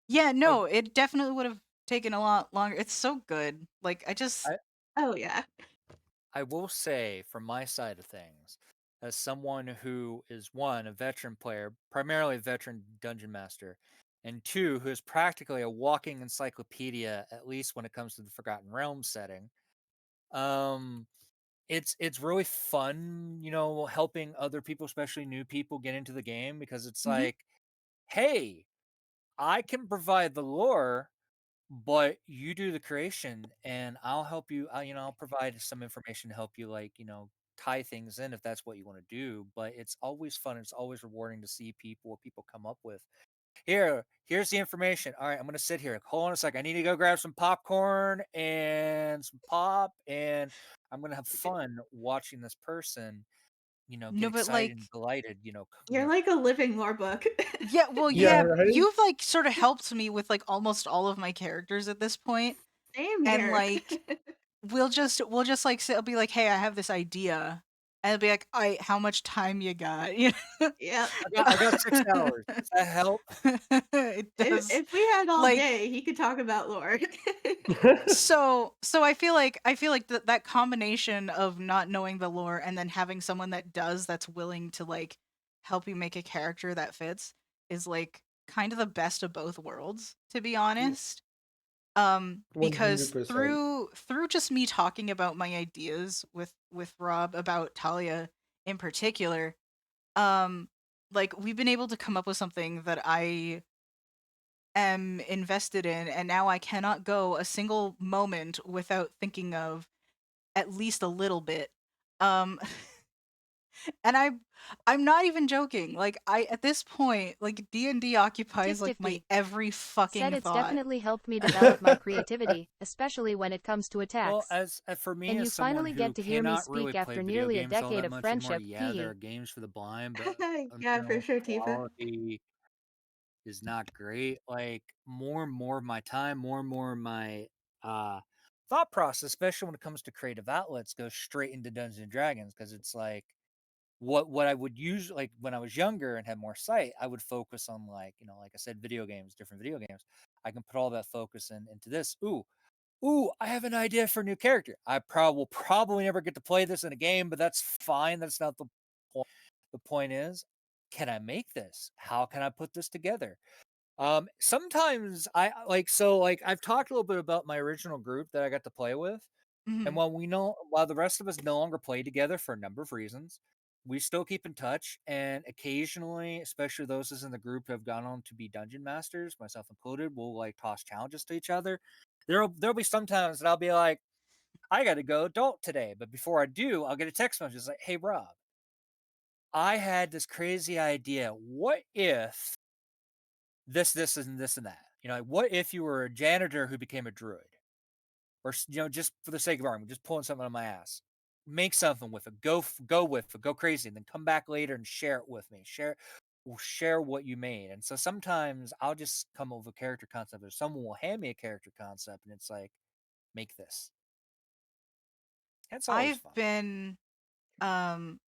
Yeah, Uh, no, it definitely would have taken a lot longer. It's so good. Like I just I Oh yeah. I will say, from my side of things, as someone who is one, a veteran player, primarily a veteran dungeon master, and two, who is practically a walking encyclopedia, at least when it comes to the Forgotten Realms setting. Um, it's really fun, helping other people, especially new people, get into the game because it's Mhm. like, hey, I can provide the lore, but you do the creation and I'll help you. I'll provide some information to help you, like, tie things in if that's what you want to do. But it's always fun. It's always rewarding to see what people come up with. Here's the information. All right, I'm gonna sit here. Hold on a second. I need to go grab some popcorn and some pop, and I'm gonna have fun watching this person, get No, but excited like and delighted. You're like a living lore book. yeah, well Yeah, yeah, right? you've like sort of helped me with like almost all of my characters at this point. Same And here. like we'll just like I'll be like, "Hey, I have this idea." And it'll be like, "All right, how much time you got?" Yep. I got 6 hours. Does that help? It does. If we had all Like day, he could talk about lore. so I feel like that combination of not knowing the lore and then having someone that does, that's willing to like help you make a character that fits, is like kind of the best of both worlds, to be Yeah, honest. Because 100%. through just me talking about my ideas with Rob about Talia in particular, um like we've been able to come up with something that I am invested in, and now I cannot go a single moment without thinking of at least a little bit. Um and I'm not even joking. Like I at this point, like D&D occupies like my Tifty every said fucking it's thought. definitely helped me develop my creativity, especially when it comes to Well, attacks. as for me, And as you someone finally who get to hear me cannot really speak play after video nearly a games all decade that of much anymore, friendship. yeah, there are P. games for the blind, but Yeah, for sure, Tifa. quality is not great. Like, more and more of my time, more and more of my uh thought process, especially when it comes to creative outlets, goes straight into Dungeons and Dragons because it's like what I would use, like when I was younger and had more sight, I would focus on, like, like I said, video games, different video games. I can put all that focus into this. Ooh, I have an idea for a new character. Will probably never get to play this in a game, but that's fine. That's not the point. The point is, can I make this? How can I put this together? Sometimes like I've talked a little bit about my original group that I got to play with, and Mhm. while the rest of us no longer play together for a number of reasons, we still keep in touch, and occasionally, especially those in the group who have gone on to be dungeon masters, myself included, we'll like toss challenges to each other. There'll be sometimes that I'll be like, I got to go adult today, but before I do, I'll get a text message like, "Hey Rob, I had this crazy idea. What if this and that? Like, what if you were a janitor who became a druid?" Or just for the sake of argument, just pulling something out of my ass. Make something with it. Go with it. Go crazy, and then come back later and share it with me. Share what you made. And so sometimes I'll just come up with a character concept, or someone will hand me a character concept, and it's like, make this. That's always I've fun. been um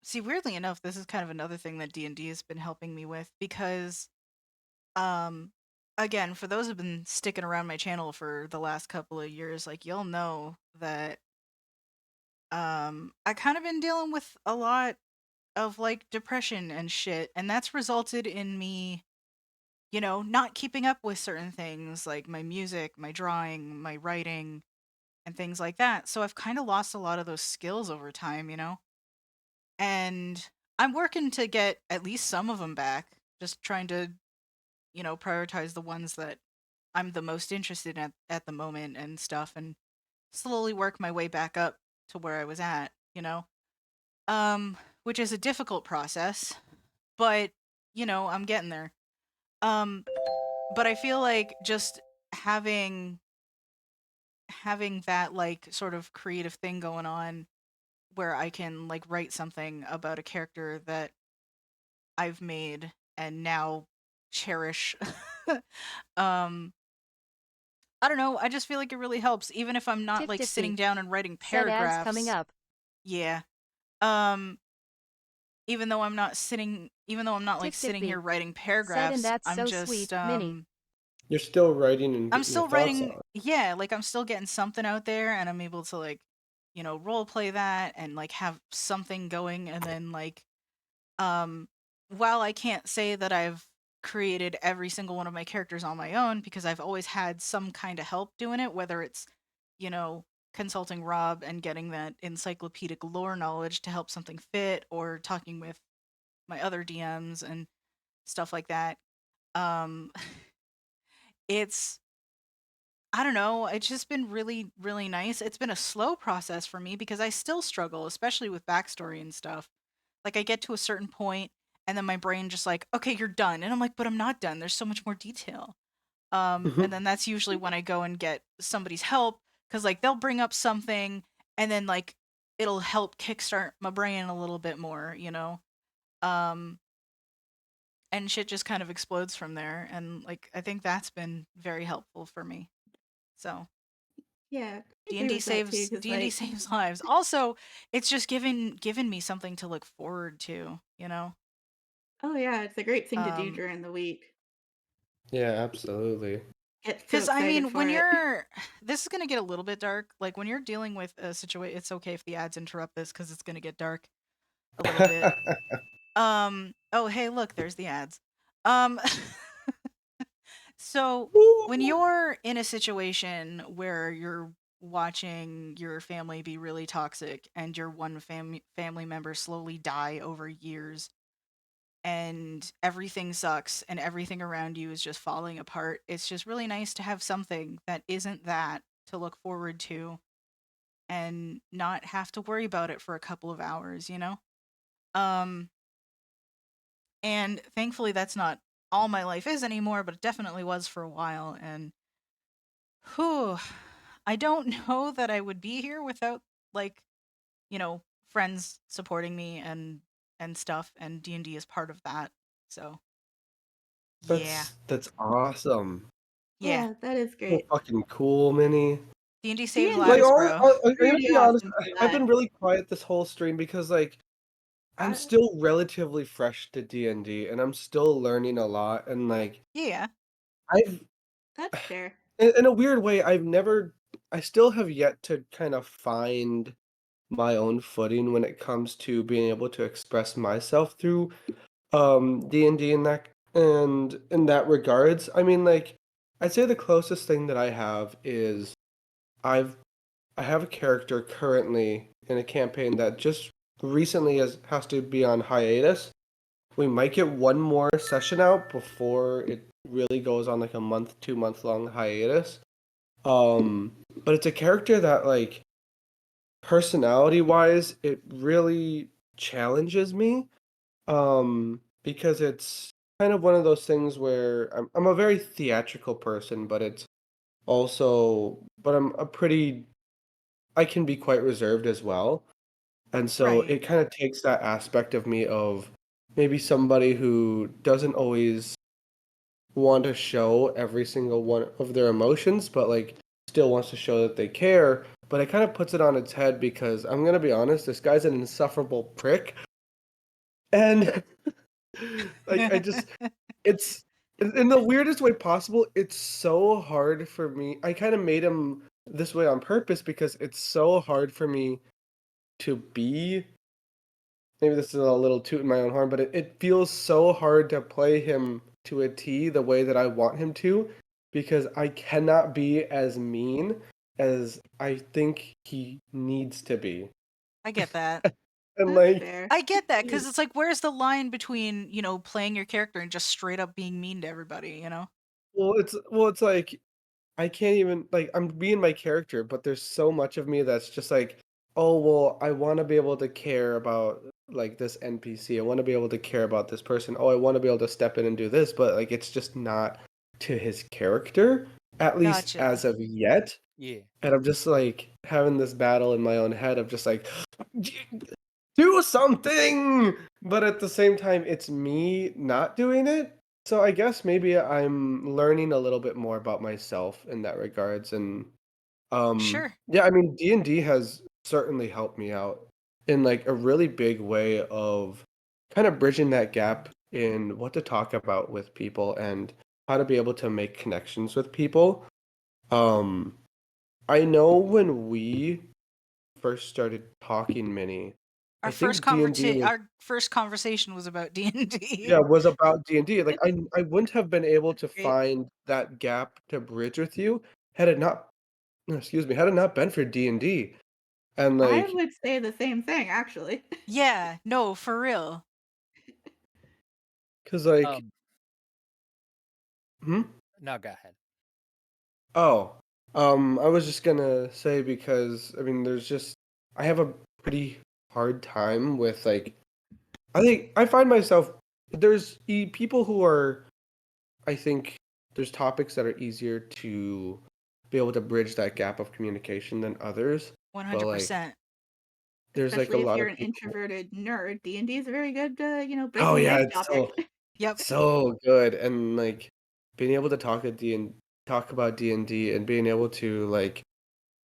see, weirdly enough, this is kind of another thing that D&D has been helping me with, because um again, for those who've been sticking around my channel for the last couple of years, like you'll know that I kind of been dealing with a lot of like depression and shit, and that's resulted in me, not keeping up with certain things like my music, my drawing, my writing, and things like that. So I've kind of lost a lot of those skills over time. And I'm working to get at least some of them back, just trying to, prioritize the ones that I'm the most interested in at the moment and stuff, and slowly work my way back up to where I was at, you know? Which is a difficult process, but I'm getting there. But I feel like just having that like sort of creative thing going on where I can like write something about a character that I've made and now cherish. um I don't know, I just feel like it really helps even if I'm not Tiff like Tiff sitting Tiff. down and writing Said ads coming paragraphs. up. Yeah. Even though I'm not like Tiff Tiff sitting B. here writing Said and paragraphs, that's I'm so sweet, just Minnie. You're still writing and I'm getting your still thoughts writing, on. yeah, like I'm still getting something out there and I'm able to like, role play that and like have something going and then like while I can't say that I've created every single one of my characters on my own because I've always had some kind of help doing it, whether it's, you know, consulting Rob and getting that encyclopedic lore knowledge to help something fit or talking with my other DMs and stuff like that. Um it's I don't know, it's just been really, really nice. It's been a slow process for me because I still struggle, especially with backstory and stuff. Like I get to a certain point and then my brain just like, okay, you're done. And I'm like, but I'm not done. There's so much more detail. And then that's usually when I go and get somebody's help because like they'll bring up something and then like it'll help kickstart my brain a little bit more, Um, and shit just kind of explodes from there. And like I think that's been very helpful for me. So Yeah, I D and agree D with that too. saves Because D&D like, saves lives. Also, it's just given me something to look forward to, oh yeah, it's a great thing to do Um, during the week. Yeah, absolutely. Get so because I excited mean, when for it. you're this is gonna get a little bit dark. Like when you're dealing with a situation, it's okay if the ads interrupt this because it's gonna get dark a little bit. Oh hey, look, there's the ads. Um, so when you're in a situation where you're watching your family be really toxic and your one family member slowly die over years and everything sucks and everything around you is just falling apart, it's just really nice to have something that isn't that to look forward to and not have to worry about it for a couple of hours. Um and thankfully that's not all my life is anymore, but it definitely was for a while. And whew, I don't know that I would be here without like, friends supporting me and stuff, and D&D is part of that. So, yeah. That's awesome. Yeah. Yeah, that is So great. fucking cool, Minnie. D&D saves D&D Like, is lives, bro. I'm gonna pretty be honest. awesome for I've that. been really quiet this whole stream because, like, I'm I, still relatively fresh to D&D, and I'm still learning a lot. And like, Yeah. I've, that's fair. in a weird way, I still have yet to kind of find my own footing when it comes to being able to express myself through D&D and in that regards. I mean, like, I'd say the closest thing that I have is I've I have a character currently in a campaign that just recently has to be on hiatus. We might get one more session out before it really goes on like a month, 2 month long hiatus. But it's a character that like personality wise, it really challenges me. Because it's kind of one of those things where I'm a very theatrical person, but I'm a pretty I can be quite reserved as well. And so Right. it kind of takes that aspect of me of maybe somebody who doesn't always want to show every single one of their emotions, but like still wants to show that they care. But it kind of puts it on its head because I'm gonna be honest, this guy's an insufferable prick. And like it's in the weirdest way possible, it's so hard for me. I kind of made him this way on purpose because it's so hard for me to be, maybe this is a little toot in my own horn, but it feels so hard to play him to a T the way that I want him to because I cannot be as mean as I think he needs to be. I get that. And That's like, fair. I get that because it's like, where's the line between, playing your character and just straight up being mean to everybody, It's like I can't even like I'm being my character, but there's so much of me that's just like, oh well, I want to be able to care about like this NPC. I want to be able to care about this person. Oh, I want to be able to step in and do this, but like it's just not to his character, at least Gotcha. as of yet. Yeah. And I'm just like having this battle in my own head of just like do something, but at the same time it's me not doing it. So I guess maybe I'm learning a little bit more about myself in that regards. And Sure. yeah, I mean D&D has certainly helped me out in like a really big way of kind of bridging that gap in what to talk about with people and how to be able to make connections with people. um I know when we first started talking, Minnie, I think D&D was, Our first conversation was about D&D. yeah, was about D&D. Like I wouldn't have been able to Great. find that gap to bridge with you had it not, excuse me, had it not been for D&D. And I like, would say the same thing, actually. Yeah, no, for real. cause like, Um. hmm? No, go ahead. Oh, I was just gonna say because I mean, there's just I have a pretty hard time with like I think I find myself there's people who are, I think there's topics that are easier to be able to bridge that gap of communication than others. But like 100%. there's like a Especially if lot you're of an people. introverted nerd, D&D is a very good, Oh breaking the yeah, ice it's so topic. Yep. so good. And like being able to talk about D&D and being able to like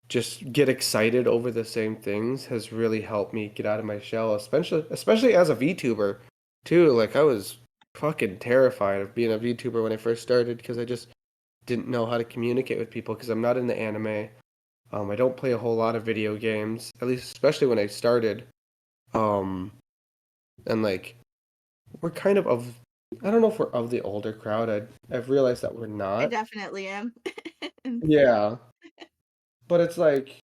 just get excited over the same things has really helped me get out of my shell, especially as a VTuber too. Like I was fucking terrified of being a VTuber when I first started because I just didn't know how to communicate with people because I'm not in the anime. I don't play a whole lot of video games, at least especially when I started. Um, and like we're kind of I don't know if we're of the older crowd. I've realized that we're I not. definitely am. And Yeah, but it's like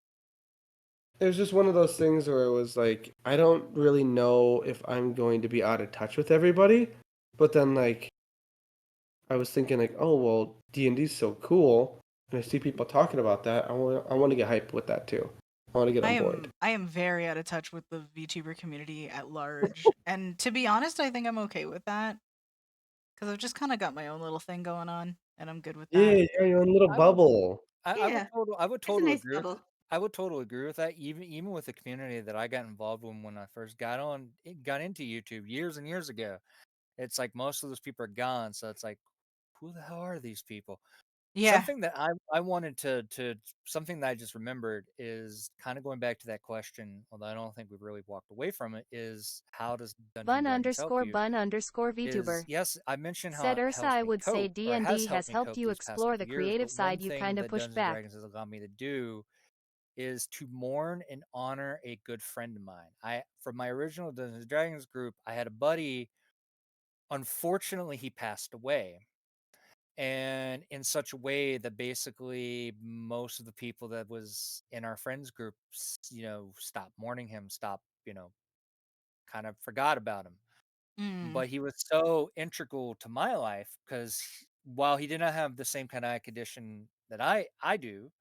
it was just one of those things where it was like I don't really know if I'm going to be out of touch with everybody, but then like I was thinking like, oh well, D&D's so cool, and I see people talking about that. I want to get hyped with that too. I want to get on board. I am very out of touch with the VTuber community at large. And to be honest, I think I'm okay with that cuz I've just kind of got my own little thing going on and I'm good with that. Yeah, yeah, your own little I would. bubble. yeah, I would it's a totally nice agree with. bubble. I would totally agree with that. Even with the community that I got involved in when I first got into YouTube years and years ago. It's like most of those people are gone, so it's like, who the hell are these people? Yeah. Something that I wanted to something that I just remembered is kind of going back to that question, although I don't think we've really walked away from it, is how does Dungeons and Dragons help you? Bun underscore Is VTuber. yes, I mentioned how Said it Ursa, helps I me would say cope or it has D&D helped has me helped cope you these past explore couple the years, creative but one side you thing kinda that pushed Dungeons and back. Dragons has allowed me to do is to mourn and honor a good friend of mine. I from my original Dungeons and Dragons group, I had a buddy. Unfortunately, he passed away, and in such a way that basically most of the people that was in our friends groups, stopped mourning him, stopped, kind of forgot about him. Mm. But he was so integral to my life because while he did not have the same kind of eye condition that I do,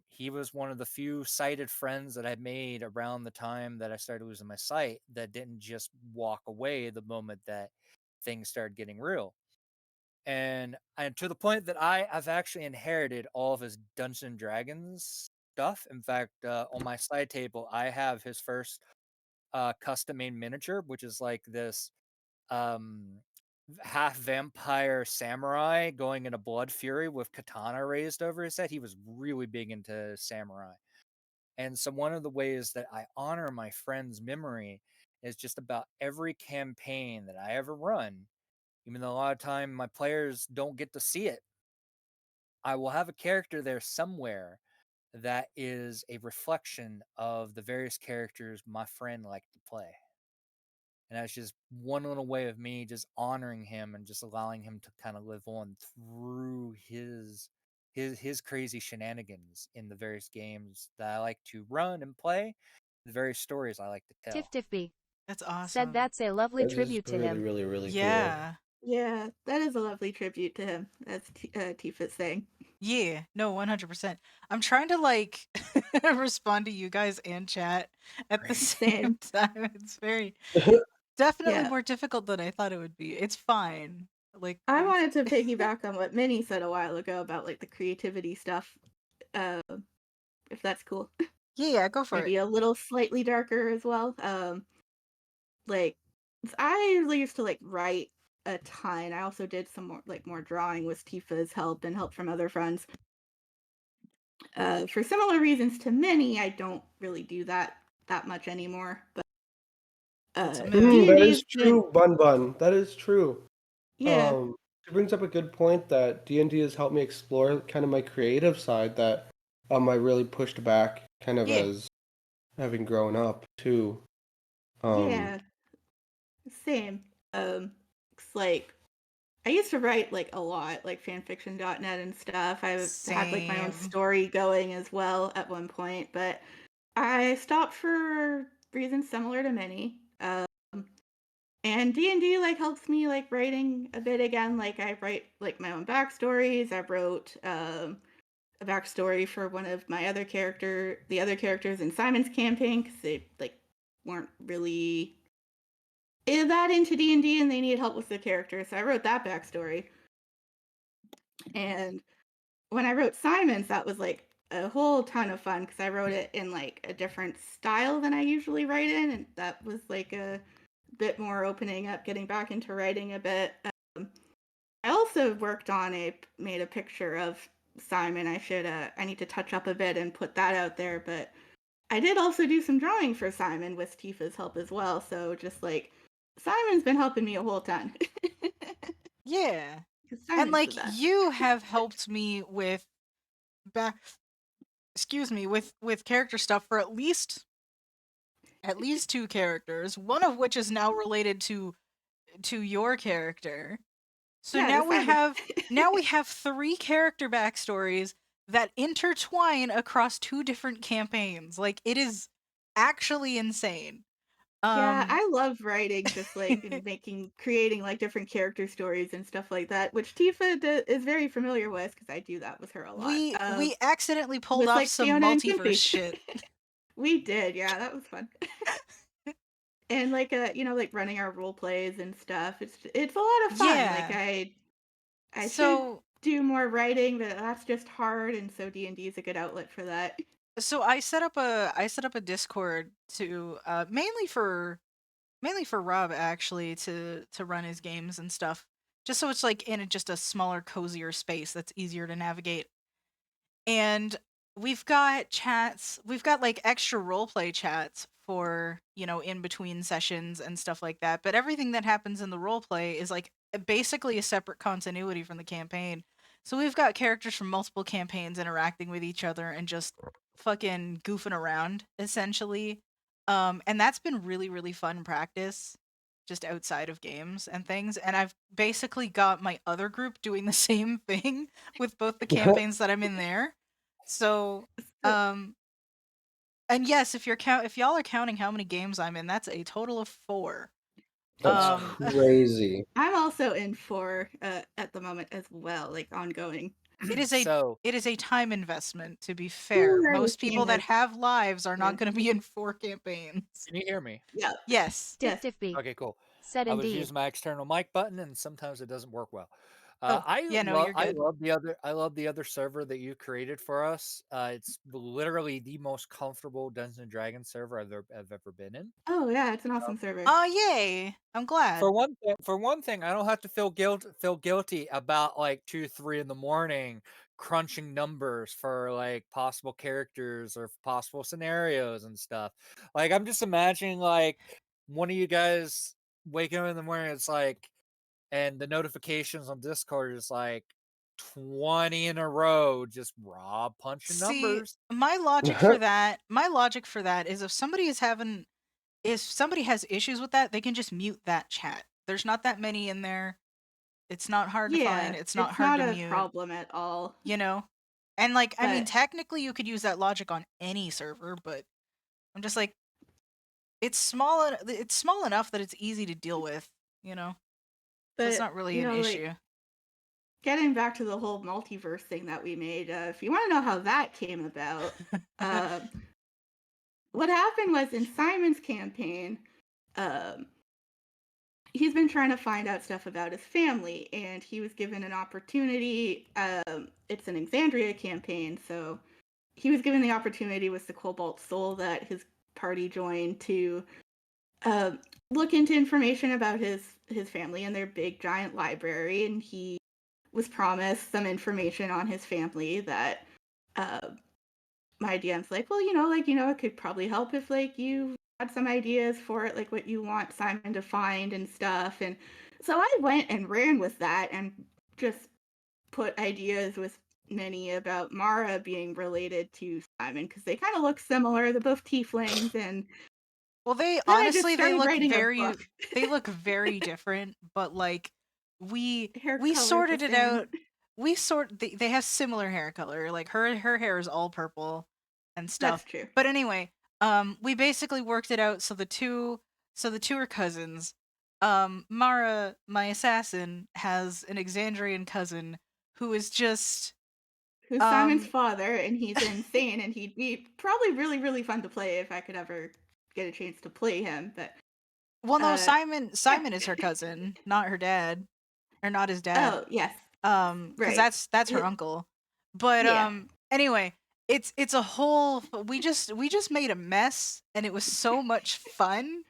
he was one of the few sighted friends that I made around the time that I started losing my sight that didn't just walk away the moment that things started getting real. And to the point that I've actually inherited all of his Dungeons and Dragons stuff. In fact, on my side table, I have his first custom made miniature, which is like this um, half vampire samurai going into blood fury with katana raised over his head. He was really big into samurai. And so one of the ways that I honor my friend's memory is just about every campaign that I ever run, even though a lot of time my players don't get to see it, I will have a character there somewhere that is a reflection of the various characters my friend liked to play. And that's just one little way of me just honoring him and just allowing him to kind of live on through his crazy shenanigans in the various games that I like to run and play, the various stories I like to Tiff tell. Tiff B. That's Said awesome. that's a lovely That is tribute to really, him. really, really cool. Yeah. Yeah, that is a lovely tribute to him, as Tifa's saying. Yeah, no, 100%. I'm trying to like respond to you guys and chat at the Great. same Same. time. It's definitely Yeah. more difficult than I thought it would be. It's fine. Like, I wanted to piggyback on what Minnie said a while ago about like the creativity stuff. Uh, if that's cool. yeah, go for it. Maybe a little slightly darker as well. Like I used to like write a ton. I also did some more drawing with Tifa's help and help from other friends. For similar reasons to Minnie, I don't really do that much anymore. But Familiar. That D&D's is been true, Bun Bun. That is true. yeah, She brings up a good point that D&D has helped me explore kind of my creative side that I really pushed back kind of Yeah. as having grown up too. yeah, same. It's like I used to write like a lot, like fanfiction.net and stuff. I had like my own Same. story going as well at one point, but I stopped for reasons similar to many. And D&D like helps me like writing a bit again. Like I write like my own backstories. I wrote a backstory for one of my the other characters in Simon's campaign because they like weren't really that into D&D and they needed help with the character. So I wrote that backstory. And when I wrote Simon's, that was like a whole ton of fun because I wrote it in like a different style than I usually write in, and that was like a bit more opening up, getting back into writing a bit. I also made a picture of Simon. I need to touch up a bit and put that out there, but I did also do some drawing for Simon with Tifa's help as well. So just like Simon's been helping me a whole ton. Yeah. 'Cause And Simon's like the best. you have helped me with back with character stuff for at least two characters, one of which is now related to your character. So Yeah, to Simon. now we have three character backstories that intertwine across two different campaigns. Like it is actually insane. Yeah, Um I love writing, just like and creating like different character stories and stuff like that, which is very familiar with because I do that with her a lot. we accidentally pulled With off like some Fiona and multiverse Kimpy. shit. We did, yeah, that was fun. And like like running our role plays and stuff. It's a lot of fun. Like Yeah. I should So do more writing, but that's just hard, and so D&D is a good outlet for that. I set up a Discord to mainly for Rob actually to run his games and stuff. Just so it's like in just a smaller, cozier space that's easier to navigate. And we've got like extra roleplay chats for, in between sessions and stuff like that. But everything that happens in the roleplay is like basically a separate continuity from the campaign. So we've got characters from multiple campaigns interacting with each other and just fucking goofing around, essentially. And that's been really, really fun practice just outside of games and things. And I've basically got my other group doing the same thing with both the campaigns that I'm in there. So, So and yes, if y'all are counting how many games I'm in, that's a total of 4. That's Um, crazy. I'm also in 4 at the moment as well, like ongoing. So it is a time investment, to be fair. Ooh, I Most people understand that that. have lives are Yeah. not going to be in 4 campaigns. can you hear me? Yeah. Yes. Yes. Diff B. Okay, cool. Said I was indeed. using my external mic button, and sometimes it doesn't work well. Oh, yeah, no, you're good. I love the other server that you created for us. It's literally the most comfortable Dungeons and Dragons server I've ever been in. Oh yeah, it's an awesome server. Oh, yay. I'm glad. For one thing, I don't have to feel guilty about like 2, 3 in the morning crunching numbers for like possible characters or possible scenarios and stuff. Like I'm just imagining like one of you guys waking up in the morning. It's like, and the notifications on Discord is like 20 in a row, just raw punching See, numbers. my logic for that is if somebody has issues with that, they can just mute that chat. There's not that many in there. It's not hard to find. Yeah, It's not it's hard not to a mute, problem at all. you know? And like, I mean, But technically you could use that logic on any server, but I'm just like, it's small enough that it's easy to deal with, you know? So it's But, not really you an know, like, issue. getting back to the whole multiverse thing that we made, if you want to know how that came about, um, what happened was in Simon's campaign, um, he's been trying to find out stuff about his family, and he was given an opportunity. It's an Exandria campaign, so he was given the opportunity with the Cobalt Soul that his party joined to uh, look into information about his family and their big giant library, and he was promised some information on his family that uh, my DM's like, well, it could probably help if like you had some ideas for it, like what you want Simon to find and stuff. And so I went and ran with that and just put ideas with many about Mara being related to Simon because they kind of look similar. They're both tieflings, and Well, they then I just honestly started writing a book. they look very different, but like Hair we color's the sorted it same. out. They have similar hair color. Like her hair is all purple and That's stuff. true. But anyway, we basically worked it out so the two are cousins. Mara, my assassin, has an Exandrian cousin who is just Who's Simon's um father, and he's insane, and he'd be probably really, really fun to play if I could ever get a chance to play him. But well no, yeah. Simon is her cousin, not her dad. Or not his dad. Oh yes, Because right. that's her uncle. But Yeah, anyway, it's a whole we just made a mess and it was so much fun.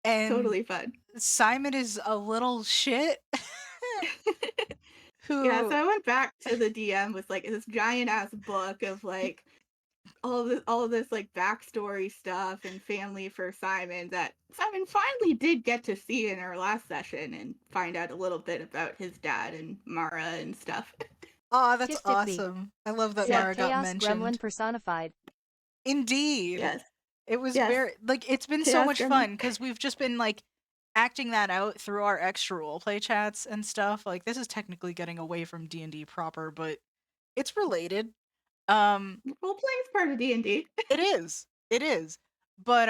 And totally fun. Simon is a little shit Yeah, so who I went back to the DM with like this giant ass book of like all of this like backstory stuff and family for Simon that Simon finally did get to see in our last session and find out a little bit about his dad and Mara and stuff. Aw, that's Kiss it be. awesome. I love that Yeah. Said Mara got Chaos Gremlin mentioned. personified. Indeed. Yes. It was Yes. very like it's been so Chaos much Gremlin. fun because we've just been like acting that out through our extra roleplay chats and stuff. Like this is technically getting away from D&D proper, but it's related. Role playing is part of D&D. It is. It is. But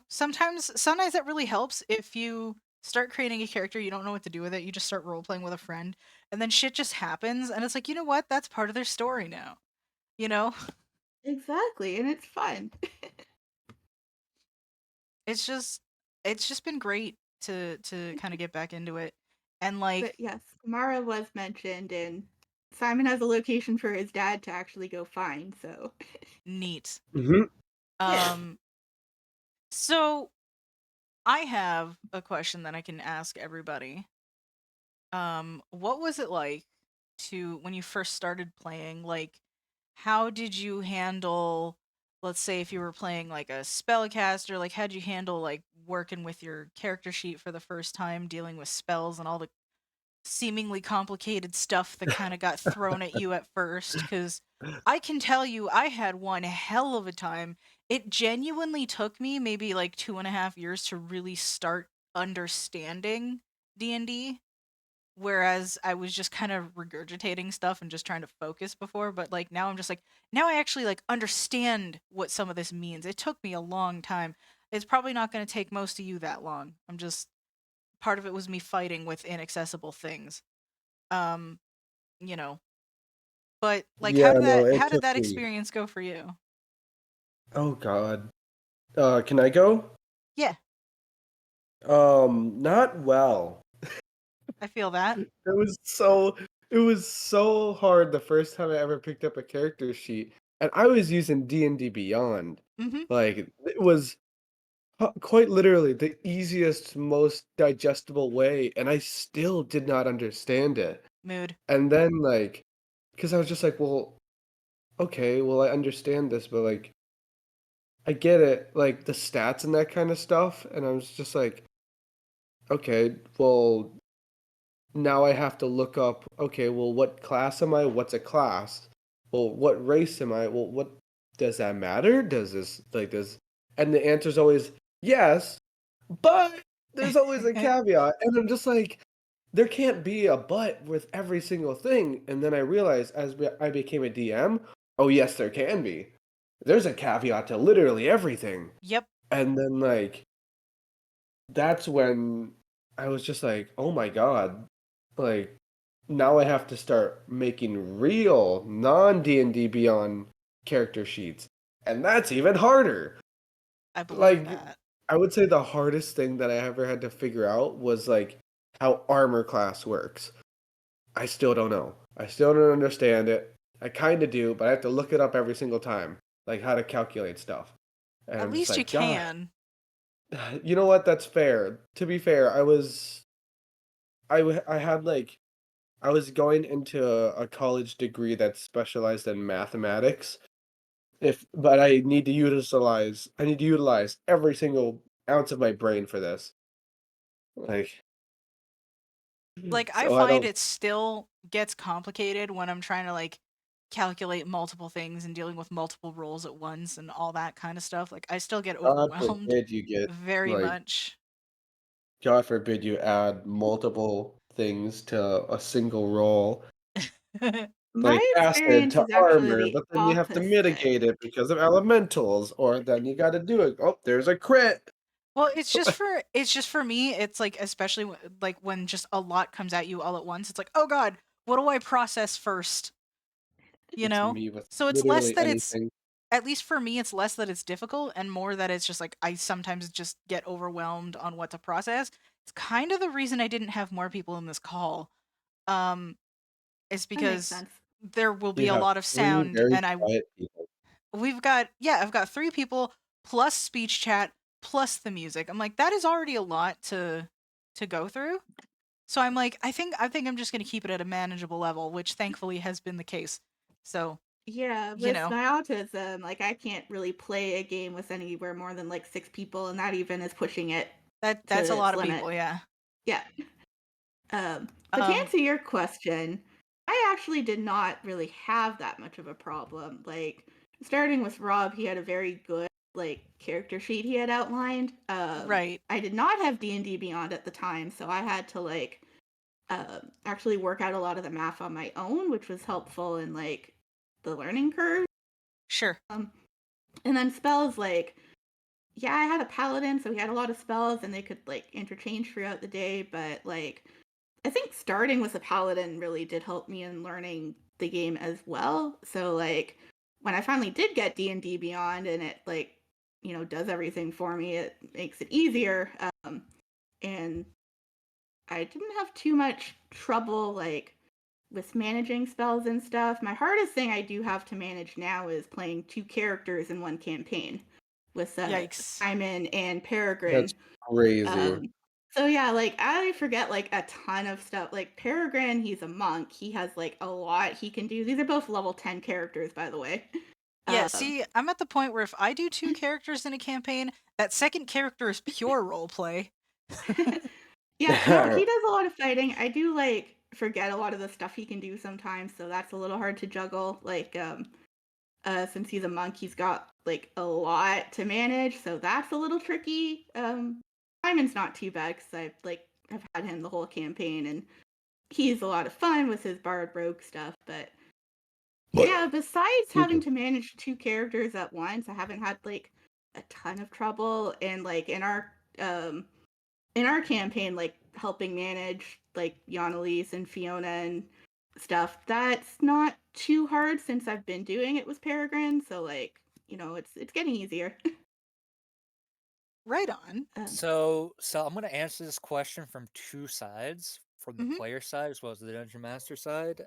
sometimes that really helps if you start creating a character, you don't know what to do with it, you just start role playing with a friend, and then shit just happens and it's like, "You know what? That's part of their story now." You know? Exactly, and it's fun. It's just been great to kind of get back into it. And like But yes, Mara was mentioned, and Simon has a location for his dad to actually go find, so neat. Hmm. yeah. So I have a question that I can ask everybody. What was it like to when you first started playing? Like, how did you handle, let's say, if you were playing like a spellcaster, like how'd you handle like working with your character sheet for the first time, dealing with spells and all the seemingly complicated stuff that kind of got thrown at you at first? Because I can tell you, I had one hell of a time. It genuinely took me maybe like 2.5 years to really start understanding D&D, whereas I was just kind of regurgitating stuff and just trying to focus before. But like now I'm just like, now I actually like understand what some of this means. It took me a long time. It's probably not going to take most of you that long. I'm just part of it was me fighting with inaccessible things. Um, you know. But like Yeah, no, it how did took that me. experience go for you? Oh God. Can I go? Yeah, Not well. I feel that. It was so hard the first time I ever picked up a character sheet, and I was using D&D Beyond. Mhm. Like it was quite literally the easiest, most digestible way, and I still did not understand it. Mood. And then like, because I was just like, well, okay, well I understand this, but like I get it, like the stats and that kind of stuff, and I was just like, okay, well now I have to look up, okay, well, what class am I? What's a class? Well, what race am I? Well, what does that matter? Does this, like, does, and the answer is always yes, but there's always a caveat. And I'm just like, there can't be a but with every single thing. And then I realized I became a DM, oh, yes, there can be. There's a caveat to literally everything. Yep. And then, like, that's when I was just like, oh my god, like now I have to start making real non D&D Beyond character sheets, and that's even harder. I believe Like, that. I would say the hardest thing that I ever had to figure out was like how armor class works. I still don't know. I still don't understand it. I kind of do, but I have to look it up every single time, like how to calculate stuff. And At I'm just least you like, God, can. you know what? That's fair. To be fair, I had like I was going into a college degree that specialized in mathematics. But I need to utilize every single ounce of my brain for this. Like, Like, I so I find don't. it still gets complicated when I'm trying to, like, calculate multiple things and dealing with multiple roles at once and all that kind of stuff. Like, I still get God overwhelmed forbid you get very like. much. God forbid you add multiple things to a single roll, My like acid experience to is actually armor, the but then you have to opposite. mitigate it because of elementals, or then you got to do it. Oh, there's a crit. Well, it's just for me, it's like especially like when just a lot comes at you all at once. It's like, "Oh god, what do I process first?" You It's know? me with So it's less literally that it's anything. at least for me it's less that it's difficult and more that it's just like I sometimes just get overwhelmed on what to process. It's kind of the reason I didn't have more people in this call. Um is That makes because sense. there will be You a have lot of three sound very and I quiet people. I've got 3 people plus speech chat plus the music. I'm like, that is already a lot to go through. So I'm like, I think I'm just gonna keep it at a manageable level, which thankfully has been the case. So, Yeah, you with know, my autism, like I can't really play a game with anywhere more than like 6 people, and that even is pushing it to that's a lot its of limit. people, yeah. Yeah. But to Um, answer your question, I actually did not really have that much of a problem. Like starting with Rob, he had a very good like character sheet he had outlined. right. I did not have D&D Beyond at the time, so I had to like actually work out a lot of the math on my own, which was helpful in like the learning curve. Sure. Um, and then spells like yeah, I had a paladin, so he had a lot of spells and they could like interchange throughout the day, but like I think starting with a paladin really did help me in learning the game as well. So like when I finally did get D&D Beyond and it like, does everything for me, it makes it easier. And I didn't have too much trouble like with managing spells and stuff. My hardest thing I do have to manage now is playing 2 characters in one campaign with Yikes. Simon and Peregrine. That's crazy. Um, so yeah, like I forget like a ton of stuff. Like Peregrine, he's a monk. He has like a lot he can do. These are both level 10 characters, by the way. Yeah, Um, see, I'm at the point where if I do 2 characters in a campaign, that second character is pure role play. yeah, no, he does a lot of fighting. I do like forget a lot of the stuff he can do sometimes, so that's a little hard to juggle. Like, since he's a monk, he's got like a lot to manage, so that's a little tricky. Simon's not too bad because I like have had him the whole campaign, and he's a lot of fun with his bard rogue stuff. But yeah, besides Excuse having me. to manage 2 characters at once, I haven't had like a ton of trouble. And like in our campaign, like helping manage like Annalise and Fiona and stuff, that's not too hard since I've been doing it with Peregrine. So like, it's getting easier. Right on. um, So I'm gonna answer this question from two sides, from the Mhm. player side as well as the dungeon master side.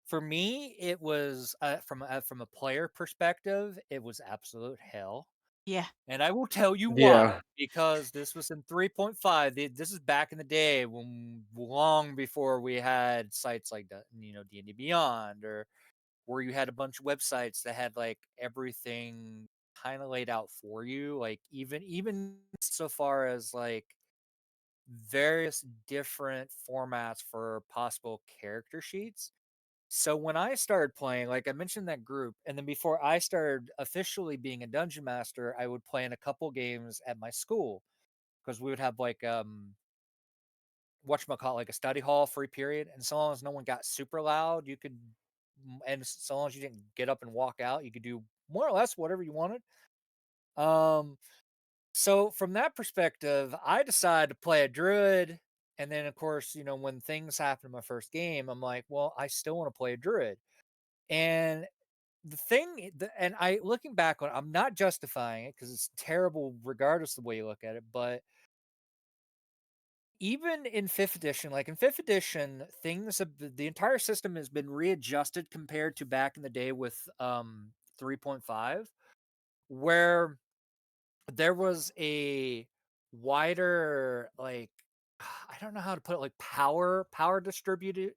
For me, it was from a player perspective, it was absolute hell, Yeah. and I will tell you why. Yeah. Because this was in 3.5. This is back in the day when long before we had sites like D&D Beyond, or where you had a bunch of websites that had like everything kind of laid out for you, like even so far as like various different formats for possible character sheets. So when I started playing, like I mentioned that group, and then before I started officially being a dungeon master, I would play in a couple games at my school because we would have like whatchamacallit, like a study hall free period, and so long as no one got super loud, you could, and so long as you didn't get up and walk out, you could do more or less whatever you wanted. Um, So from that perspective, I decided to play a druid. And then, of course, when things happen in my first game, I'm like, well, I still want to play a druid. And and I looking back on it, I'm not justifying it because it's terrible regardless of the way you look at it. But even in fifth edition, like in fifth edition, the entire system has been readjusted compared to back in the day with 3.5, where there was a wider, like, I don't know how to put it, like power distribute.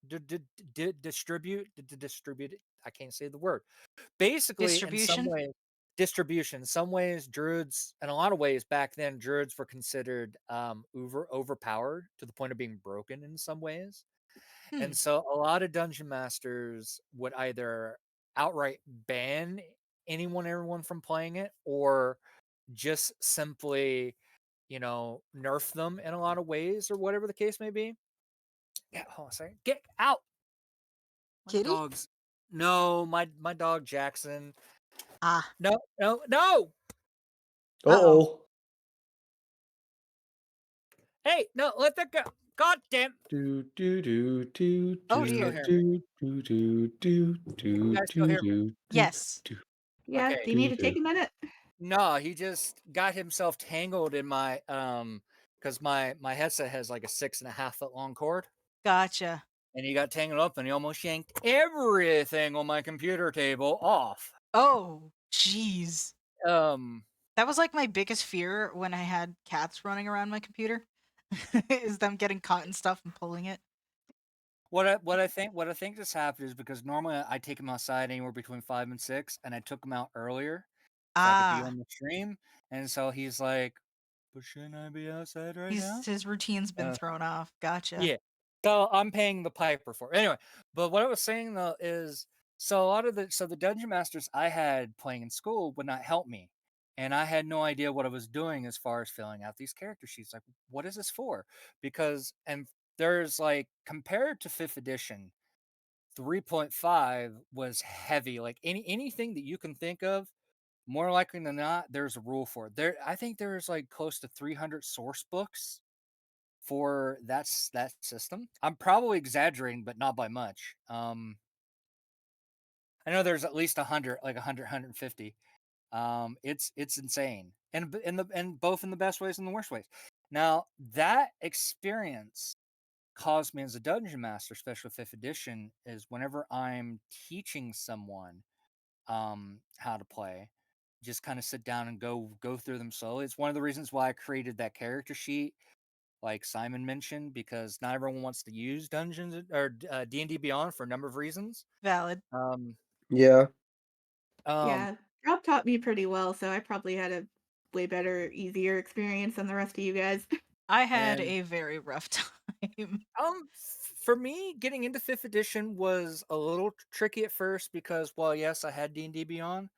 I can't say the word. Basically, in some Distribution? ways, distribution. In some ways, druids, in a lot of ways, back then, druids were considered overpowered to the point of being broken in some ways. Hmm. And so a lot of dungeon masters would either outright ban everyone from playing it, or just simply, nerf them in a lot of ways, or whatever the case may be. Yeah, hold on a second. Get out. My Kitty? dog's No, my dog Jackson. Ah. No, no, no. Uh-oh. Uh-oh. Hey, no, let that go. God damn. Do do do do Oh You still do dear. hear me? do do do do You do guys still do hear me? do do Yes. do Yeah, Okay. do you need do to do. take a minute? No, he just got himself tangled in my because my headset has like a 6.5 foot long cord, Gotcha. and he got tangled up, and he almost yanked everything on my computer table off. Oh, jeez. Um, That was like my biggest fear when I had cats running around my computer. Is them getting caught in stuff and pulling it. what I think just happened is because normally I take him outside anywhere between 5 and 6, and I took him out earlier so I could be Ah. on the stream, and so he's like, "But shouldn't I be outside right now?" His routine's been Uh, thrown off. Gotcha. Yeah. So I'm paying the piper for it. Anyway, but what I was saying though is, so a lot of the dungeon masters I had playing in school would not help me. And I had no idea what I was doing as far as filling out these character sheets. Like, what is this for? Because and there's like, compared to fifth edition, 3.5 was heavy. Like anything that you can think of, more likely than not, there's a rule for it. I think there's like close to 300 source books for that system. I'm probably exaggerating, but not by much. I know there's at least 100, like 100, 150. It's insane, and both in the best ways and the worst ways. Now that experience caused me as a dungeon master, especially fifth edition, is whenever I'm teaching someone how to play, just kind of sit down and go through them slowly. It's one of the reasons why I created that character sheet, like Simon mentioned, because not everyone wants to use Dungeons or D&D Beyond for a number of reasons. Valid. Um, Yeah. um, Yeah, Rob taught me pretty well, so I probably had a way better, easier experience than the rest of you guys. I had and a very rough time. for me, getting into fifth edition was a little tricky at first because, well, yes, I had D&D Beyond.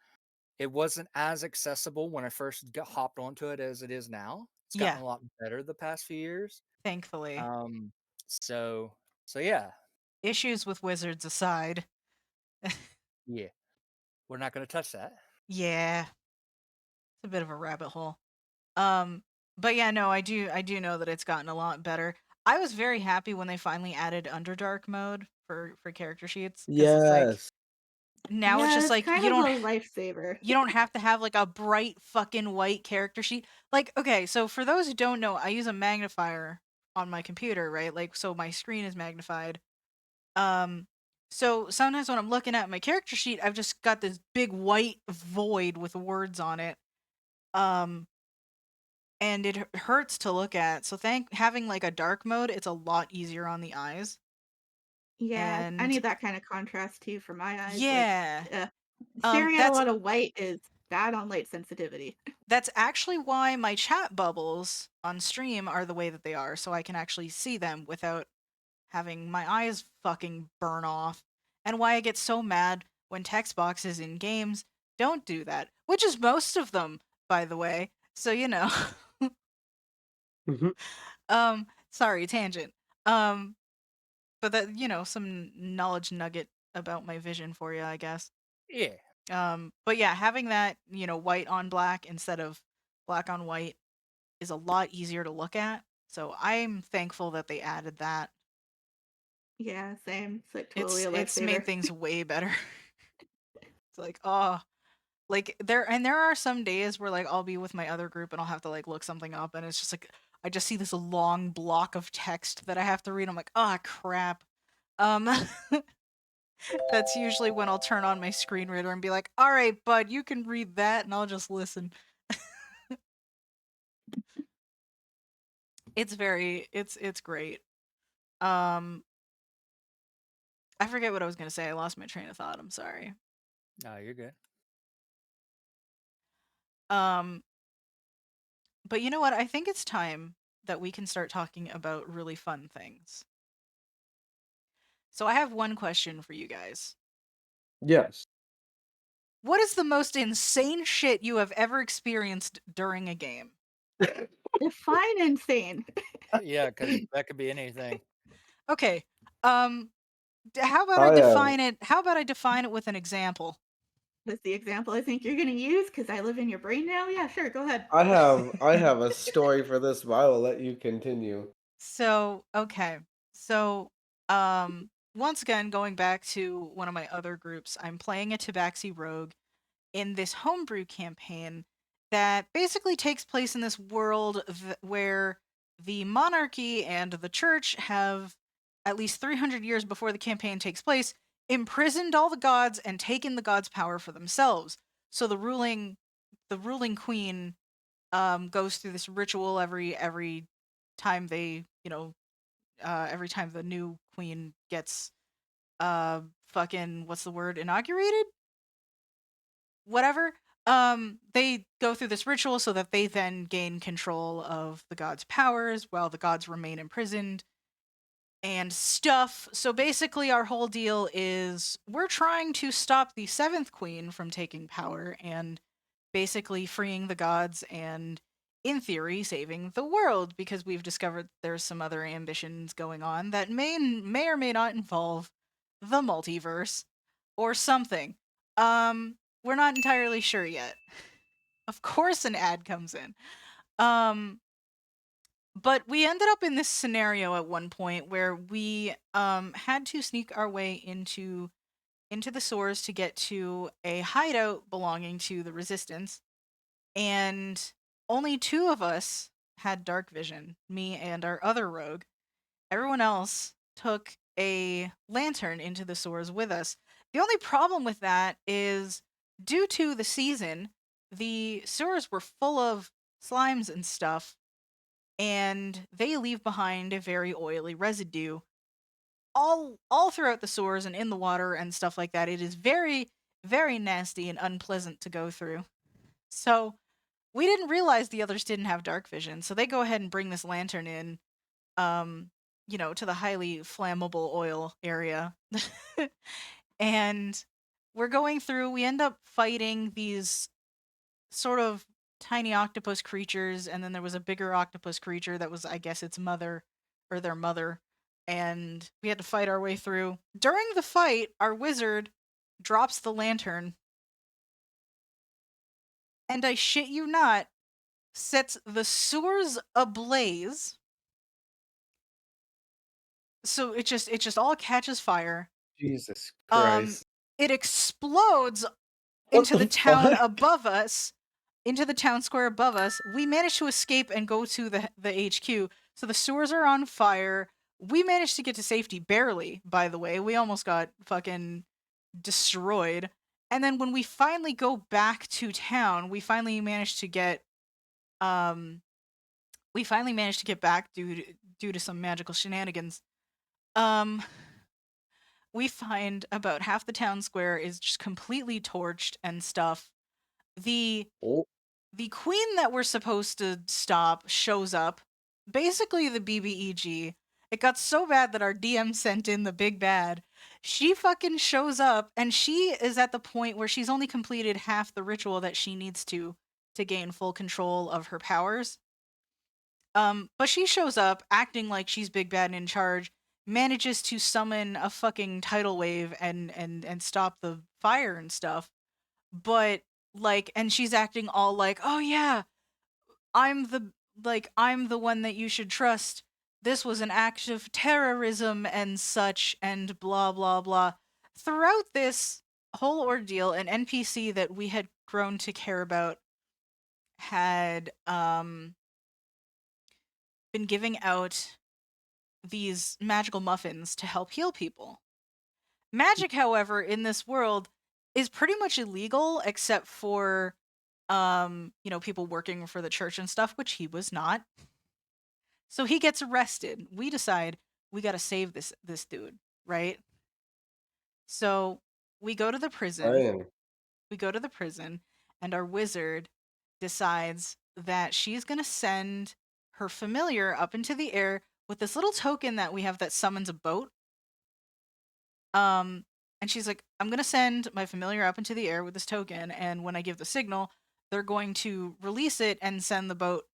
It wasn't as accessible when I first got hopped onto it as it is now. It's gotten Yeah, a lot better the past few years. thankfully. Um, so so yeah, Issues with wizards aside. yeah, we're not going to touch that. Yeah, it's a bit of a rabbit hole. But yeah, no, I do know that it's gotten a lot better. I was very happy when they finally added Underdark mode for character sheets, because it's like Yes. now it's Yeah, just it's like kind of a lifesaver. you don't have to have like a bright fucking white character sheet. Like, okay, so for those who don't know, I use a magnifier on my computer, right? Like, so my screen is magnified. Um, so sometimes when I'm looking at my character sheet, I've just got this big white void with words on it. Um, and it hurts to look at. So having like a dark mode, it's a lot easier on the eyes. Yeah, I And need that kind of contrast too for my eyes. Like, yeah, uh, staring at a that's lot of white is bad on light sensitivity. that's actually why my chat bubbles on stream are the way that they are, so I can actually see them without having my eyes fucking burn off. And why I get so mad when text boxes in games don't do that, which is most of them, by the way. So you know. Mhm. Sorry, tangent. Um, but that, some knowledge nugget about my vision for you, I guess. Yeah. But yeah, having that, white on black instead of black on white is a lot easier to look at. So I'm thankful that they added that. Yeah, same. It's like totally a It's made lifesaver. things way better. It's like, oh, like there are some days where like I'll be with my other group and I'll have to like look something up and it's just like I just see this long block of text that I have to read. I'm like, oh crap. That's usually when I'll turn on my screen reader and be like, all right, bud, you can read that and I'll just listen. It's great. I forget what I was gonna say. I lost my train of thought. I'm sorry. No, you're good. But you know what? I think it's time that we can start talking about really fun things. So I have one question for you guys. Yes. What is the most insane shit you have ever experienced during a game? Define insane. Yeah, because that could be anything. Okay. How about I I define it? How about I define it with an example? That's the example I think you're gonna use because I live in your brain now. Yeah, sure, go ahead. I have a story for this, but I will let you continue. So, okay. So, once again, going back to one of my other groups, I'm playing a Tabaxi Rogue in this homebrew campaign that basically takes place in this world where the monarchy and the church have, at least 300 years before the campaign takes place, imprisoned all the gods and taken the gods' power for themselves. So the ruling queen goes through this ritual every time they, every time the new queen gets fucking what's the word, inaugurated, whatever. They go through this ritual so that they then gain control of the gods' powers while the gods remain imprisoned and stuff. So basically our whole deal is we're trying to stop the seventh queen from taking power and basically freeing the gods and, in theory, saving the world, because we've discovered there's some other ambitions going on that may or may not involve the multiverse or something. We're not entirely sure yet. Of course an ad comes in. But we ended up in this scenario at one point where we had to sneak our way into the sewers to get to a hideout belonging to the resistance, and only two of us had dark vision, me and our other rogue. Everyone else took a lantern into the sewers with us. The only problem with that is, due to the season, the sewers were full of slimes and stuff, and they leave behind a very oily residue all throughout the sewers and in the water and stuff like that. It is very, very nasty and unpleasant to go through. So we didn't realize the others didn't have dark vision, so they go ahead and bring this lantern in, to the highly flammable oil area. And we're going through, we end up fighting these sort of tiny octopus creatures, and then there was a bigger octopus creature that was, I guess, its mother, or their mother, and we had to fight our way through. During the fight, our wizard drops the lantern, and I shit you not, sets the sewers ablaze. So it just all catches fire. Jesus Um, Christ. it explodes What into the the town fuck? above us, into the town square above us. We managed to escape and go to the HQ. So the sewers are on fire. We managed to get to safety, barely, by the way. We almost got fucking destroyed. And then when we finally go back to town, we finally managed to get back due to some magical shenanigans. We find about half the town square is just completely torched and stuff. The Oh, the queen that we're supposed to stop shows up. Basically the BBEG. It got so bad that our DM sent in the big bad. She fucking shows up, and she is at the point where she's only completed half the ritual that she needs to gain full control of her powers. But she shows up acting like she's big bad and in charge, manages to summon a fucking tidal wave and stop the fire and stuff. But like, and she's acting all like, "Oh yeah, I'm the like, I'm the one that you should trust. This was an act of terrorism and such, and blah, blah, blah. Throughout this whole ordeal, an NPC that we had grown to care about had been giving out these magical muffins to help heal people. Magic, however, in this world is pretty much illegal except for people working for the church and stuff, which he was not. So he gets arrested. We decide we got to save this dude, right? So we go to the prison. Ryan. We go to the prison, and our wizard decides that she's going to send her familiar up into the air with this little token that we have that summons a boat. And she's like, I'm going to send my familiar up into the air with this token, and when I give the signal, they're going to release it and send the boat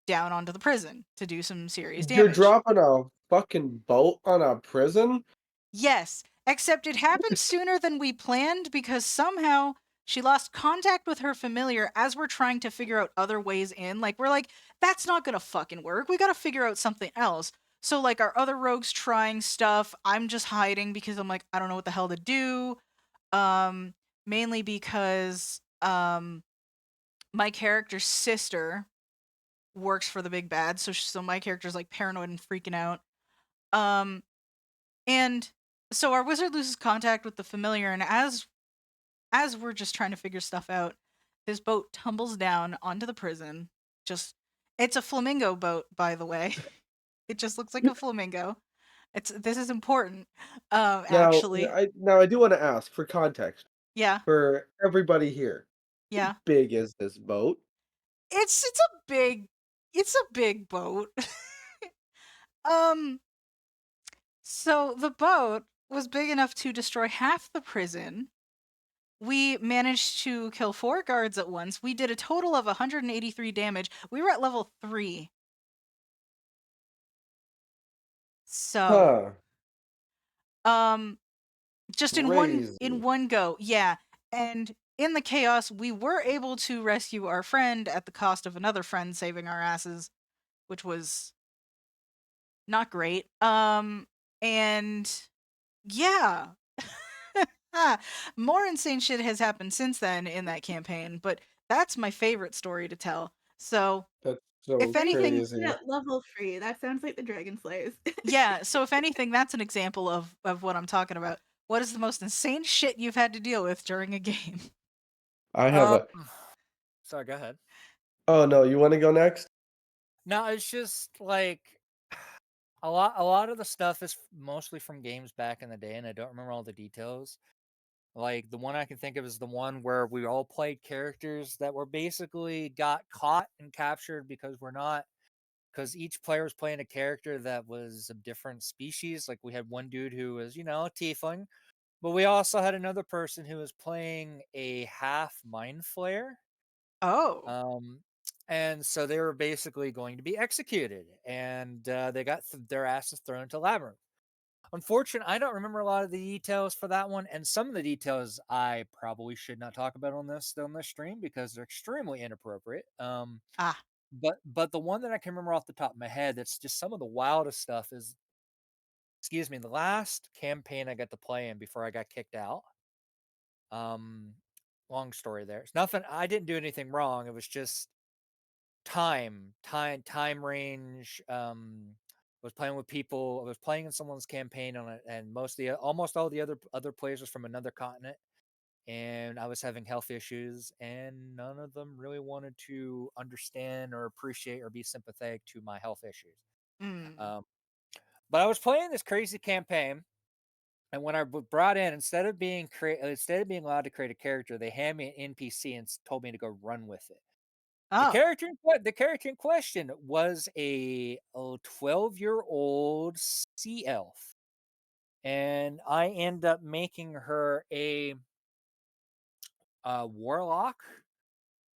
down onto the prison to do some serious damage. You're dropping a fucking boat on a prison? Yes, except it happened sooner than we planned because somehow she lost contact with her familiar as we're trying to figure out other ways in. Like, we're like, that's not gonna fucking work. We gotta figure out something else. So, like, our other rogues trying stuff. I'm just hiding because I'm like, I don't know what the hell to do. Mainly because, my character's sister works for the big bad. So my character's, like, paranoid and freaking out. And so our wizard loses contact with the familiar, and as we're just trying to figure stuff out, this boat tumbles down onto the prison. It's a flamingo boat, by the way. It just looks like a flamingo. This is important. Actually. Now I do want to ask for context Yeah. for everybody here. Yeah. How big is this boat? It's a big boat. So the boat was big enough to destroy half the prison. We managed to kill 4 guards at once. We did a total of 183 damage. We were at level 3. So, just in one go. Yeah. And in the chaos, we were able to rescue our friend at the cost of another friend saving our asses, which was not great. And yeah. More insane shit has happened since then in that campaign, but that's my favorite story to tell. So, That's so if anything, crazy. Yeah, level 3. That sounds like the Dragon Slayers. yeah, so if anything, that's an example of what I'm talking about. What is the most insane shit you've had to deal with during a game? I have Sorry, go ahead. Oh no, you want to go next? No, it's just like a lot of the stuff is mostly from games back in the day, and I don't remember all the details. Like, the one I can think of is the one where we all played characters that were basically got caught and captured because each player was playing a character that was of different species. Like, we had one dude who was, a tiefling, but we also had another person who was playing a half mind flayer. Oh. And so they were basically going to be executed, and they got their asses thrown into labyrinth. Unfortunately, I don't remember a lot of the details for that one, and some of the details I probably should not talk about on this stream because they're extremely inappropriate. But the one that I can remember off the top of my head, that's just some of the wildest stuff is, the last campaign I got to play in before I got kicked out. Long story there. It's nothing. I didn't do anything wrong. It was just time range. Was playing with people. I was playing in someone's campaign on it, and almost all the other players was from another continent, and I was having health issues, and none of them really wanted to understand or appreciate or be sympathetic to my health issues. But I was playing this crazy campaign, and when I brought in, instead of being allowed to create a character, they handed me an NPC and told me to go run with it. The character in question was a 12-year-old sea elf, and I end up making her a warlock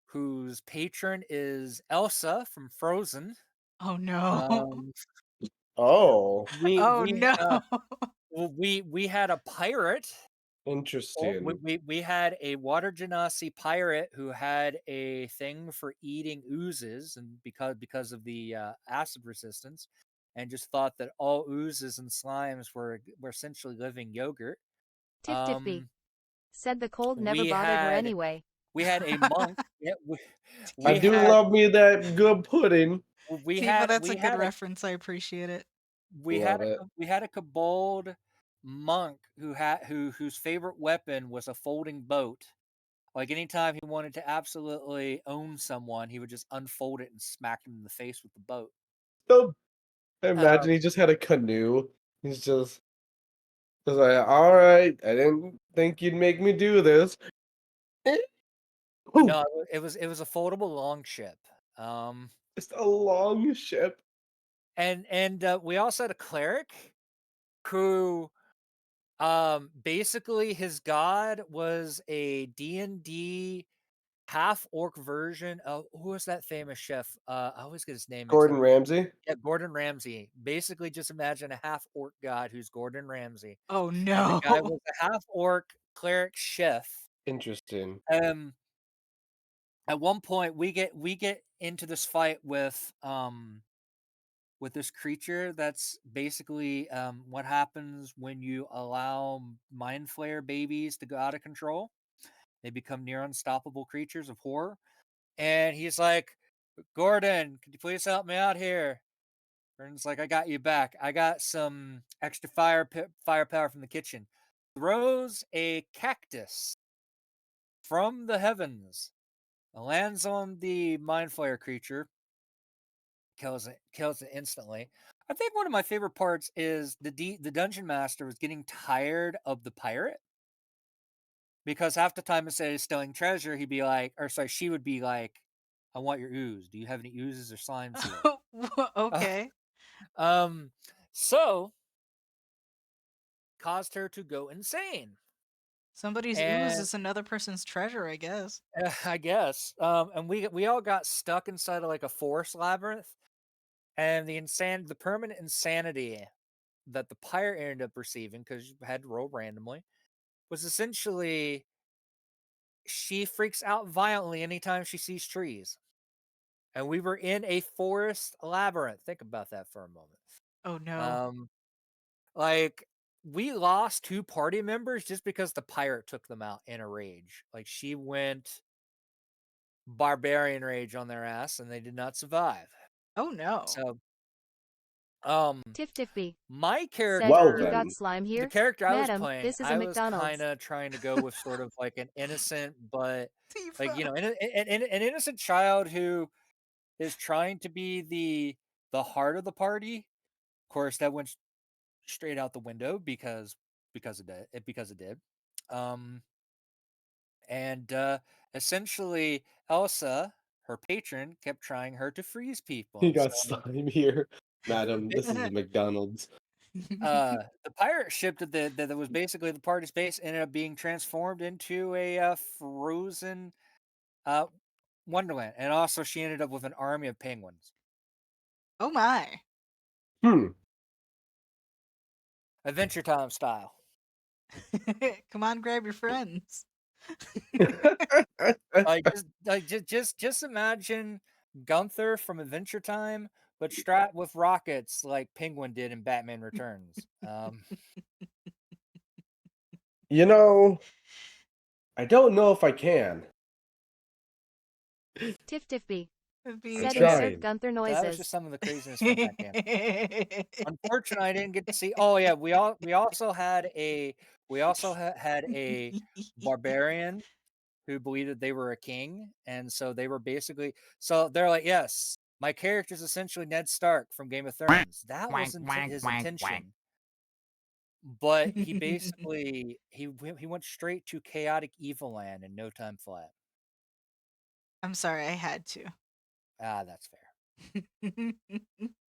whose patron is Elsa from Frozen. Oh no. Oh. Oh no. We had a pirate Interesting. We had a water genasi pirate who had a thing for eating oozes, and because of the acid resistance, and just thought that all oozes and slimes were essentially living yogurt. Tiff Tiffy said the cold never We bothered her had anyway. we had a monk. Yeah, I we do had love me that good pudding. we Tifa, had that's we a good had a reference. I appreciate it. Love it. we had a kobold monk whose favorite weapon was a folding boat. Like anytime he wanted to absolutely own someone, he would just unfold it and smack him in the face with the boat. So I imagine Um, he just had a canoe. He's just like, all right, I didn't think you'd make me do this. Whew, no, it was a foldable longship. Um, just a long ship. and we also had a cleric who basically his god was a D&D half orc version of who was that famous chef? I always get his name mixed up. Gordon Ramsay. Yeah, Gordon Ramsay. Basically, just imagine a half orc god who's Gordon Ramsay, Oh and the no. guy was a half orc cleric chef. Interesting. At one point, we get into this fight with this creature that's basically what happens when you allow mind flayer babies to go out of control. They become near unstoppable creatures of horror. And he's like, Gordon, could you please help me out here? Gordon's like, I got you back. I got some extra firepower from the kitchen. Throws a cactus from the heavens, lands on the mind flayer creature, kills it instantly. I think one of my favorite parts is the dungeon master was getting tired of the pirate, because half the time instead of stealing treasure, he'd be like, or sorry, she would be like, I want your ooze. Do you have any oozes or slimes here? Okay. Um, so caused her to go insane. Somebody's ooze And is another person's treasure, I guess. I guess. And we all got stuck inside of like a forest labyrinth, and the permanent insanity that the pirate ended up receiving, because you had to roll randomly, was essentially she freaks out violently anytime she sees trees. And we were in a forest labyrinth. Think about that for a moment. Oh no. Um, like we lost 2 party members just because the pirate took them out in a rage. Like she went barbarian rage on their ass and they did not survive. Oh no. So, um, Tiff Tiffy my said, Well "You character, got then. slime the here? character I was Madam, playing, this is a I was McDonald's." kind of trying to go with sort of like an innocent, but like, Tifa. you know, an innocent child who is trying to be the heart of the party. Of course, that went straight out the window because it did. Um, and essentially, Elsa, her patron, kept trying her to freeze people, He and got so slime here. Madam, this is a McDonald's. the pirate ship that was basically the party space ended up being transformed into a frozen uh, wonderland, and also she ended up with an army of penguins, Oh my. Hmm. Adventure Time style. Come on, grab your friends. Just imagine Gunther from Adventure Time, but strapped with rockets like Penguin did in Batman Returns. You know, I don't know if I can. Tiff Tiffy It'd I'm said, be "Insert trying. Gunther That was just noises." some of the craziness from that game. Unfortunately, I didn't get to see. Oh yeah, we also had had a barbarian who believed that they were a king, and so they were basically they're like, yes, my character is essentially Ned Stark from Game of Thrones. That was his intention, but he basically he went straight to chaotic evil land in no time flat. I'm sorry, I had to. Ah, that's fair.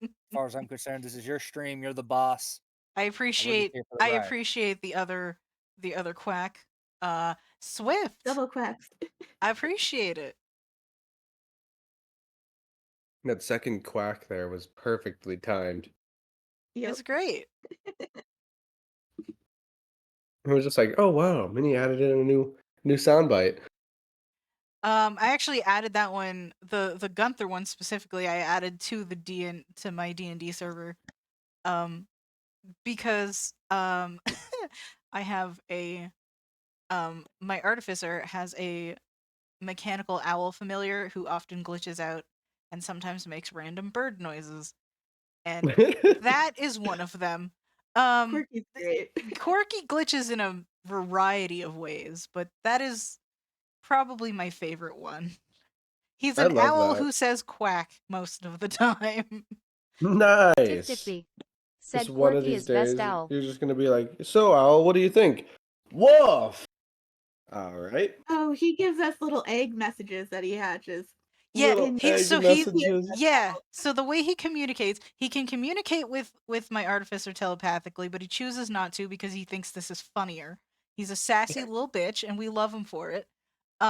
As far as I'm concerned, this is your stream. You're the boss. I We're just appreciate here for the ride. the other quack. Swift. Double quacks. I appreciate it. That second quack there was perfectly timed. Yep. It's great. It was just like, oh wow, Minnie added in a new soundbite. I actually added that one, the Gunther one specifically. I added to the to my D&D server, because I have my artificer has a mechanical owl familiar who often glitches out and sometimes makes random bird noises, and that is one of them. Quirky's great. Quirky glitches in a variety of ways, but that is probably my favorite one. He's I an love owl that. who says quack most of the time. Tip Nice. Tipsy. Just Said one of Quirky these is best days, owl. you're just gonna be like, so Owl, what do you think? Woof. All right. Oh, he gives us little egg messages that he hatches. Yeah, Little And egg he messages. yeah. So the way he communicates, he can communicate with my artificer telepathically, but he chooses not to because he thinks this is funnier. He's a sassy little bitch, and we love him for it. He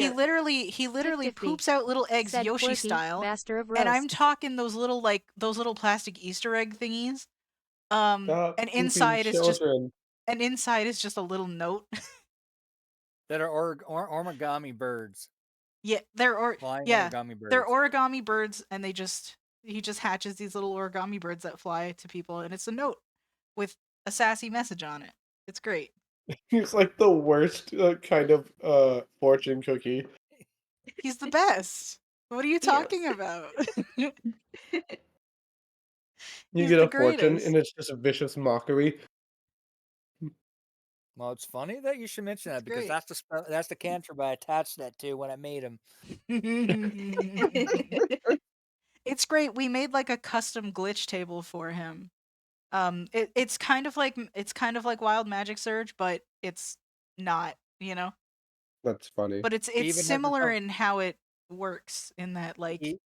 yeah. literally Tip Tipsy. poops out little eggs Said Yoshi Quirky, style, master of and I'm roast. talking those little plastic Easter egg thingies. Stop And pooping children. inside is just a little note. That are origami birds, Yeah, flying yeah, origami they're birds. origami birds, and he just hatches these little origami birds that fly to people, and it's a note with a sassy message on it. It's great. He's like the worst kind of fortune cookie. He's the best. What are you Yes. talking about? You He's get the a fortune, and greatest. it's just a vicious mockery. Well, it's funny that you should mention It's that because great. that's the cantrip I attached that to when I made him. It's great. We made like a custom glitch table for him. It's kind of like Wild Magic Surge, but it's not, you know. That's funny. But He it's even has a similar self, in how it works in that like he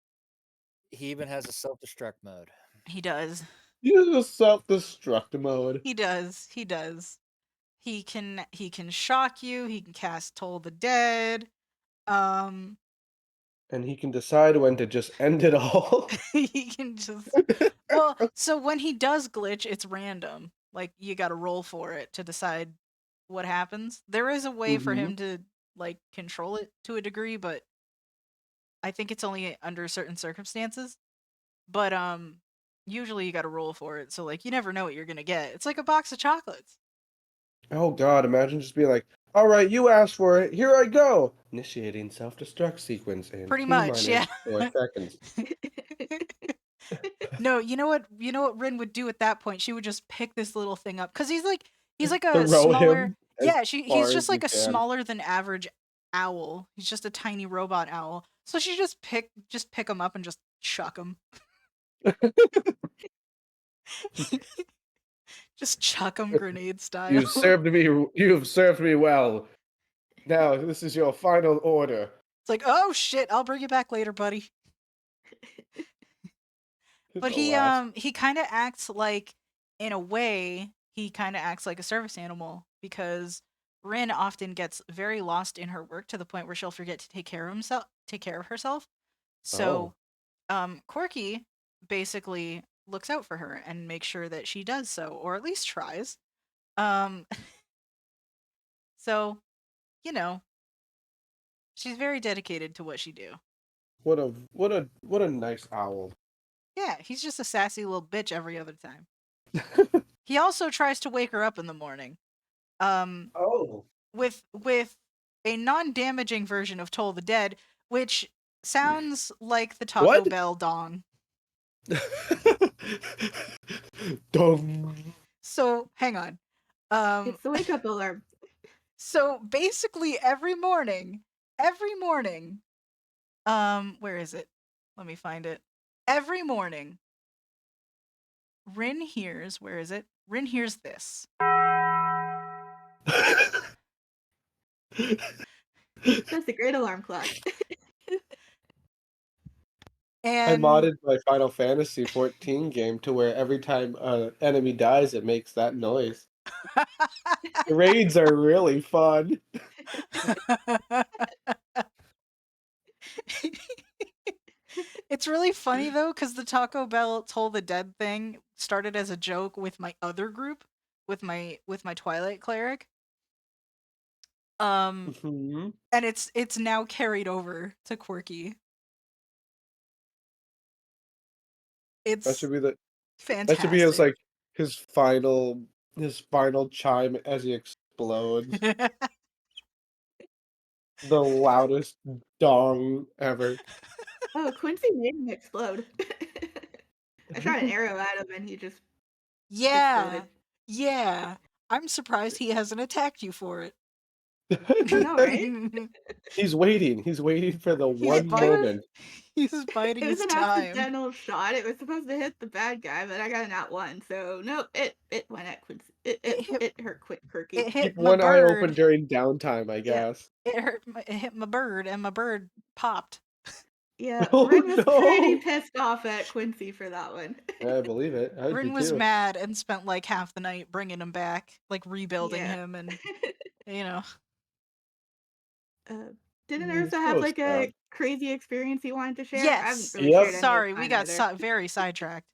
he even has a self-destruct mode. he does. You just self-destruct mode. He does. He does. He can shock you, he can cast Toll the Dead. Um And he can decide when to just end it all. he can just well, so when he does glitch, it's random. Like you got to roll for it to decide what happens. There is a way for Mm-hmm. him to like control it to a degree, but I think it's only under certain circumstances. But usually you got to roll for it. So like you never know what you're going to get. It's like a box of chocolates. Oh god, imagine just being like, alright, you asked for it, here I go! Initiating self-destruct sequence in Pretty T much, minus yeah. 4 seconds. No, you know what Rin would do at that point? She would just pick this little thing up cuz he's like a Throw smaller. him as Yeah, far he's as just you like a can. smaller than average owl. He's just a tiny robot owl. So she just pick him up and just chuck him. Just chuck him grenade style. You have served me well. Now, this is your final order. It's like, "Oh shit, I'll bring you back later, buddy." But The last. he kind of acts like, in a way, he kind of acts like a service animal because Rin often gets very lost in her work to the point where she'll forget to take care of herself. Oh. So, Corky basically looks out for her and makes sure that she does so, or at least tries. Um, so, you know, she's very dedicated to what she do. What a nice owl. Yeah, he's just a sassy little bitch every other time. He also tries to wake her up in the morning. Um, Oh. with a non-damaging version of Toll the Dead, which sounds like the Taco What? Bell dong. Dum. So hang on. It's the wake up alarm. So basically every morning, where is it? Let me find it. Every morning, Rin hears, where is it? Rin hears this. That's a great alarm clock. I And modded my Final Fantasy 14 game to where every time an enemy dies, it makes that noise. The raids are really fun. it's really funny though, because the Taco Bell Toll the Dead thing started as a joke with my other group. with my Twilight cleric. And it's now carried over to Quirky. That It's should be the fantastic. that should be his like his final chime as he explodes. The loudest dong ever. Oh, Quincy made him explode. I shot an arrow at him and he just Yeah. exploded. Yeah. I'm surprised he hasn't attacked you for it. I know, right? He's waiting. He's waiting for the He's one bite- moment. He's biding It was his an time. accidental shot. It was supposed to hit the bad guy, but I got an at one. So nope, it went at Quincy. It hurt Quirky. It hit Keep my one eye bird. open during downtime, I guess. It hit my bird, and my bird popped. Yeah, Oh, Rin was pretty no. pissed off at Quincy for that one. I believe it. I'd Rin be was too. mad and spent like half the night bringing him back, like rebuilding Yeah. him, and you know. Didn't Mm, Ursa have so like sad. a crazy experience you wanted to share? I haven't Yes. really Yep. shared any Sorry, of we mine got either. very sidetracked.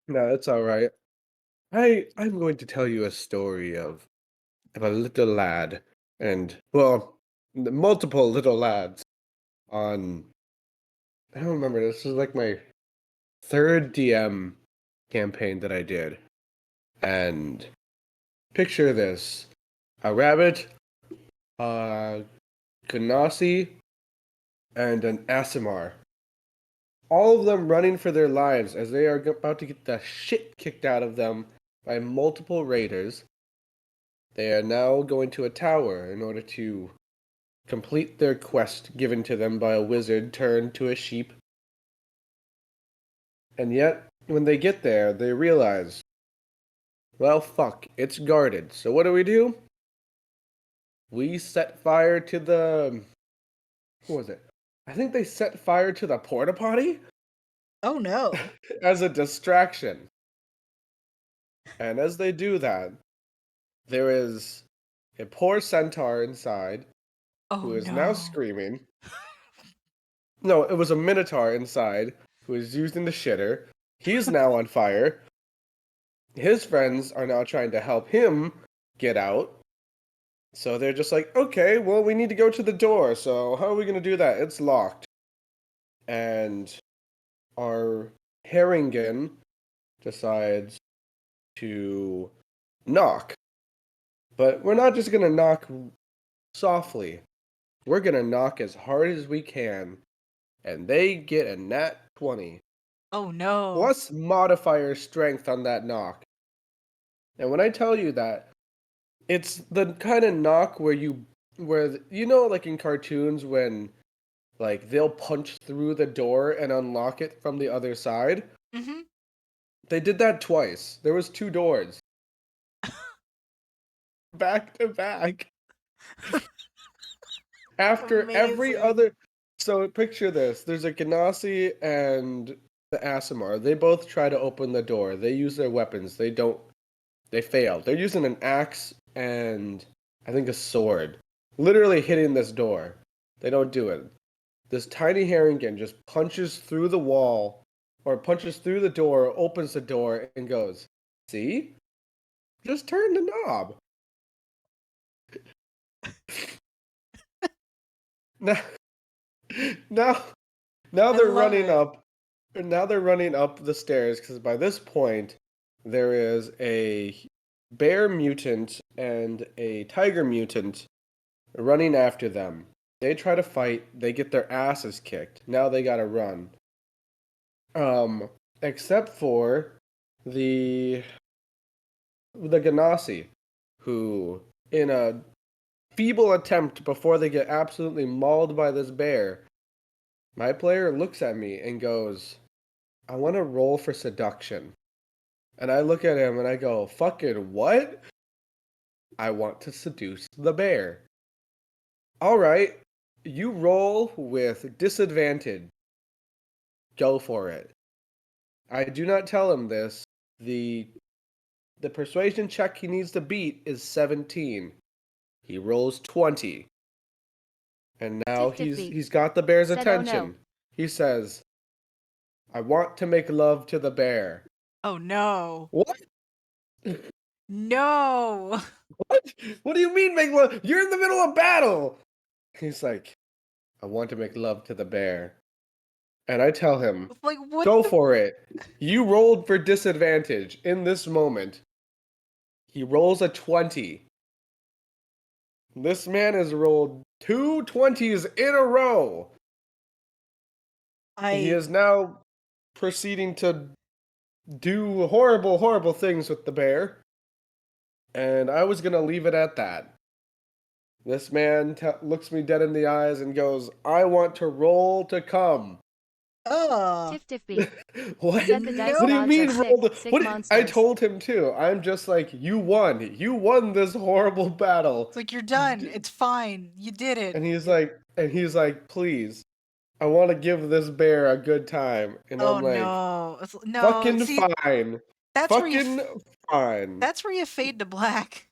No, it's all right. I'm going to tell you a story of a little lad and multiple little lads on I don't remember. This was like my third DM campaign that I did. And picture this. A rabbit, a Ganassi, and an Asimar. All of them running for their lives as they are about to get the shit kicked out of them by multiple raiders. They are now going to a tower in order to complete their quest given to them by a wizard turned to a sheep. And yet, when they get there, they realize, well, fuck, it's guarded. So what do? We set fire to the... What was it? I think they set fire to the porta potty Oh no. as a distraction. And as they do that, there is a poor centaur inside Oh who is no. now screaming. No, it was a minotaur inside who is using the shitter. He's now on fire. His friends are now trying to help him get out. So they're just like, okay, well, we need to go to the door. So how are we going to do that? It's locked. And our Harringen decides to knock. But we're not just going to knock softly. We're going to knock as hard as we can. And they get a nat 20. Oh no. Plus modifier strength on that knock. And when I tell you that, it's the kind of knock where you know, like in cartoons when like they'll punch through the door and unlock it from the other side. Mm-hmm. They did that twice. There was 2 doors. Back to back. After every Amazing. other... So picture this. There's a Ganassi and the Asimar. They both try to open the door. They use their weapons. They fail. They're using an axe and I think a sword. Literally hitting this door. They don't do it. This tiny Harrigan just punches through the wall or punches through the door, opens the door, and goes, see? Just turn the knob. Now, now, now they're love running it. up. Now they're running up the stairs because by this point there is a bear mutant and a tiger mutant running after them. They try to fight. They get their asses kicked. Now they gotta run. Except for the Ganassi, who, in a feeble attempt before they get absolutely mauled by this bear, my player looks at me and goes, I want to roll for seduction. And I look at him and I go, fucking what? I want to seduce the bear. Alright, you roll with disadvantage. Go for it. I do not tell him this. The persuasion check he needs to beat is 17. He rolls 20. And now Defeat. he's got the bear's Said, "Oh, no." attention. He says, I want to make love to the bear. Oh no. What? no. What? What do you mean make love? You're in the middle of battle. He's like, I want to make love to the bear. And I tell him, Like, what go the for it. You rolled for disadvantage in this moment. He rolls a 20. This man has rolled 2 20s in a row. He is now proceeding to do horrible, horrible things with the bear. And I was going to leave it at that. This man looks me dead in the eyes and goes, I want to roll to come. Tiff Tiff B. What? Set the dice What do you gods are mean roll to... sick What? I monsters. told him too. I'm just like, you won. You won this horrible battle. It's like, you're done. It's fine. You did it. And he's like, please, I want to give this bear a good time. And Oh I'm like, no. No, fucking see, fine. that's where you Fucking fine. that's where you fade to black.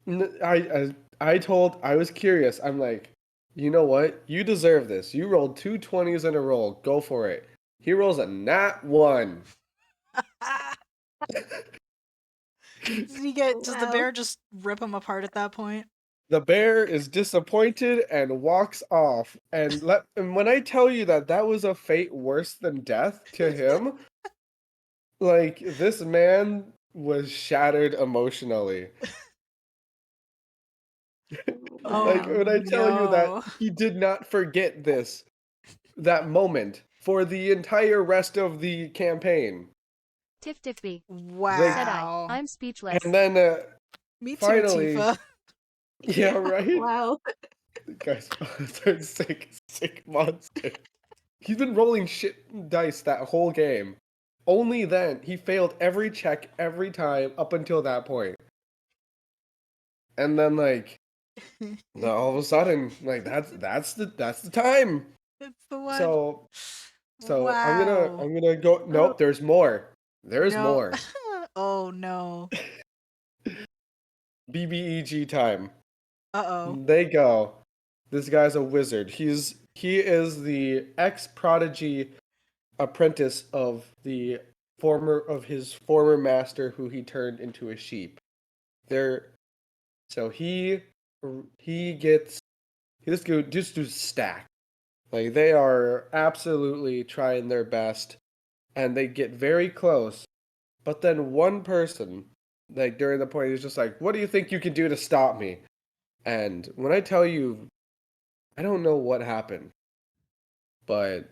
I was curious. I'm like, you know what? You deserve this. You rolled 2 20s in a row. Go for it. He rolls a nat 1. Does the bear just rip him apart at that point? The bear is disappointed and walks off. And when I tell you that was a fate worse than death to him, like, this man was shattered emotionally. Like, when I tell you that he did not forget that moment for the entire rest of the campaign. Tiff Tiff B. Wow. Said I'm speechless. And then Me too, finally, Tifa. yeah, right? Wow. Guys, sick monster. He's been rolling shit dice that whole game. Only then, he failed every check every time up until that point. And then, like, all of a sudden, like, that's the time. It's the one. So wow. I'm gonna go. Nope, there's more. There's more. Oh no. BBEG time. Uh-oh. They go. This guy's a wizard. He is the ex-prodigy apprentice of his former master, who he turned into a sheep. So he just do stack. Like, they are absolutely trying their best, and they get very close. But then one person, like, during the point, is just like, what do you think you can do to stop me? And when I tell you, I don't know what happened, but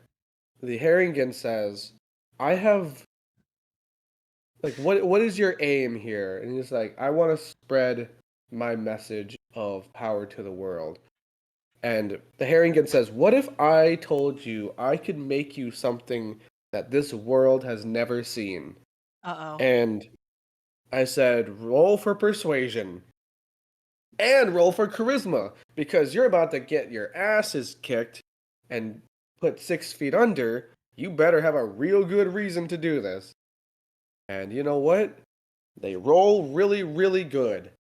the Harrigan says, I have, like, what is your aim here? And he's like, I want to spread my message of power to the world. And the Harrigan says, what if I told you I could make you something that this world has never seen? Uh-oh. And I said, roll for persuasion. And roll for charisma, because you're about to get your asses kicked and put 6 feet under. You better have a real good reason to do this. And you know what? They roll really, really good.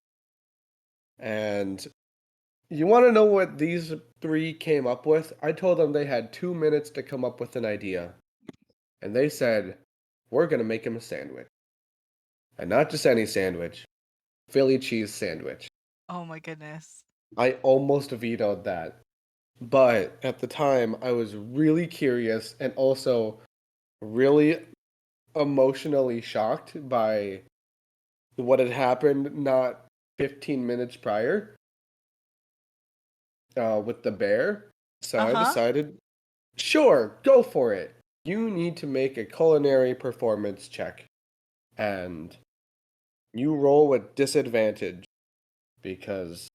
And you want to know what these 3 came up with? I told them they had 2 minutes to come up with an idea. And they said, we're going to make him a sandwich. And not just any sandwich. Philly cheese sandwich. Oh my goodness. I almost vetoed that. But at the time, I was really curious and also really emotionally shocked by what had happened not 15 minutes prior with the bear. So I decided, sure, go for it. You need to make a culinary performance check. And you roll with disadvantage, because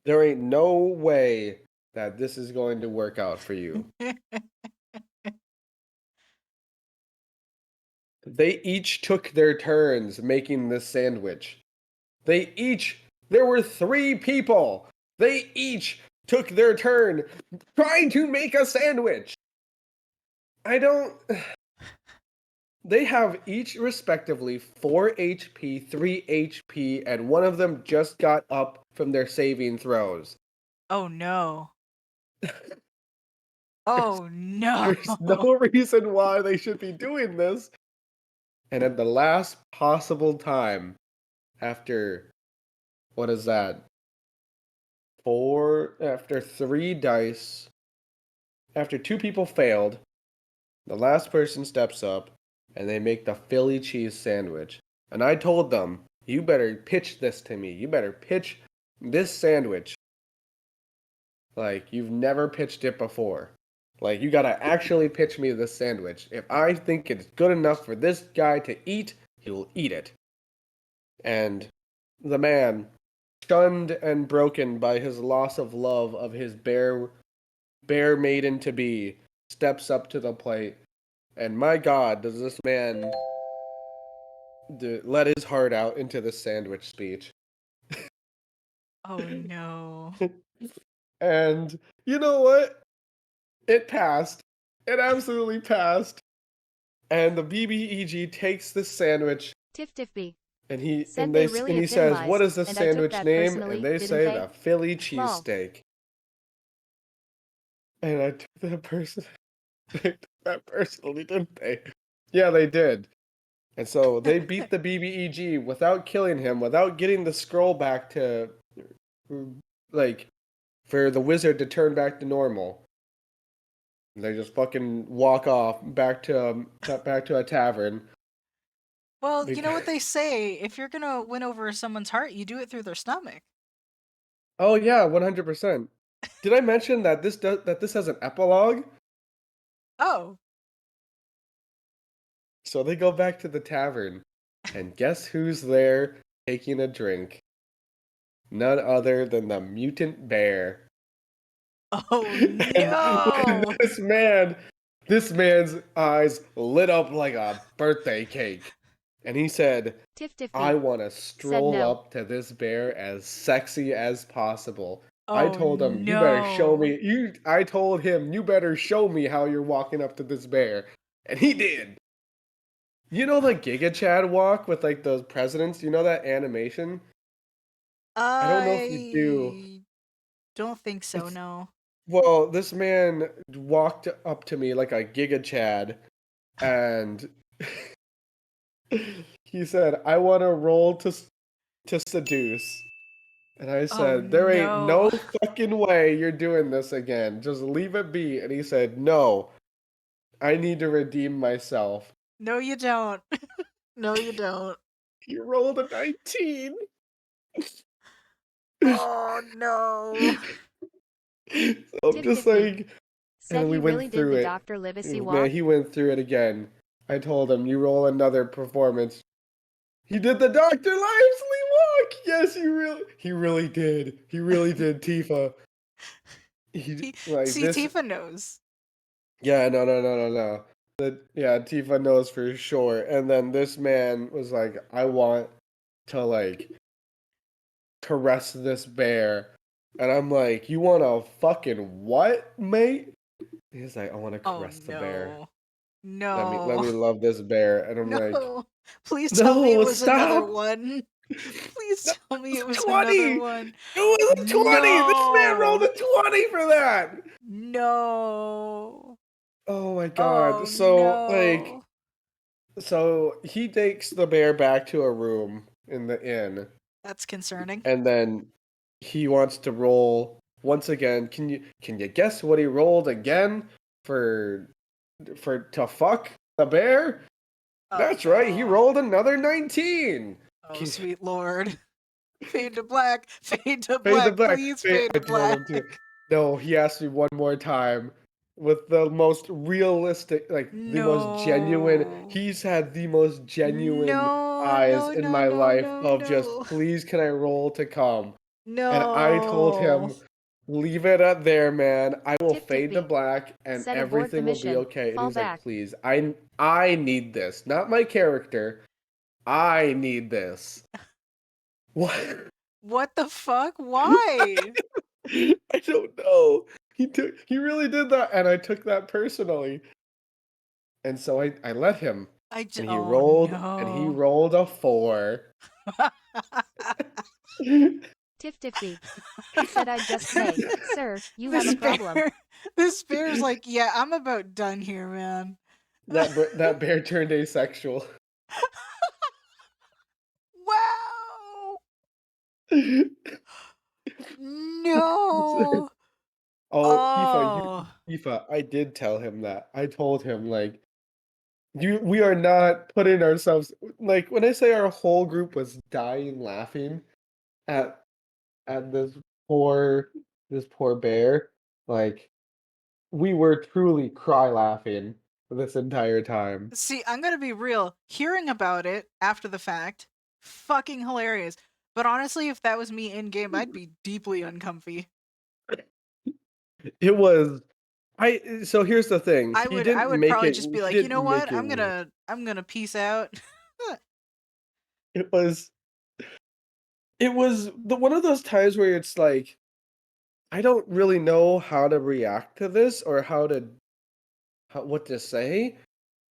there ain't no way that this is going to work out for you. They each took their turns making this sandwich. There were 3 people. They each took their turn trying to make a sandwich. They have each respectively 4 HP, 3 HP, and one of them just got up from their saving throws. Oh no. Oh no. There's no reason why they should be doing this. And at the last possible time, after, what is that? After 3 dice, after 2 people failed, the last person steps up and they make the Philly cheese sandwich. And I told them, you better pitch this to me. You better pitch this sandwich like you've never pitched it before. Like, you gotta actually pitch me this sandwich. If I think it's good enough for this guy to eat, he'll eat it. And the man, shunned and broken by his loss of love of his bear maiden to be, steps up to the plate. And my God, does this man let his heart out into the sandwich speech. Oh no. And you know what? It passed. It absolutely passed. And the BBEG takes this sandwich Tiff Tiffby. and he Said they really he says, epitomized, "What is the and I took sandwich that name?" personally, And they didn't say they? the Philly Lol. cheesesteak. And I took that person. They took that personally, didn't they? Yeah, they did. And so they beat the BBEG without killing him, without getting the scroll back to, like, for the wizard to turn back to normal. They just fucking walk off back to a tavern. Well, you know what they say, if you're gonna win over someone's heart, you do it through their stomach. Oh yeah, 100%. Did I mention that this has an epilogue? Oh. So they go back to the tavern, and guess who's there taking a drink? None other than the mutant bear. Oh And when no. this man's eyes lit up like a birthday cake. And he said, Tiff Tiffby. I want to stroll no. up to this bear as sexy as possible. I Oh told him, you better show no. me. I told him, you better show me how you're walking up to this bear. And he did. You know the Giga Chad walk with like those presidents? You know that animation? I don't know if you do. I don't think so, It's no. Well, this man walked up to me like a Giga Chad, and he said, "I want to roll to seduce." And I Oh said, "There ain't no. no fucking way you're doing this again. Just leave it be." And he said, "No, I need to redeem myself." No, you don't. No, you don't. He rolled a 19. Oh no. So I'm Tiff just Tiffby. like, Said and we he really went did through the it. Dr. Livesey Man, walk. he went through it again. I told him, you roll another performance. He did the Dr. Lively walk. Yes, he really did. He really did, Tifa. Like See, this. Tifa knows. Yeah, no. Yeah, Tifa knows for sure. And then this man was like, I want to like caress this bear. And I'm like, you want to fucking what, mate? He's like, I want to Oh caress the bear. no. Let No. me love this bear. And I'm like, No. Please tell me it no, was another stop. one. Please No, tell me it was 20. another one. It was a 20. This man rolled No. a 20 for that. No. Oh my god. Oh no. So he takes the bear back to a room in the inn, That's concerning. and then he wants to roll once again. Can you guess what he rolled again for to fuck the bear? That's right. He Oh. rolled another 19. Oh, sweet lord. Fade to black. Fade to Fade to black. black. Please fade to I told him black. to. No, he asked me one more time with the most realistic, like the most genuine. No. He's had the most genuine No, eyes no, in no, my no, life no, of just, no. please, can I roll to come? And I told No. him, leave it at there, man. I will Tiff fade to Tiffby. black and Said abort the everything will be mission. okay. And Fall he's back. like, please, I need this. Not my character. I need this. What? What the fuck? Why? I don't know. He really did that, and I took that personally. And so I let him. And he Oh rolled no. a 4. Tiff Tiffby. Said I'd just say, sir, you have This a problem. bear, this bear's like, yeah, I'm about done here, man. That bear turned asexual. Wow. No. Oh, Oh. Tifa, I did tell him that. I told him like we are not putting ourselves like when I say our whole group was dying laughing at at this poor bear, like we were truly cry laughing this entire time. See, I'm gonna be real. Hearing about it after the fact, fucking hilarious. But honestly, if that was me in game, I'd be deeply uncomfy. It was so here's the thing. I would probably just be He like, you know didn't what? make it weird. I'm gonna peace out. It was the one of those times where it's like I don't really know how to react to this or what to say,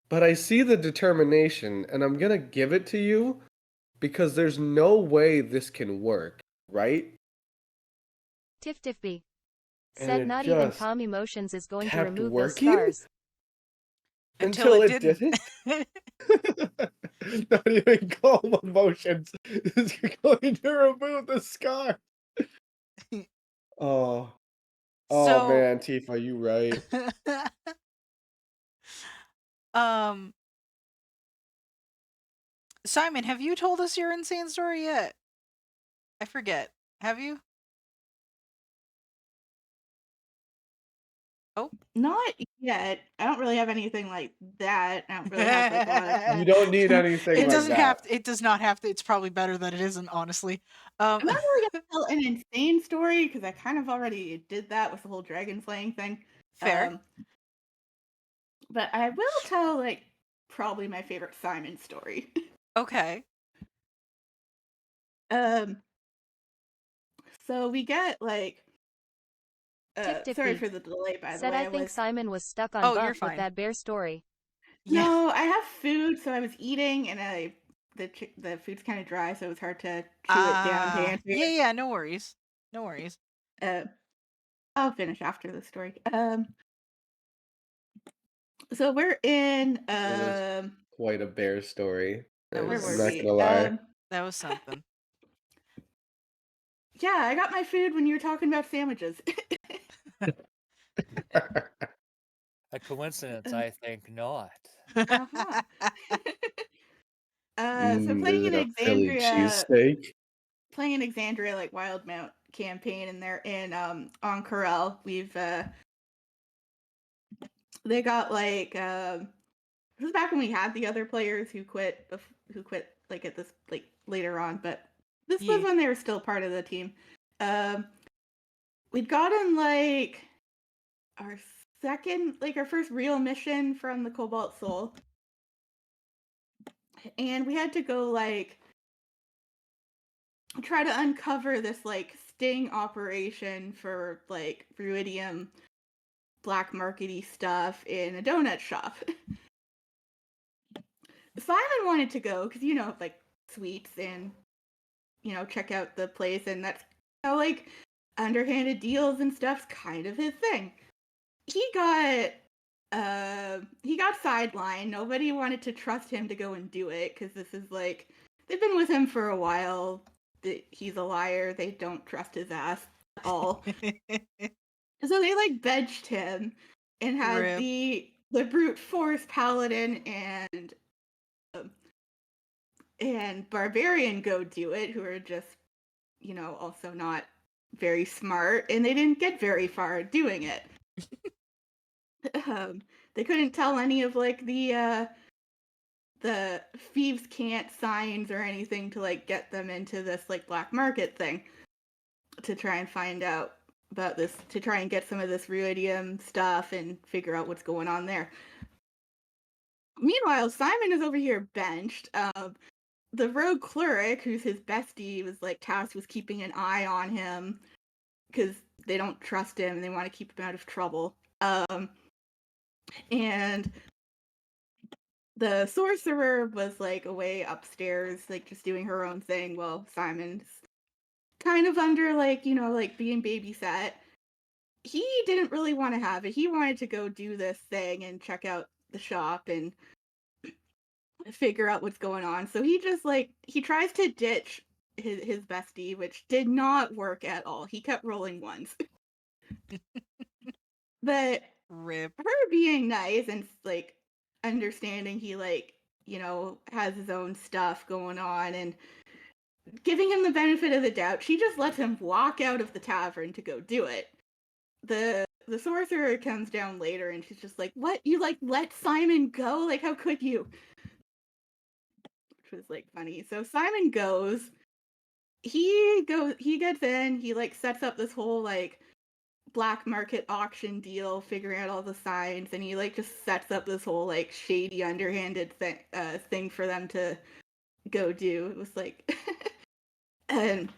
but I see the determination and I'm gonna give it to you because there's no way this can work, right? Tiff Tiffby. And Said it not even just calm emotions is going to kept remove those working scars. Until it didn't. didn't. Not even calm emotions is going to remove the scar. Oh, oh So, man, Tifa, you right. um, Simon, have you told us your insane story yet? I forget. Have you? Oh. Not yet. I don't really have anything like that. I don't really have like a lot of. You don't need anything It like doesn't have that. to, it does not have to. It's probably better that it isn't, honestly. I'm not really gonna tell an insane story because I kind of already did that with the whole dragon slaying thing. Fair. But I will tell like probably my favorite Simon story. Okay. So we get like Tiff Tiff sorry B. for the delay by the Said way. I think Simon was stuck on Oh, you're bump with fine. that bear story. Yeah. No, I have food, so I was eating and the food's kind of dry, so it was hard to chew it down to answer. Yeah, no worries. No worries. I'll finish after the story. So we're in It was quite a bear story. That where I'm was were not we? gonna lie. That was something. Yeah, I got my food when you were talking about sandwiches. A coincidence? I think not. Uh-huh. So Is it a Philly cheesesteak? playing in Exandria like Wildmount campaign, and they're in on Corel. We've they got like this is back when we had the other players who quit like at this like later on, but this was when they were still part of the team. We'd gotten like our first real mission from the Cobalt Soul, and we had to go like try to uncover this like sting operation for like ruidium black markety stuff in a donut shop. Simon wanted to go because like sweets and check out the place, and that's like underhanded deals and stuff's kind of his thing. He got sidelined. Nobody wanted to trust him to go and do it because this is like they've been with him for a while. He's a liar. They don't trust his ass at all. So they like benched him and had Rip. the brute force paladin and barbarian go do it, who are just also not very smart, and they didn't get very far doing it. They couldn't tell any of like the thieves can't signs or anything to like get them into this like black market thing to try and find out about this, to try and get some of this ruidium stuff and figure out what's going on there. Meanwhile, Simon is over here benched. The rogue cleric, who's his bestie, was like tasked with keeping an eye on him because they don't trust him and they want to keep him out of trouble. And the sorcerer was like away upstairs, like just doing her own thing while Simon's kind of under like being babysat. He didn't really want to have it. He wanted to go do this thing and check out the shop and figure out what's going on. So he just like he tries to ditch his bestie, which did not work at all. He kept rolling ones. But Rip. her being nice and like understanding he like, has his own stuff going on and giving him the benefit of the doubt, she just lets him walk out of the tavern to go do it. The sorcerer comes down later and she's just like, "What? You like let Simon go? Like how could you?" Which was like funny. So Simon goes. He gets in, he like sets up this whole like black market auction deal, figuring out all the signs, and he like just sets up this whole like shady underhanded thing for them to go do. It was like and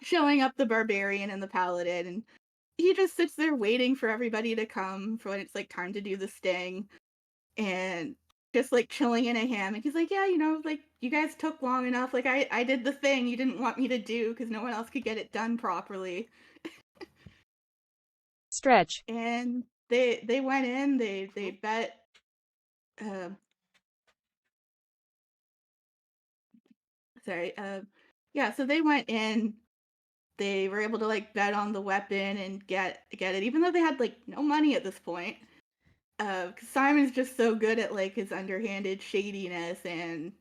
showing up the barbarian and the paladin, and he just sits there waiting for everybody to come for when it's like time to do the sting, and just like chilling in a hammock. He's like, "Yeah, like you guys took long enough. Like I did the thing you didn't want me to do because no one else could get it done properly." Stretch. And they went in. They bet. Uh, sorry. Yeah. So they went in. They were able to like bet on the weapon and get it, even though they had like no money at this point. Because Simon's just so good at like his underhanded shadiness, and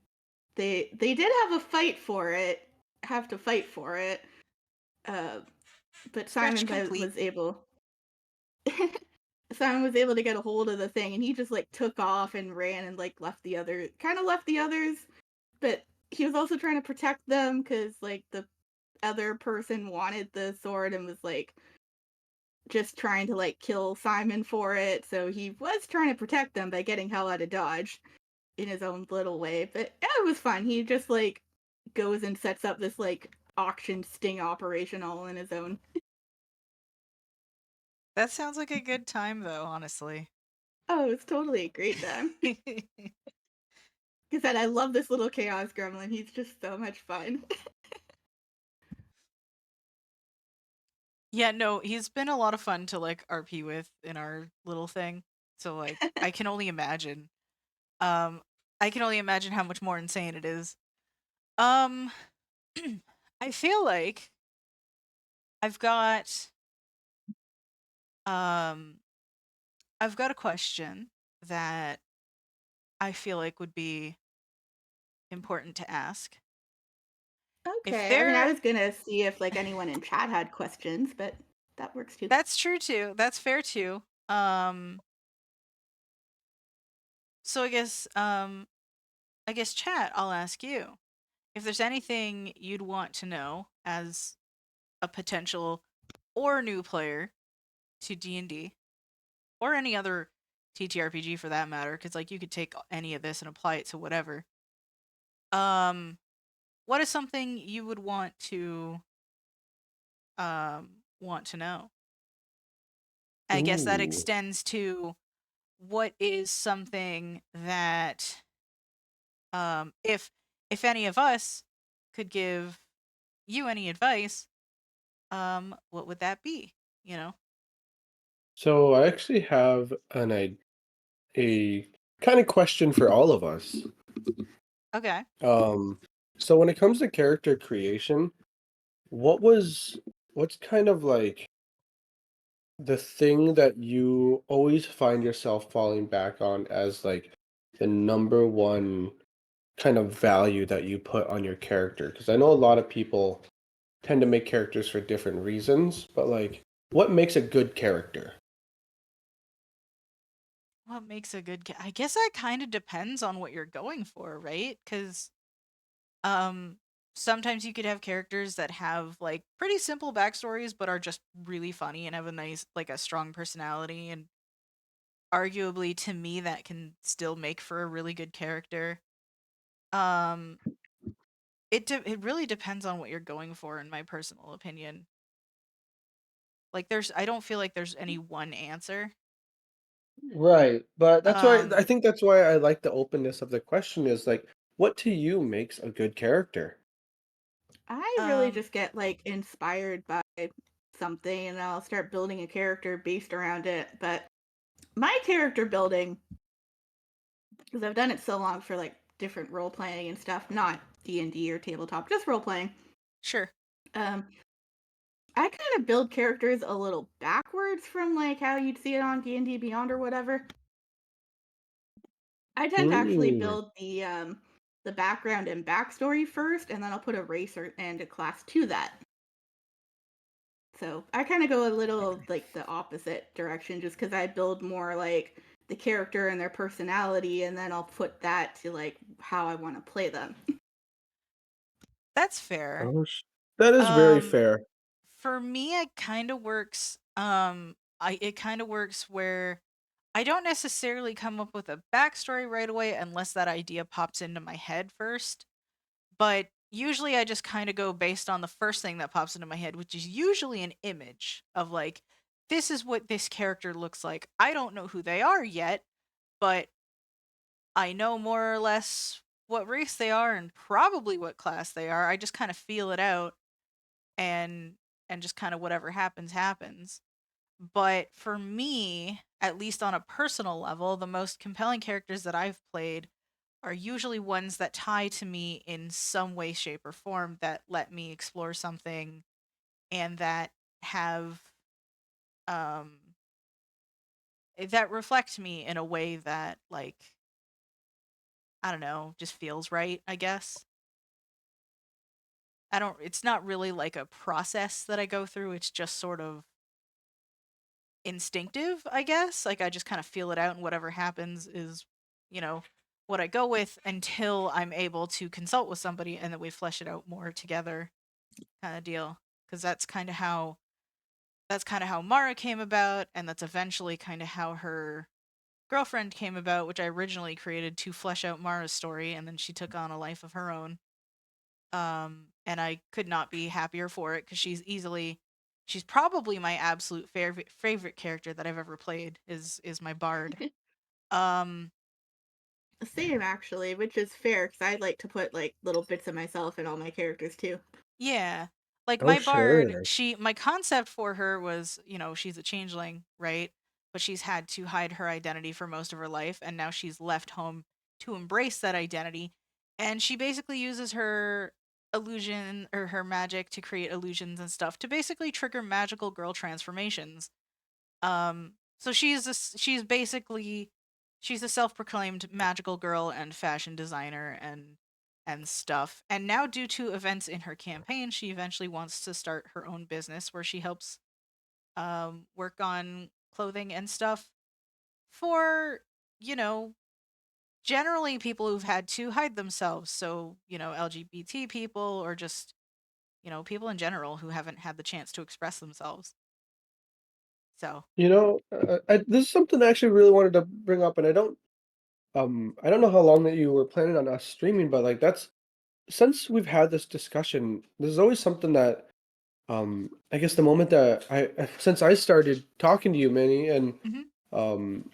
they did have a fight for it. Have to fight for it. Uh, but Stretch complete. was able. Simon was able to get a hold of the thing, and he just like took off and ran and like left the others, but he was also trying to protect them because like the other person wanted the sword and was like just trying to like kill Simon for it. So he was trying to protect them by getting hell out of Dodge in his own little way. But yeah, it was fun. He just like goes and sets up this like auction sting operation all in his own. That sounds like a good time, though, honestly. Oh, it's totally a great time. Like I said, I love this little chaos gremlin. He's just so much fun. Yeah, no, he's been a lot of fun to like RP with in our little thing. So like I can only imagine. I can only imagine how much more insane it is. Um I feel like I've got um I've got a question that I feel like would be important to ask. If Okay, I mean, I there was gonna see if like anyone in chat had questions, but that works too. That's true too. That's fair too. So I guess chat, I'll ask you. If there's anything you'd want to know as a potential or new player to D&D or any other TTRPG for that matter, cuz like you could take any of this and apply it to whatever. What is something you would want to know? I guess that Ooh. extends to what is something that if any of us could give you any advice, what would that be? You know? So I actually have a kind of question for all of us. Okay. Um, so when it comes to character creation, what's kind of like the thing that you always find yourself falling back on as like the number one kind of value that you put on your character? Because I know a lot of people tend to make characters for different reasons, but like what makes a good character? What makes a good I guess that kind of depends on what you're going for, right? Cuz um sometimes you could have characters that have like pretty simple backstories but are just really funny and have a nice like a strong personality, and arguably to me that can still make for a really good character. Um it really depends on what you're going for, in my personal opinion. Like I don't feel like there's any one answer. Right. But that's why I Um think that's why I like the openness of the question is like, what to you makes a good character? I really um just get like inspired by something, and I'll start building a character based around it. But my character building, because I've done it so long for like different role playing and stuff, not D&D or tabletop, just role playing. Sure. Um, I kind of build characters a little backwards from like how you'd see it on D&D Beyond or whatever. I tend to actually Mm. build the background and backstory first, and then I'll put a race and a class to that. So I kind of go a little like the opposite direction, just because I build more like the character and their personality, and then I'll put that to like how I want to play them. That's fair. That is very Um, fair. for me, it kind of works. It kind of works where I don't necessarily come up with a backstory right away unless that idea pops into my head first. But usually I just kind of go based on the first thing that pops into my head, which is usually an image of like, this is what this character looks like. I don't know who they are yet, but I know more or less what race they are and probably what class they are. I just kind of feel it out and just kind of whatever happens happens. But for me, at least on a personal level, the most compelling characters that I've played are usually ones that tie to me in some way, shape, or form that let me explore something and that have um that reflect me in a way that like I don't know, just feels right, I guess. I don't It's not really like a process that I go through, it's just sort of instinctive, I guess. Like I just kind of feel it out and whatever happens is, you know, what I go with until I'm able to consult with somebody and then we flesh it out more together kind of deal. Cuz that's kind of how Mara came about and that's eventually kind of how her girlfriend came about, which I originally created to flesh out Mara's story and then she took on a life of her own. And I could not be happier for it cuz she's probably my absolute favorite character that I've ever played is my bard. Um, Same actually, which is fair because I like to put like little bits of myself in all my characters too. yeah. Like Oh, my bard, sure. my concept for her was, she's a changeling, right? But she's had to hide her identity for most of her life and now she's left home to embrace that identity. And she basically uses her illusion or her magic to create illusions and stuff to basically trigger magical girl transformations. So she's basically she's a self-proclaimed magical girl and fashion designer and stuff. And now due to events in her campaign, she eventually wants to start her own business where she helps work on clothing and stuff for, you know, generally people who've had to hide themselves. So, LGBT people or just, people in general who haven't had the chance to express themselves. So, This is something I actually really wanted to bring up, and I don't know how long that you were planning on us streaming, but like that's since we've had this discussion, there's always something that I guess the moment that since I started talking to you, Manny, and mhm. um,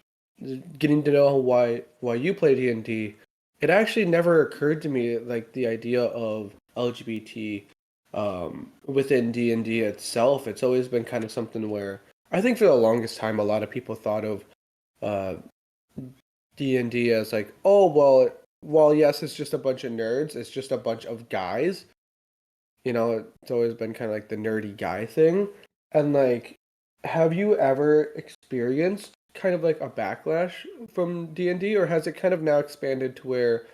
getting to know why you play D&D, it actually never occurred to me like the idea of LGBT within D&D itself. It's always been kind of something where I think for the longest time a lot of people thought of uh, D&D as like, oh well, yes, it's just a bunch of nerds, it's just a bunch of guys. It's always been kind of like the nerdy guy thing. And like, have you ever experienced kind of like a backlash from D&D, or has it kind of now expanded to where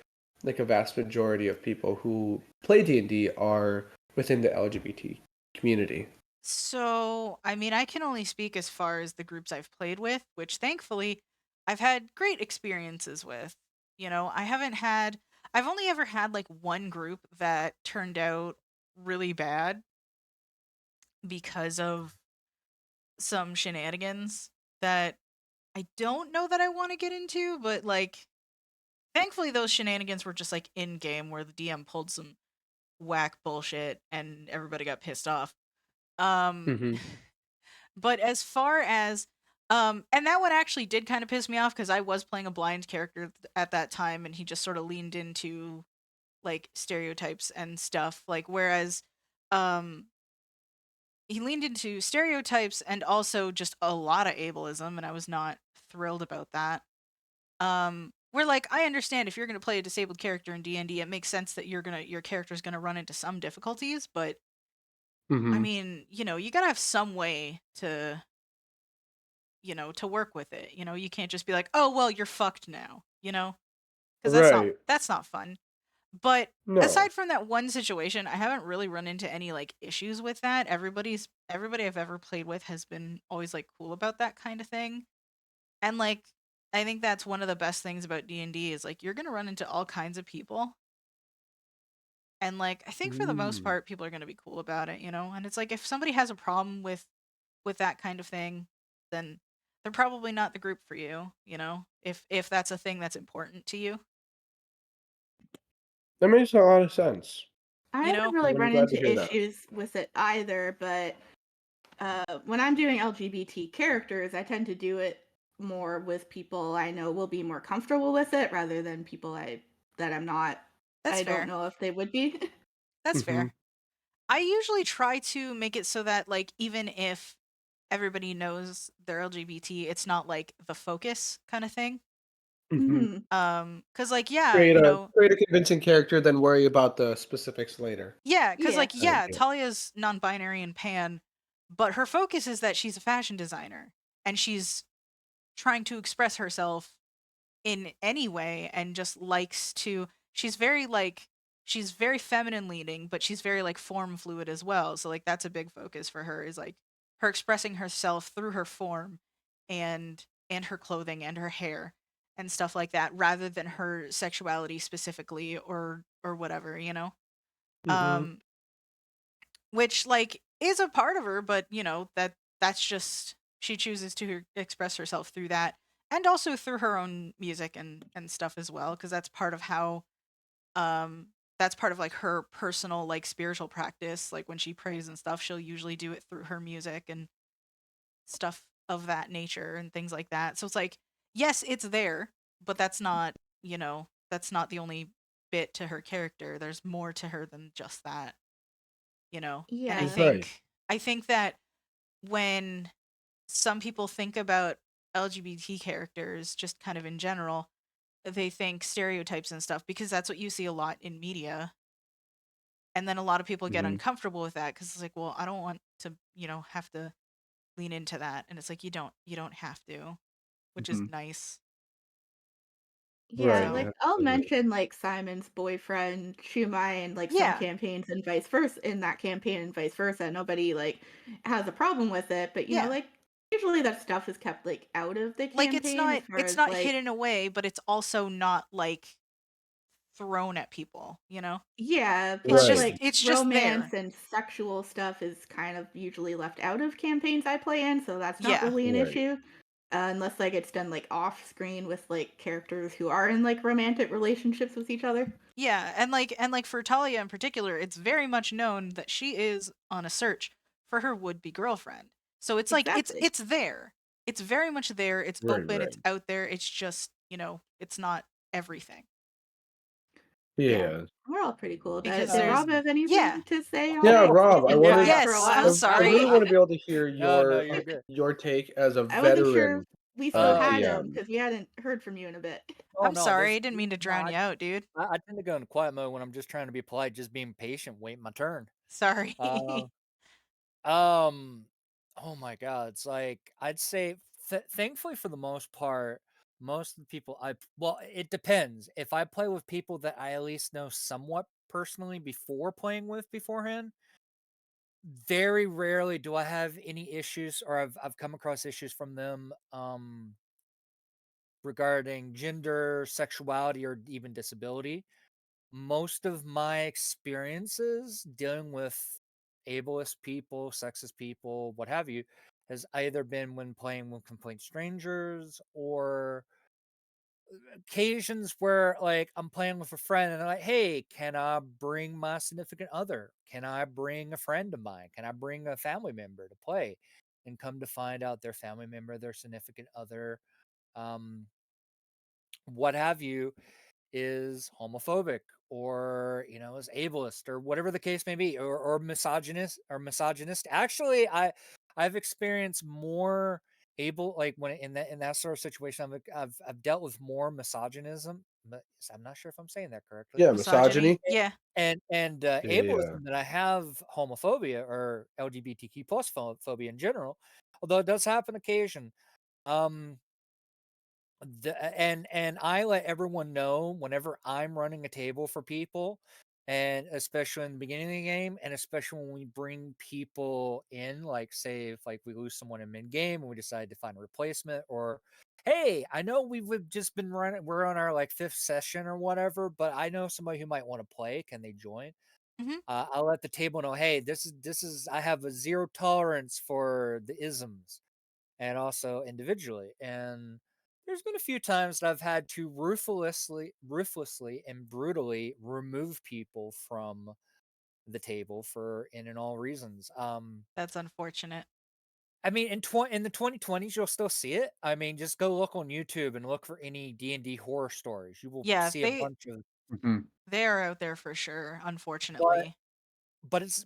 like a vast majority of people who play D&D are within the LGBT community? So, I mean, I can only speak as far as the groups I've played with, which thankfully I've had great experiences with. I've only ever had like one group that turned out really bad because of some shenanigans that I don't know that I want to get into, but like, thankfully those shenanigans were just like in game where the DM pulled some whack bullshit and everybody got pissed off. Um, Mm-hmm. But as far as and that one actually did kind of piss me off because I was playing a blind character at that time and he just sort of leaned into like stereotypes and stuff. Like whereas um he leaned into stereotypes and also just a lot of ableism and I was not thrilled about that. Where like I understand if you're gonna play a disabled character in D&D, it makes sense that your character's gonna run into some difficulties, but I Mm-hmm. mean, you know, you gotta have some way to, you know, to work with it. You know, you can't just be like, oh well, you're fucked now, you know? Because Right. that's not fun. But No. aside from that one situation, I haven't really run into any like issues with that. Everybody I've ever played with has been always like cool about that kind of thing. And like I think that's one of the best things about D&D is like you're going to run into all kinds of people. And like I think for the most Mm. part people are going to be cool about it, you know? And it's like if somebody has a problem with that kind of thing, then they're probably not the group for you, you know? If that's a thing that's important to you, That makes a lot of sense. I you haven't know? really I'm run glad to into hear that. issues with it either, but when I'm doing LGBT characters, I tend to do it more with people I know will be more comfortable with it rather than people that I'm not. That's I don't fair. know if they would be. That's Mm-hmm. fair. I usually try to make it so that like even if everybody knows they're LGBT, it's not like the focus kind of thing. Mm-hmm. Mhm. Cuz like yeah, you know, Create a convincing character, then worry about the specifics later. yeah, cuz Yeah. like I yeah, get. Talia's non-binary and pan, but her focus is that she's a fashion designer and she's trying to express herself in any way and just likes to she's very feminine leaning, but she's very like form fluid as well. So like that's a big focus for her is like her expressing herself through her form and her clothing and her hair and stuff like that rather than her sexuality specifically or whatever, you know. Mm-hmm. Um which like is a part of her, but you know that's just she chooses to express herself through that and also through her own music and stuff as well because that's part of how um that's part of like her personal like spiritual practice like when she prays and stuff she'll usually do it through her music and stuff of that nature and things like that. So it's like yes, it's there, but that's not, you know, that's not the only bit to her character. There's more to her than just that, you know. And Yeah. Right. I think that when some people think about LGBT characters just kind of in general, they think stereotypes and stuff because that's what you see a lot in media. And then a lot of people get Mm-hmm. uncomfortable with that because it's like, well, I don't want to, you know, have to lean into that. And it's like you don't have to, which is Mm-hmm. nice. Yeah, Right. So like I'll Absolutely. mention like Simon's boyfriend Shumai and like some yeah, campaigns and vice versa in that campaign and vice versa. Nobody like has a problem with it, but yeah. like usually that stuff is kept like out of the Like campaign as far it's as not like hidden away, but it's also not like thrown at people, you know? yeah, It's plus Right. just like it's just romance there. and sexual stuff is kind of usually left out of campaigns I play in, so that's not Yeah. really an Right. issue. Unless like it's done like off screen with like characters who are in like romantic relationships with each other. Yeah, and like for Talia in particular, it's very much known that she is on a search for her would-be girlfriend. So it's like Exactly. it's there. It's very much there. It's Right. open, Right. it's out there. It's just, you know, it's not everything. Yeah, Yeah. we're all pretty cool about it. Because Did there's Rob have yeah. anything to say on Yeah, it? Rob, He's I been wanted quiet for a Yes, I'm while. I really sorry. want to be able to hear No, no, you're good. your take as a I wasn't sure veteran if we still had him DM. because we hadn't heard from you in a bit. Oh I'm no, sorry. this I didn't mean to no, drown you out, dude. I tend to go in quiet mode when I'm just trying to be polite, just being patient, waiting my turn. Sorry. Uh, um, oh my God, it's like I'd say, thankfully for the most part, most of the people well, it depends. If I play with people that I at least know somewhat personally before playing with beforehand, very rarely do I have any issues, or I've come across issues from them, regarding gender, sexuality, or even disability. Most of my experiences dealing with ableist people, sexist people, what have you, has either been when playing with complete strangers or occasions where like I'm playing with a friend and I'm like, hey, can I bring my significant other? Can I bring a friend of mine? Can I bring a family member to play? And come to find out their family member, their significant other, um, what have you, is homophobic or is ableist or whatever the case may be, or misogynist. Actually, I've experienced more able, like when in that sort of situation, I've dealt with more misogynism, but I'm not sure if I'm saying that correctly. Yeah, Misogyny. misogyny. Yeah. And Yeah. ableism, that I have homophobia or LGBTQ plus phobia in general, although it does happen occasion. Um, and I let everyone know whenever I'm running a table for people, and especially in the beginning of the game, and especially when we bring people in, like say if like we lose someone in mid game and we decide to find a replacement, or hey, I know we've just been running, we're on our like fifth session or whatever, but I know somebody who might want to play. Can they join? Hmm. I'll let the table know, hey, this is I have a zero tolerance for the isms, and also individually. And there's been a few times that I've had to ruthlessly and brutally remove people from the table for in and all reasons. That's unfortunate. I mean, in the 2020s, you'll still see it. I mean, just go look on YouTube and look for any D&D horror stories. You will Yeah, see a bunch of. they are out there for sure, But unfortunately.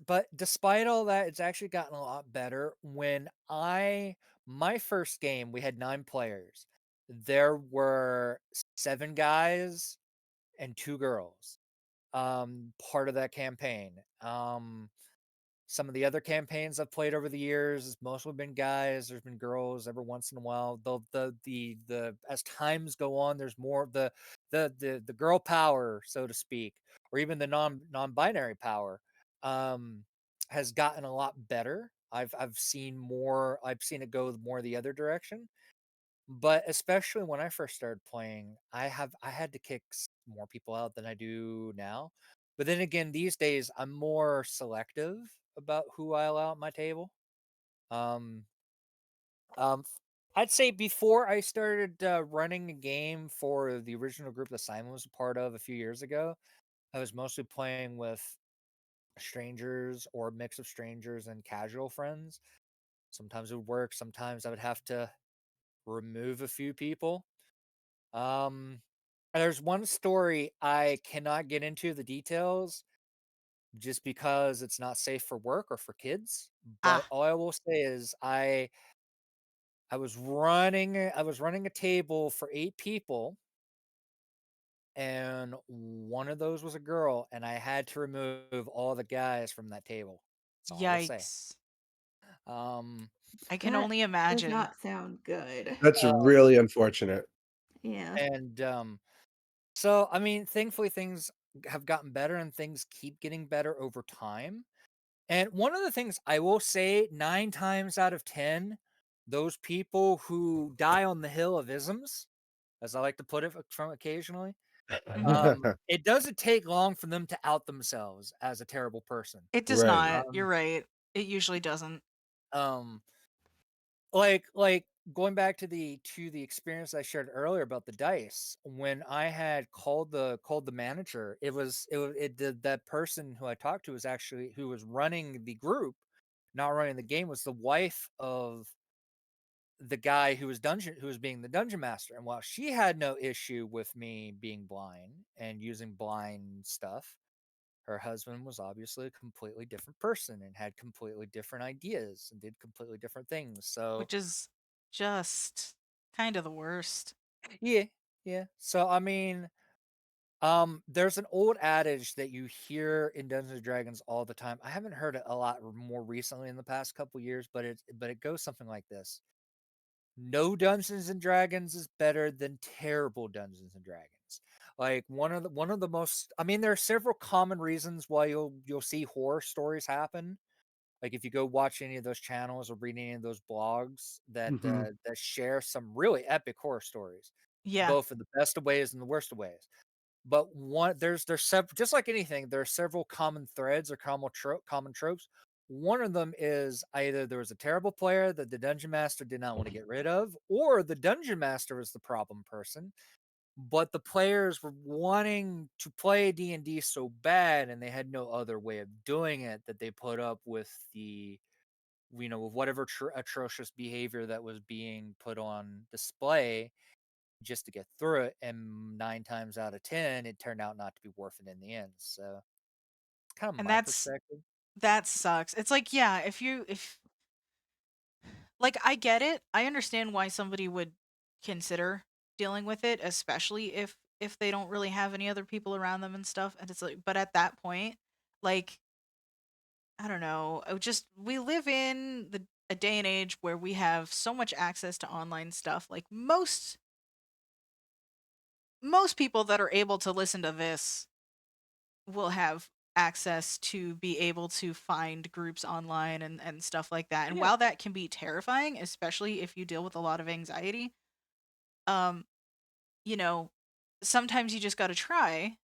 but despite all that, it's actually gotten a lot better. My first game, we had 9 players. There were 7 guys and 2 girls. Part of that campaign. Some of the other campaigns I've played over the years has mostly been guys. There's been girls every once in a while. The as times go on, there's more of the girl power, so to speak, or even the non-binary power, um, has gotten a lot better. I've seen more. I've seen it go more the other direction. But especially when I first started playing, I had to kick more people out than I do now. But then again, these days I'm more selective about who I allow at my table. Um, I'd say before I started running a game for the original group that Simon was a part of a few years ago, I was mostly playing with strangers or a mix of strangers and casual friends. Sometimes it would work. Sometimes I would have to remove a few people. Um, there's one story I cannot get into the details just because it's not safe for work or for kids. But Ah, all I will say is I was running a table for 8 people, and one of those was a girl, and I had to remove all the guys from that table. That's all I will say. yikes. Um, I can That only does imagine. not sound good. That's uh, really unfortunate. Yeah. and So, I mean, thankfully things have gotten better and things keep getting better over time. And one of the things I will say, 9 times out of 10, those people who die on the hill of isms, as I like to put it from occasionally, Hmm. it doesn't take long for them to out themselves as a terrible person. It does Right. not. You're right. It usually doesn't. Um, like going back to the experience I shared earlier about the dice, when I had called the manager, it did, that person who I talked to was actually who was running the group, not running the game, was the wife of the guy who was being the dungeon master. And while she had no issue with me being blind and using blind stuff, her husband was obviously a completely different person and had completely different ideas and did completely different things. So Which is just kind of the worst. yeah, yeah. So I mean, there's an old adage that you hear in Dungeons and Dragons all the time. I haven't heard it a lot more recently in the past couple years, but it goes something like this: no Dungeons and Dragons is better than terrible Dungeons and Dragons. Like one of the most, I mean, there are several common reasons why you'll see horror stories happen. Like if you go watch any of those channels or read any of those blogs Mhm. that share some really epic horror stories, Yeah. both in the best of ways and the worst of ways. But there's several, just like anything, there are several common threads or common tropes. One of them is either there was a terrible player that the dungeon master did not want to get rid of, or the dungeon master was the problem person, but the players were wanting to play D&D so bad and they had no other way of doing it, that they put up with with whatever atrocious behavior that was being put on display just to get through it. And 9 times out of 10, it turned out not to be worth it in the end. So it's kind of And my perspective. that sucks. It's like, yeah, if like, I get it. I understand why somebody would consider dealing with it, especially if they don't really have any other people around them and stuff. And it's like, but at that point, like, I don't know. We live in a day and age where we have so much access to online stuff. Like most people that are able to listen to this will have access to be able to find groups online and stuff like that. And Yeah. while that can be terrifying, especially if you deal with a lot of anxiety, um, you know, sometimes you just got to try.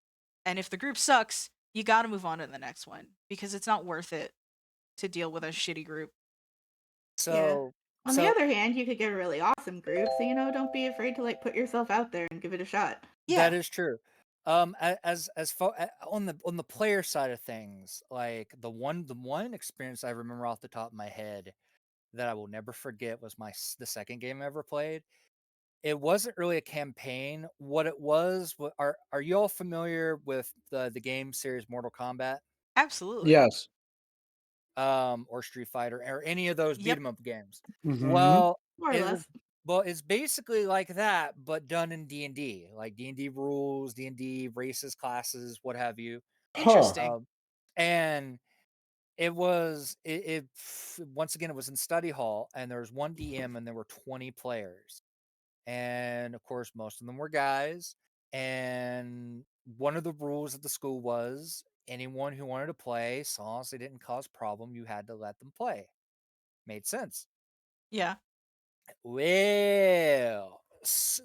And if the group sucks, you got to move on to the next one because it's not worth it to deal with a shitty group. So, On the other hand, you could get a really awesome group, so don't be afraid to like put yourself out there and give it a shot. Yeah. that is true. As far on the player side of things, like the one experience I remember off the top of my head that I will never forget was the second game I ever played. It wasn't really a campaign. What it was, are you all familiar with the game series Mortal Kombat, Absolutely. Yes. or Street Fighter, or any of those beat Yep. 'em up games? Mm-hmm. Well, More or less. it's basically like that, but done in D&D, like D&D rules, D&D races, classes, what have you. Interesting. And it was once again, it was in study hall, and there was one DM, and there were 20 players, and of course, most of them were guys. And one of the rules of the school was anyone who wanted to play, as long as they didn't cause problem, you had to let them play. Made sense. Yeah. Well,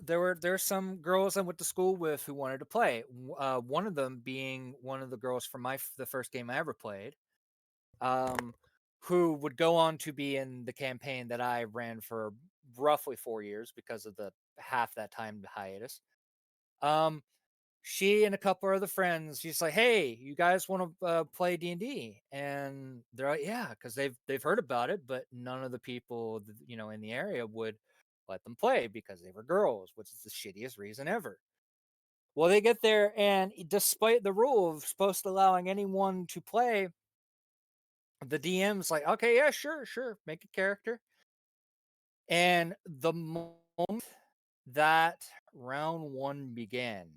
there's some girls I went to school with who wanted to play. One of them being one of the girls from the first game I ever played, who would go on to be in the campaign that I ran for roughly 4 years because of the half that time hiatus. She and a couple of other friends, she's like, "Hey, you guys want to play D&D?" And they're like, "Yeah," because they've heard about it, but none of the people in the area would let them play because they were girls, which is the shittiest reason ever. Well, they get there, and despite the rule of supposed to allowing anyone to play, the DM's like, "Okay, yeah, sure, make a character." And the moment that round one began,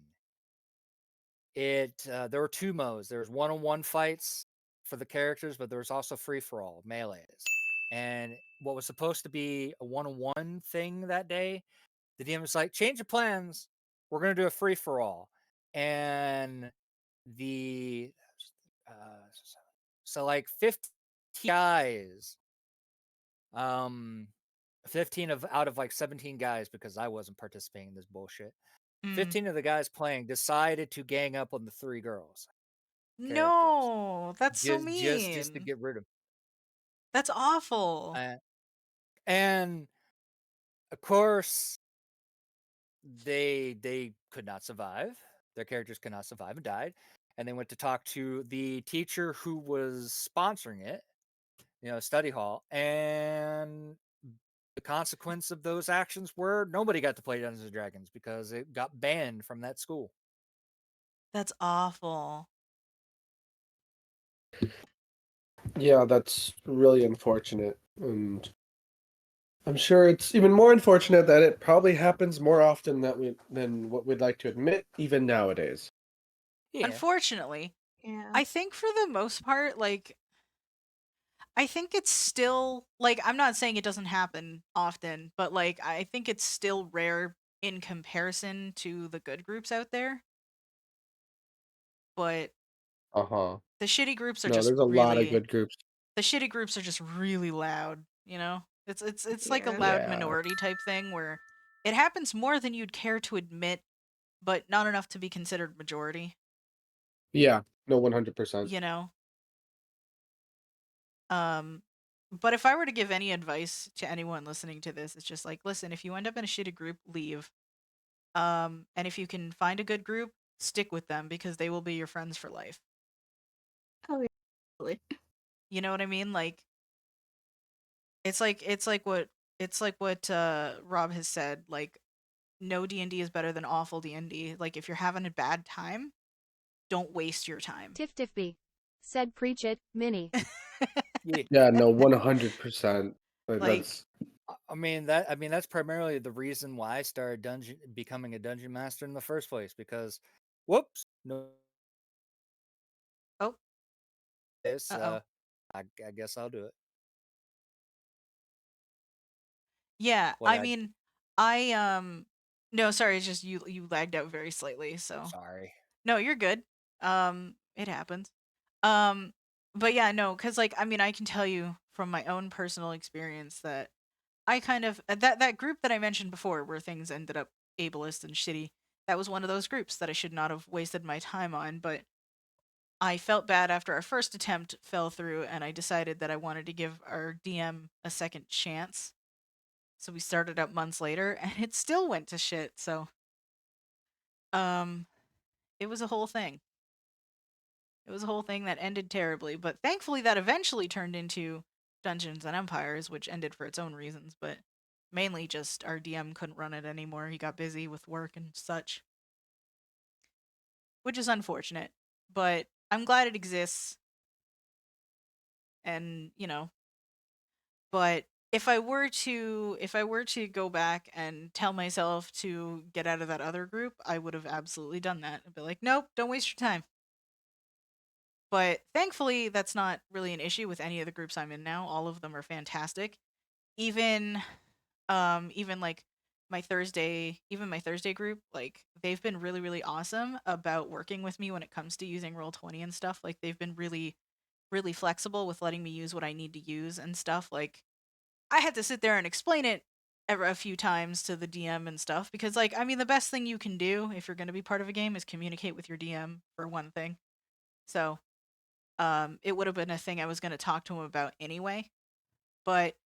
there were two modes. There was one-on-one fights for the characters, but there was also free-for-all melees. And what was supposed to be a one-on-one thing that day, the DM was like, "Change of plans. We're gonna do a free-for-all." And the so like 15 guys, 15 out of like 17 guys, because I wasn't participating in this bullshit. 15 of the guys playing decided to gang up on the three girls characters, No, that's so just to mean. get rid of That's awful. and of course they could not survive. Their characters could not survive and died. And they went to talk to the teacher who was sponsoring it, study hall, and the consequence of those actions were nobody got to play Dungeons and Dragons because it got banned from that school. That's awful. Yeah, that's really unfortunate. And I'm sure it's even more unfortunate that it probably happens more often than what we'd like to admit, even nowadays. Yeah. Unfortunately, Yeah. I think for the most part, like, I think it's still, like, I'm not saying it doesn't happen often, but, like, I think it's still rare in comparison to the good groups out there. But Uh-huh. the shitty groups are No, just there's a lot of really, good groups. the shitty groups are just really loud, you know? It's like a Yeah. loud Yeah. minority type thing where it happens more than you'd care to admit, but not enough to be considered majority, Yeah. No, 100%. you know? But if I were to give any advice to anyone listening to this, it's just like, listen, if you end up in a shitty group, leave. And if you can find a good group, stick with them because they will be your friends for life. Oh, yeah. Totally. You know what I mean? Like it's like what Rob has said, like no D&D is better than awful D&D. Like if you're having a bad time, don't waste your time. Tiff Tiffby. Said preach it, Minnie. Yeah. Yeah, no, 100%. Like That's I mean that's primarily the reason why I started becoming a dungeon master in the first place, because whoops, no Oh, this uh-oh. I guess I'll do it. Yeah, What I I mean, I no, sorry, it's just you lagged out very slightly, I'm so sorry. no, you're good. It happens. Um, but yeah, no, because like I mean, I can tell you from my own personal experience that I kind of that group that I mentioned before, where things ended up ableist and shitty. That was one of those groups that I should not have wasted my time on, but I felt bad after our first attempt fell through, and I decided that I wanted to give our DM a second chance. So we started up months later, and it still went to shit. So, um, it was a whole thing. It was a whole thing that ended terribly, but thankfully that eventually turned into Dungeons and Empires, which ended for its own reasons, but mainly just our DM couldn't run it anymore. He got busy with work and such, which is unfortunate, but I'm glad it exists. And, but if I were to go back and tell myself to get out of that other group, I would have absolutely done that. I'd be like, "Nope, don't waste your time." But thankfully, that's not really an issue with any of the groups I'm in now. All of them are fantastic. Even even like my Thursday group, like they've been really really awesome about working with me when it comes to using Roll20 and stuff. Like they've been really really flexible with letting me use what I need to use and stuff. Like I had to sit there and explain it a few times to the DM and stuff because like I mean the best thing you can do if you're going to be part of a game is communicate with your DM for one thing. So, it would have been a thing I was going to talk to him about anyway. But,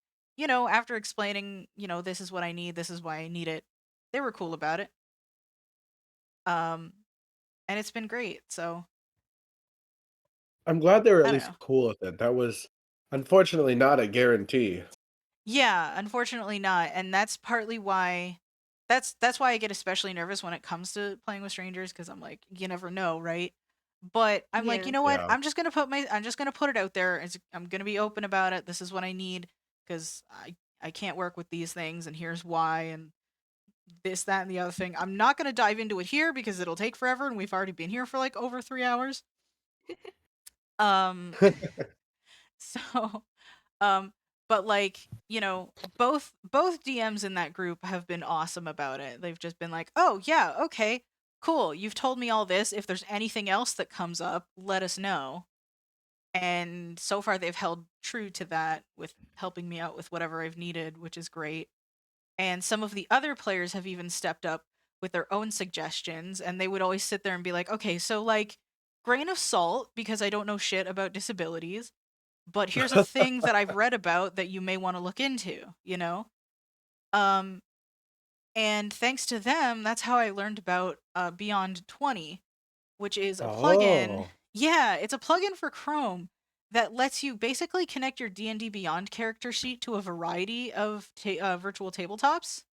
after explaining, this is what I need, this is why I need it, they were cool about it. Um, and it's been great. So, I'm glad they were at I don't least know. cool with it. That was unfortunately not a guarantee. Yeah, unfortunately not. And that's partly why that's why I get especially nervous when it comes to playing with strangers because I'm like, you never know, right? But I'm like, you Yeah. know what? Yeah. I'm just gonna put it out there. I'm gonna be open about it. This is what I need because I can't work with these things, and here's why, and this, that, and the other thing. I'm not gonna dive into it here because it'll take forever, and we've already been here for like over 3 hours. Um, so Um, but like, both DMs in that group have been awesome about it. They've just been like, "Oh, yeah, okay. Cool. You've told me all this. If there's anything else that comes up, let us know." And so far they've held true to that with helping me out with whatever I've needed, which is great. And some of the other players have even stepped up with their own suggestions, and they would always sit there and be like, "Okay, so like grain of salt because I don't know shit about disabilities, but here's a thing that I've read about that you may want to look into, you know?" Um, and thanks to them, that's how I learned about Beyond 20, which is a plugin. Oh. Yeah, it's a plugin for Chrome that lets you basically connect your D&D Beyond character sheet to a variety of virtual tabletops,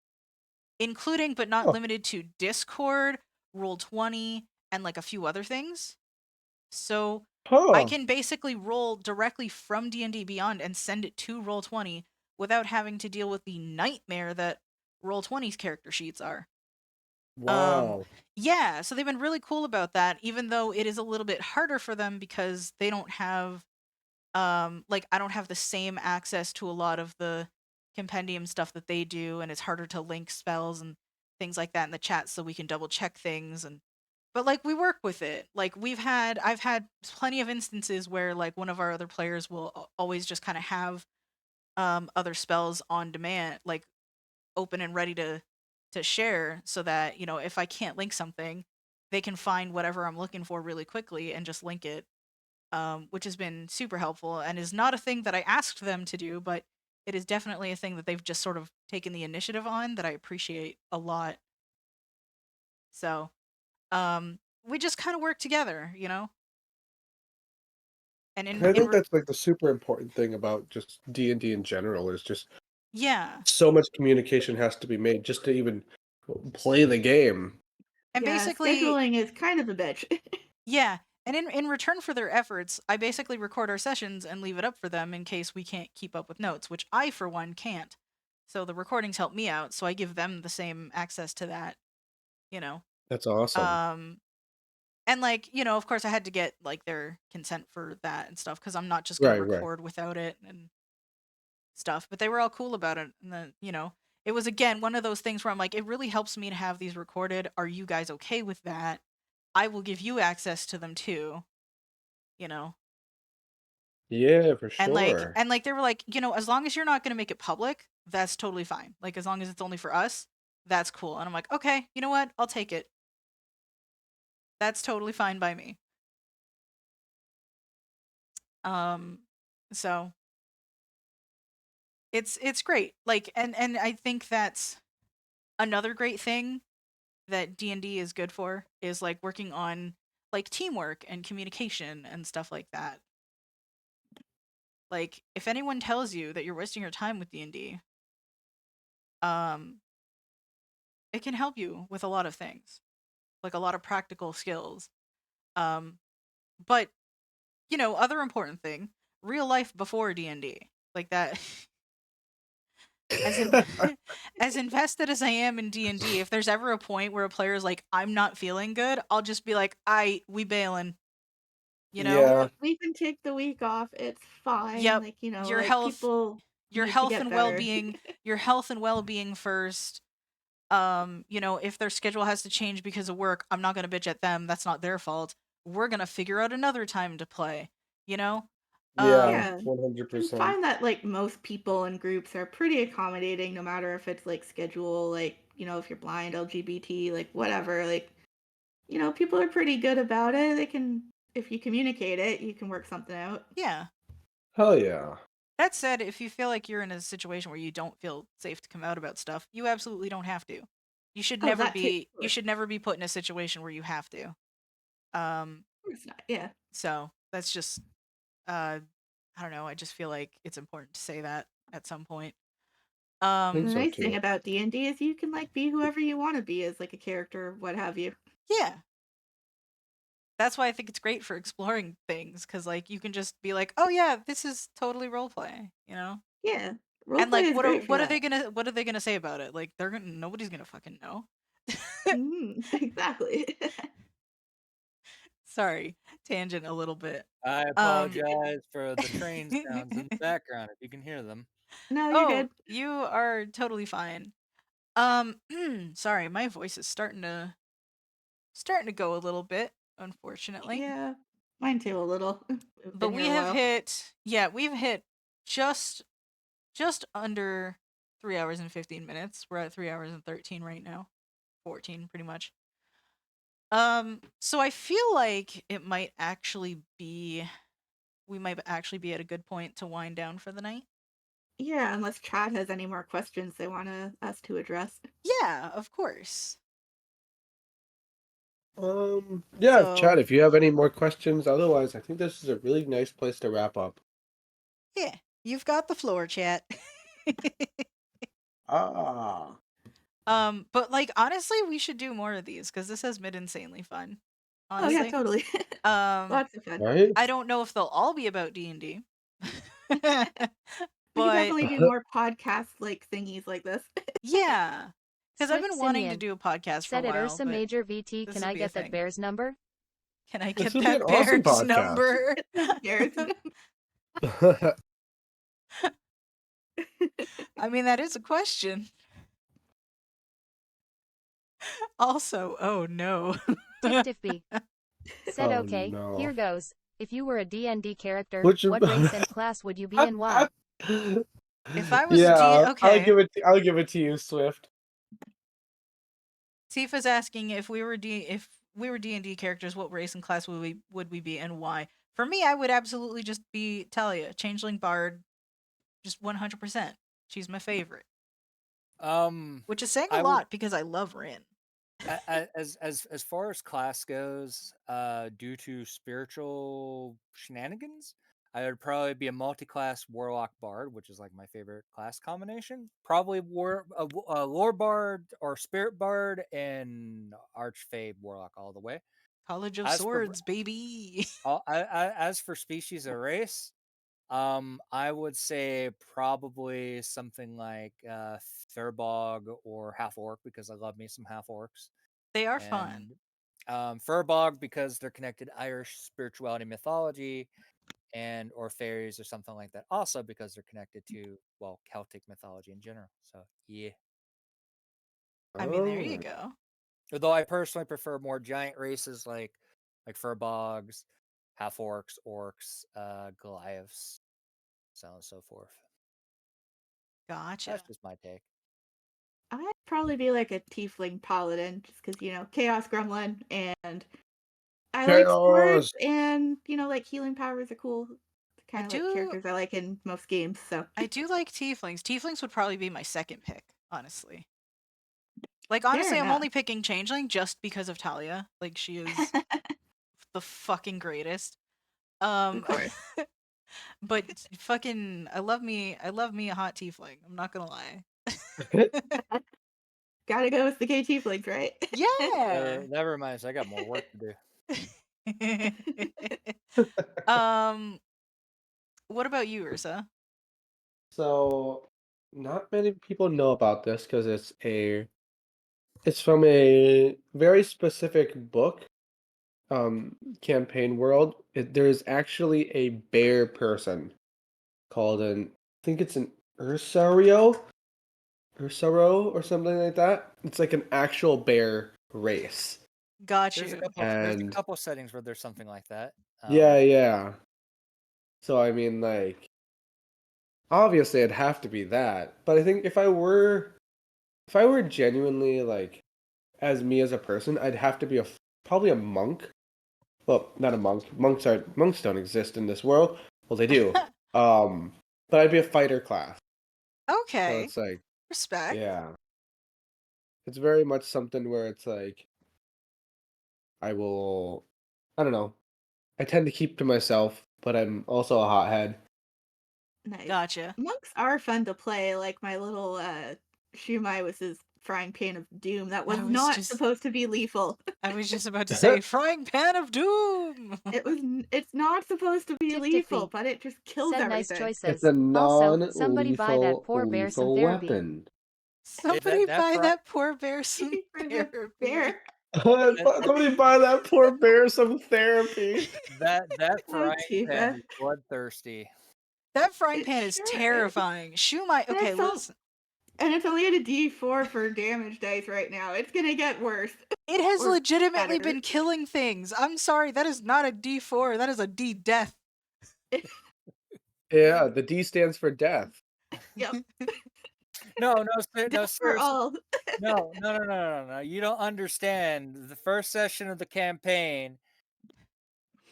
including but not Huh. limited to Discord, Roll20, and like a few other things. So I Huh. can basically roll directly from D&D Beyond and send it to Roll20 without having to deal with the nightmare that Roll20's character sheets are. Um Wow. yeah, so they've been really cool about that even though it is a little bit harder for them because they don't have like I don't have the same access to a lot of the compendium stuff that they do, and it's harder to link spells and things like that in the chat so we can double check things. And but like we work with it. Like I've had plenty of instances where like one of our other players will always just kind of have other spells on demand, like open and ready to share, so that if I can't link something, they can find whatever I'm looking for really quickly and just link it, which has been super helpful and is not a thing that I asked them to do, but it is definitely a thing that they've just sort of taken the initiative on that I appreciate a lot. So, we just kind of work together, And And I think that's like the super important thing about just D&D in general is just yeah, so much communication has to be made just to even play the game. and Yeah, basically, scheduling is kind of a bitch. yeah, and in return for their efforts, I basically record our sessions and leave it up for them in case we can't keep up with notes, which I for one can't. So the recordings help me out, so I give them the same access to that, you know. That's awesome. And like, of course I had to get like their consent for that and stuff cuz I'm not just going to Right. record without it and stuff, but they were all cool about it. And then, it was again one of those things where I'm like, it really helps me to have these recorded. Are you guys okay with that? I will give you access to them too, you know. Yeah, for And sure. like they were like, as long as you're not going to make it public, that's totally fine. Like as long as it's only for us, that's cool. And I'm like, okay, you know what? I'll take it. That's totally fine by me. So it's great. Like and I think that's another great thing that D&D is good for is like working on like teamwork and communication and stuff like that. Like if anyone tells you that you're wasting your time with D&D, um it can help you with a lot of things, like a lot of practical skills. Um but other important thing, real life before D&D. Like that as in as invested as I am in D&D, if there's ever a point where a player is like I'm not feeling good, I'll just be like, we bailing, you know? Yeah. Yeah, we can take the week off. It's fine. Yep. Like, Your like health people your need to health get and better. well-being, your health and well-being first. If their schedule has to change because of work, I'm not going to bitch at them. That's not their fault. We're going to figure out another time to play, you know? Yeah, Um Yeah. And 100%. find that like most people in groups are pretty accommodating no matter if it's like schedule, like, if you're blind, LGBT, like whatever, like, people are pretty good about it. They can, if you communicate it, you can work something out. yeah. Hell yeah. That said, if you feel like you're in a situation where you don't feel safe to come out about stuff, you absolutely don't have to. You should Oh, never that too. be Of you course. should never be put in a situation where you have to. Of course not. Yeah. So that's just I don't know, I just feel like it's important to say that at some point. I think And the so nice too. thing about D&D is you can like be whoever you want to be as like a character, what have you. Yeah. That's why I think it's great for exploring things cuz like you can just be like, "Oh yeah, this is totally role play," you know? Yeah. And Roleplay like is great for what are that. what are they going to say about it? Like nobody's going to fucking know. Exactly. Sorry, tangent a little bit. I Um apologize for the train sounds in the background if you can hear them. No, you're Oh, good. you are totally fine. Sorry, my voice is starting to go a little bit, unfortunately. Yeah. Mine too a little. I've But been here a while. we've hit just just under 3 hours and 15 minutes. We're at 3 hours and 13 right now. 14 pretty much. So I feel like we might actually be at a good point to wind down for the night. Yeah, unless Chad has any more questions they want us to address. Yeah, of course. Yeah, So, Chad, if you have any more questions, otherwise, I think this is a really nice place to wrap up. yeah, you've got the floor, chat. Ah. But like honestly, we should do more of these because this has been insanely fun. Oh yeah, Honestly. totally. Um, Lots of fun. Right? I don't know if they'll all be about D&D. We could But definitely do more podcast like thingies like this. yeah, because I've Swift been wanting to Simeon do a podcast for a said at while, Ursa but Major VT, this can will I be a get that thing. bear's number? Can I This get would be an that awesome bear's podcast. number? Bears. I mean, that is a question. Also, oh no. Tiftifby said, Oh okay, here no. goes. If you were a D&D character, Which what race and class would you be and why? If I was a D, Yeah, okay. I'll give it to you, Swift. Tifa's asking if we were D&D characters, what race and class would we be and why? For me, I would absolutely just be Talia, Changeling Bard, just 100%. She's my favorite, which is saying a I would lot because I love Rin. as far as class goes, due to spiritual shenanigans, I would probably be a multi-class warlock bard, which is like my favorite class combination. Probably lore bard or spirit bard and archfey warlock all the way. College of As for Swords, baby. as for species or race, I would say probably something like Thurbog or Half Orc because I love me some Half Orcs, They are and fun. Furbog because they're connected to Irish spirituality mythology, and or fairies or something like that. Also because they're connected to Celtic mythology in general. So yeah. I mean, there you Oh. go. Although I personally prefer more giant races like Furbogs, Half Orcs, Orcs, Goliaths, so on and so forth. Gotcha. That's just my take. I'd probably be like a tiefling paladin, just because chaos gremlin, and I like swords, Chaos. and like healing powers are cool. Kind of like do- characters I like in most games. So I do like tieflings. Tieflings would probably be my second pick, honestly. Like, fair honestly, I'm enough. only picking Changeling just because of Talia. Like, she is the fucking greatest. Of course. But fucking, I love me a hot tiefling. I'm not gonna lie. Gotta go with the K tieflings, right? Yeah. Never mind. I got more work to do. What about you, Ursa? So, not many people know about this because it's from a very specific book, campaign world. There's actually a bear person called I think it's an Ursario or something like that. It's like an actual bear race. Got There's a you. couple. There's a And couple settings where there's something like that. yeah. So I mean, like, obviously it'd have to be that. But I think if I were genuinely like as me as a person, I'd have to be probably a monk. Well, not a monk. Monks don't exist in this world. Well, they do. But I'd be a fighter class. So Okay. it's like, Respect. yeah, it's very much something where it's like I don't know. I tend to keep to myself, but I'm also a hothead. Nice. Gotcha. Monks are fun to play. Like my little Shumai was his frying pan of doom. That was I was not just- supposed to be lethal. I was just about to say frying pan of doom. It's not supposed to be Tiff lethal, Tiffy. but it just kills Said nice everything. It's choices. a Also, somebody buy that non-lethal poor bear some lethal therapy. weapon. Somebody that buy fry- that poor bear some For the therapy. bear. Somebody buy that poor bear some therapy. that Oh, frying Tifa. pan is bloodthirsty. That frying It pan is sure is. terrifying. Shumai. And Okay, it's all- listen. And it's only at a D4 for damage dice right now. It's gonna get worse. It has Or legitimately better. been killing things. I'm sorry, that is not a D4. That is a D death. Yeah, the D stands for death. Yep. No, Death for seriously. all. No. You don't understand. The first session of the campaign,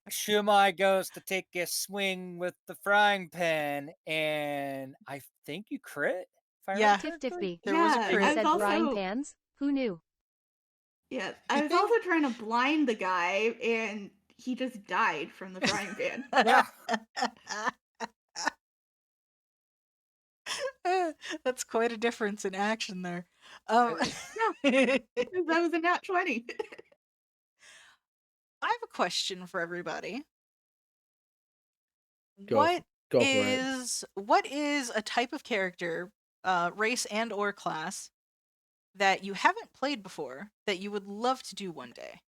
Shumai goes to take a swing with the frying pan, and I think you crit. If I Yeah. remember Tiff correctly. Tiffy. There was a Yeah, crit. I He was said frying also pans? Who knew? yeah, I was also trying to blind the guy, and he just died from the frying pan. Yeah. That's quite a difference in action there. That was a nat 20. I have a question for everybody. Go What for it. is a type of character, race and or class that you haven't played before that you would love to do one day?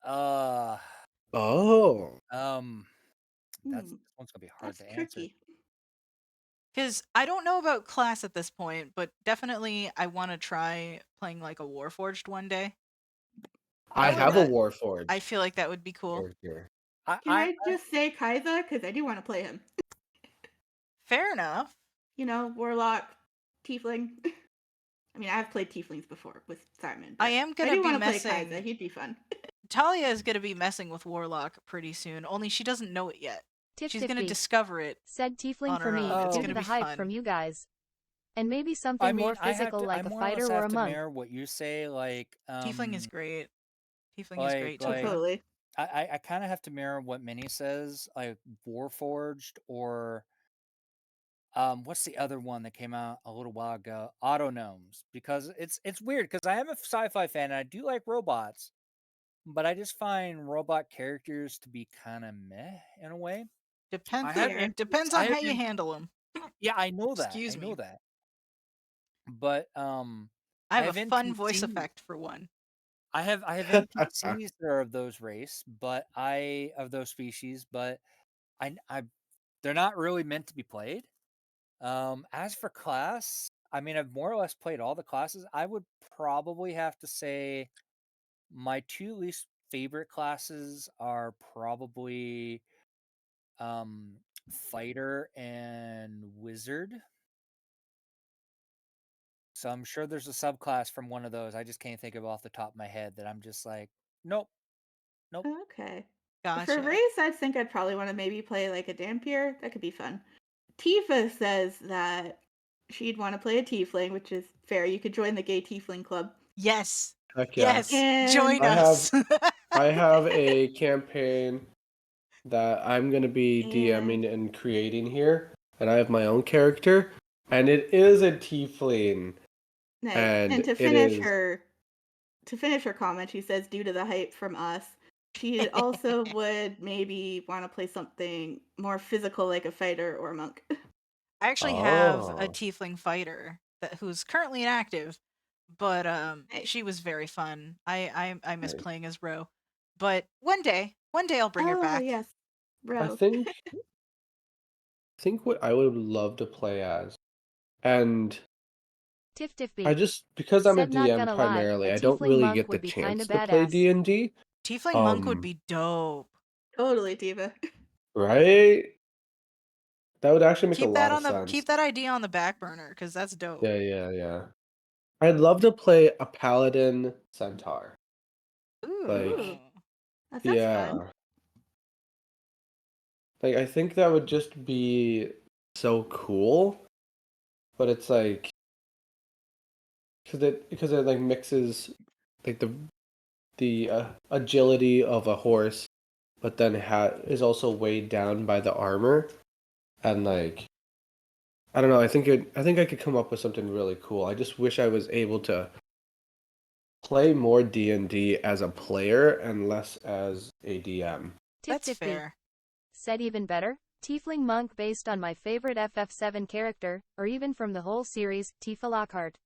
Oh. This Hmm, one's gonna be hard that's to answer. tricky. Because I don't know about class at this point, but definitely I want to try playing like a Warforged one day. I feel have a that- Warforged I feel like that would be cool. character. Can I just say Kaiza? Because I do want to play him. Fair enough. Warlock, Tiefling. I mean, I've played Tieflings before with Simon. I am gonna do be want to play messing. Kaiza. He'd be fun. Talia is gonna be messing with Warlock pretty soon. Only she doesn't know it yet. Tiff She's gonna Tiffy. discover it. Said tiefling on for her me, own. It's due gonna to the be hype fun. from you guys. And maybe something I mean, more physical like a more or less fighter or have a to monk. mirror what you say. Like, Tiefling is great. Tiefling is like- great. Oh, like- Talia. totally. I kind of have to mirror what Minnie says, like Warforged or what's the other one that came out a little while ago? Autonomes, because it's weird because I am a sci-fi fan and I do like robots, but I just find robot characters to be kind of meh in a way. Depends. Fair. Depends I on how have you N- handle them. yeah, I know that. Excuse I know me. that. But I I have a have fun voice NPCs. effect for one. I have NPCs that are of those race, but I of those species, but I they're not really meant to be played. As for class, I mean, I've more or less played all the classes. I would probably have to say my two least favorite classes are probably fighter and wizard. So I'm sure there's a subclass from one of those. I just can't think of off the top of my head that I'm just like, nope, nope. Okay. For Gotcha. race, I think I'd probably want to maybe play like a Dampier. That could be fun. Tifa says that she'd want to play a Tiefling, which is fair. You could join the gay Tiefling club. Yes. Heck yeah. Yes. And Join I us. have a campaign that I'm gonna be And DMing and creating here, and I have my own character, and it is a tiefling, nice. and And it is to finish her comment, she says due to the hype from us, she also would maybe want to play something more physical like a fighter or a monk. I actually have a oh tiefling fighter who's currently inactive, but Nice. she was very fun. I miss nice. playing as Ro, but one day I'll bring her Oh back. yes. I Ro. think what I would love to play as, and Tiff I Tiffby. just because I'm a Said not DM gonna lie, primarily, a I don't tiefling really monk get the would be kinda chance to play badass. D&D. Tiefling monk would be dope. Totally, Diva. Right? That would actually make a lot of sense. Keep that idea on the back burner because that's dope. Yeah. I'd love to play a paladin centaur. Ooh. Like, That sounds fun. yeah. Like, I think that would just be so cool. But it's like, because it like mixes like the agility of a horse, but then is also weighed down by the armor, and like I don't know. I think I could come up with something really cool. I just wish I was able to play more D&D as a player and less as a DM. Tiff That's Tiffby. fair. Said even better, tiefling monk based on my favorite FF7 character, or even from the whole series, Tifa Lockhart.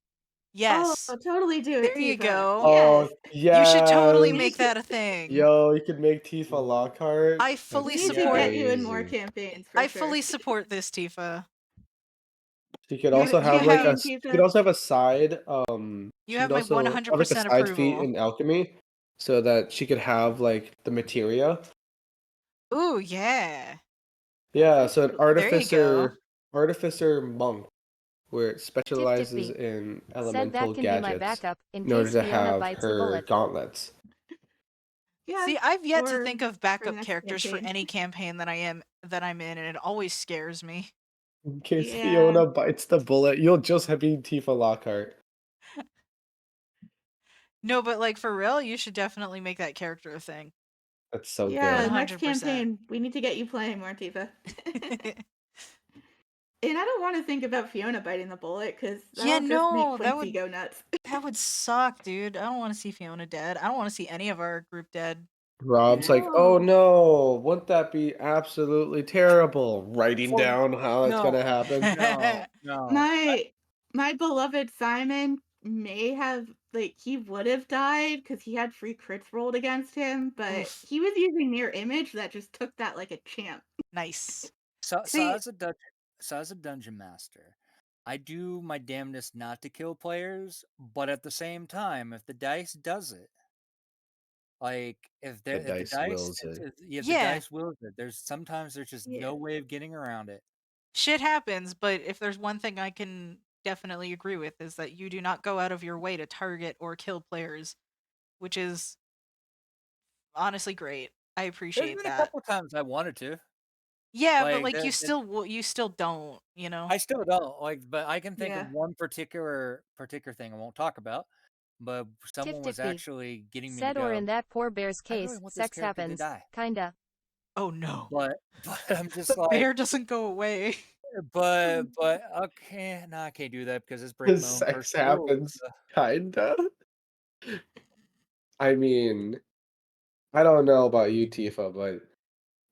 Yes. Oh, totally do it, There you Tifa. go. Oh, Yes. You should totally yes. make that a thing. Yo, you could make Tifa Lockhart. I fully We need to support get you in more crazy. campaigns for I sure. fully support this, Tifa. She could You also have have like campaign, she Tifa. could also have a side You she have could my also have like a 100% side feat approval. in alchemy so that she could have like the materia. Ooh, yeah. Yeah, so an There you go. artificer monk where it Tiff specializes Tiffby. in Said elemental that can be my gadgets backup, in in order case to Fiona have bites the her bullet. gauntlets. Yeah. See, I've yet to Or think of for the backup next characters for campaign. any campaign that I'm in, and it always scares me. In case Yeah. Fiona bites the bullet, you'll just have been Tifa Lockhart. No, but like for real, you should definitely make that character a thing. That's so Yeah, good. next 100%. campaign, we need to get you playing more, Tifa. And I don't want to think about Fiona biting the bullet because Yeah, that'll just make no, that Quincy would go nuts. that would suck, dude. I don't want to see Fiona dead. I don't want to see any of our group dead. Rob's like, oh No. no, wouldn't that be absolutely terrible? Writing For down how it's gonna no, happen. no. My beloved Simon may have he would have died because he had free crits rolled against him, but Oof. he was using mirror image that just took that like a champ. Nice. So See, as a dungeon master, I do my damnedest not to kill players, but at the same time, if the dice does it, like The if the dice dice wills it. if the yeah, dice wills it, there's just Yeah. no way of getting around it. shit happens, but if there's one thing I can definitely agree with is that you do not go out of your way to target or kill players, which is honestly great. I There's appreciate been a that. couple times I wanted to. Yeah, but Like like you still don't, you know? I still don't but I can think Yeah. of one particular thing I won't talk about. But Tiff someone was Tiffby. actually getting me to Said or in go, that poor bear's I really case, want this sex character to happens. die. Kinda. Oh no. But I'm just The like, bear doesn't go away. but okay, no, I can't do that because it's breaking my own Sex personal rules. happens, kinda. I mean, I don't know about you, Tifa, but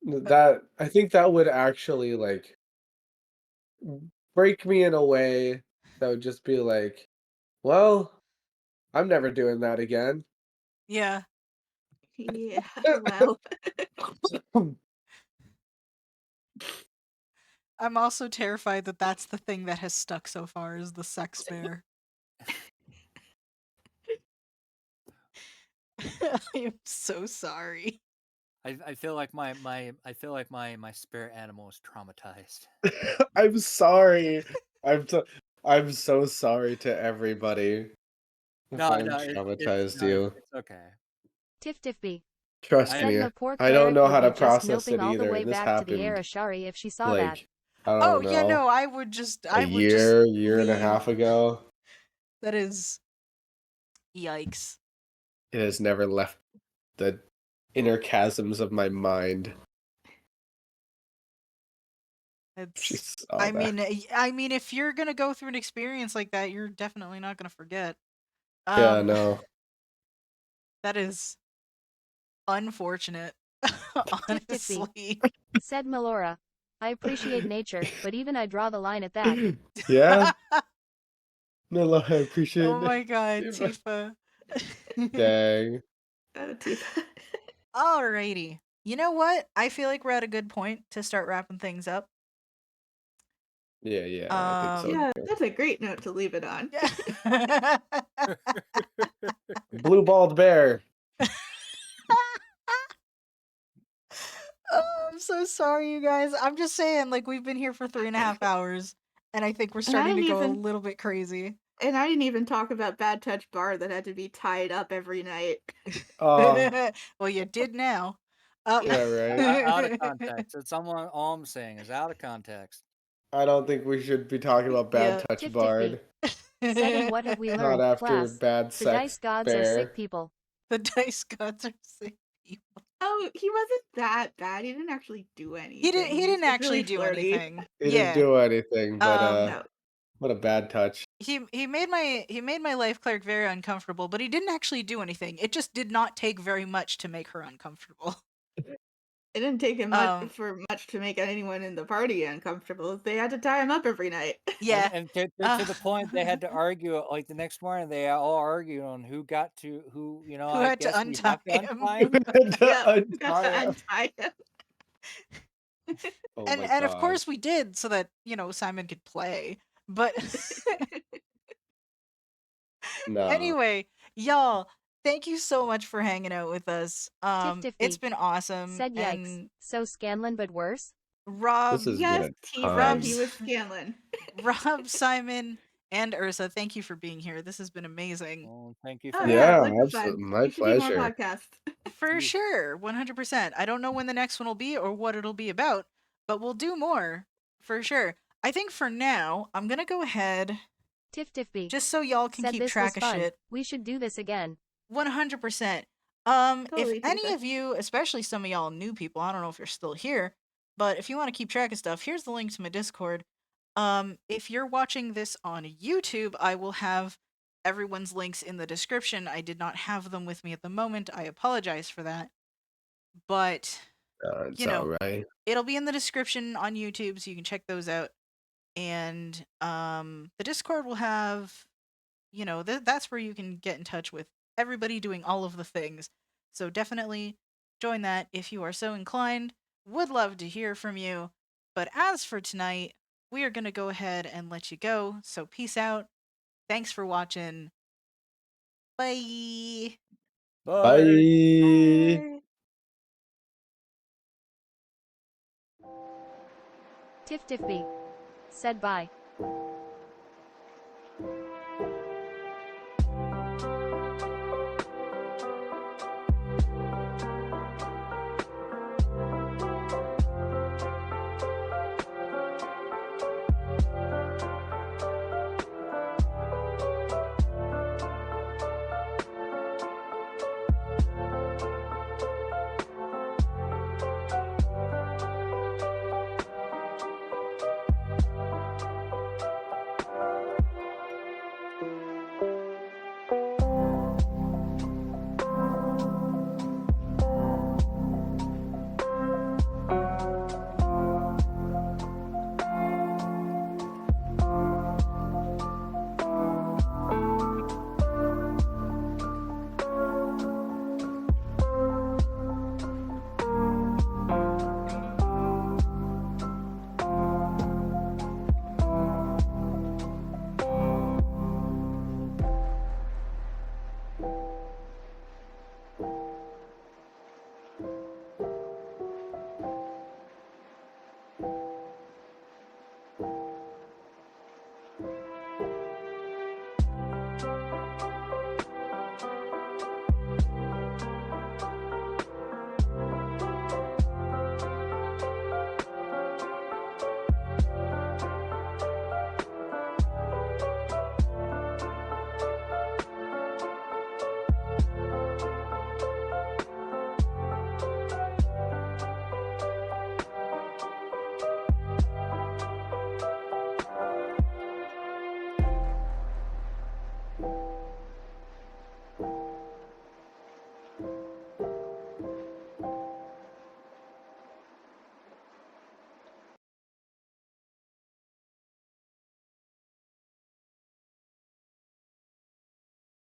That I think that would actually like break me in a way that would just be like, well, I'm never doing that again. Yeah. Yeah, well, I'm also terrified that that's the thing that has stuck so far is the sex bear. I'm so sorry. I feel like my spirit animal is traumatized. I'm sorry. I'm so I'm so sorry to everybody if No, I've no, traumatized you. it's okay. Tiff Tiff B. Trust I Said me, my poor I don't cleric know would how be to just process milping it all the either. way This back to the happened Arashari if she saw that. like I Oh, don't yeah, no, know, I would just year and a leave. half ago. That is yikes. It has never left the inner chasms of my mind. She It's saw that. I mean if you're going to go through an experience like that, you're definitely not going to forget. Yeah, Um no. that is unfortunate. Tiff Tiff B. Honestly. Said Melora. I appreciate nature, but even I draw the line at that. Yeah? No, I appreciate Oh my god, it. Tifa. Dang. oh, Tifa. Alrighty. You know what? I feel like we're at a good point to start wrapping things up. Yeah, I think so Um Yeah, too. that's a great note to leave it on. yeah. Blue balled bear. Oh, I'm so sorry, you guys. I'm just saying, like, we've been here for 3.5 hours, and I think we're And I starting to didn't go a even little bit crazy. and I didn't even talk about Bad Touch Bar that had to be tied up every night. Well, you did now. Yeah. Yeah, right. Out of context. It's all I'm saying is out of context. I don't think we should be talking about Bad yeah. Touch Tiff Tiff B. Bard. Said and what have we Not learned, after class? Bad The dice Sex gods are Bear. sick people. The dice gods are sick people. Oh, he wasn't that bad. He didn't actually do He anything. didn't. He He's didn't just really actually do flirty. anything. He didn't Yeah. do anything, but No. what a bad touch. He made my life cleric very uncomfortable, but he didn't actually do anything. It just did not take very much to make her uncomfortable. It didn't take him much to make anyone in the party uncomfortable. They had to tie him up every night. Yeah. And to the point they had to argue like the next morning they all argued on who got to who, Who I had to guess we untie have to him? untie him. Yeah, who got to Mario. untie him. Oh and my and of god. course we did so that Simon could play. But No. anyway, y'all, thank you so much for hanging out with us. Tiff Tiff It's B. been awesome. Said yikes. And So Scanlan but worse? This Rob, has Yes, been a Tifa, time. he was Scanlan. Rob, Simon, and Ursa, thank you for being here. This has been amazing. Well, thank you Oh for yeah, Yeah, having loads me. of fun. absolutely. My We should do more pleasure. podcasts. For You- sure, 100%. I don't know when the next one will be or what it'll be about, but we'll do more for sure. I think for now, I'm going to go ahead Tiff Tiff B. just so y'all can Said keep this was track of fun. shit. We should do this again. 100%. If Totally, any Tifa. of you, especially some of y'all new people, I don't know if you're still here, but if you want to keep track of stuff, here's the link to my Discord. If you're watching this on YouTube, I will have everyone's links in the description. I did not have them with me at the moment. I apologize for that. But, It's alright. it'll be in the description on YouTube so you can check those out. And the Discord will have, that's where you can get in touch with everybody doing all of the things. So definitely join that if you are so inclined. Would love to hear from you. But as for tonight, we are going to go ahead and let you go. So peace out. Thanks for watching. Bye. Bye. Bye. Bye. Tiff Tiff B. Said bye.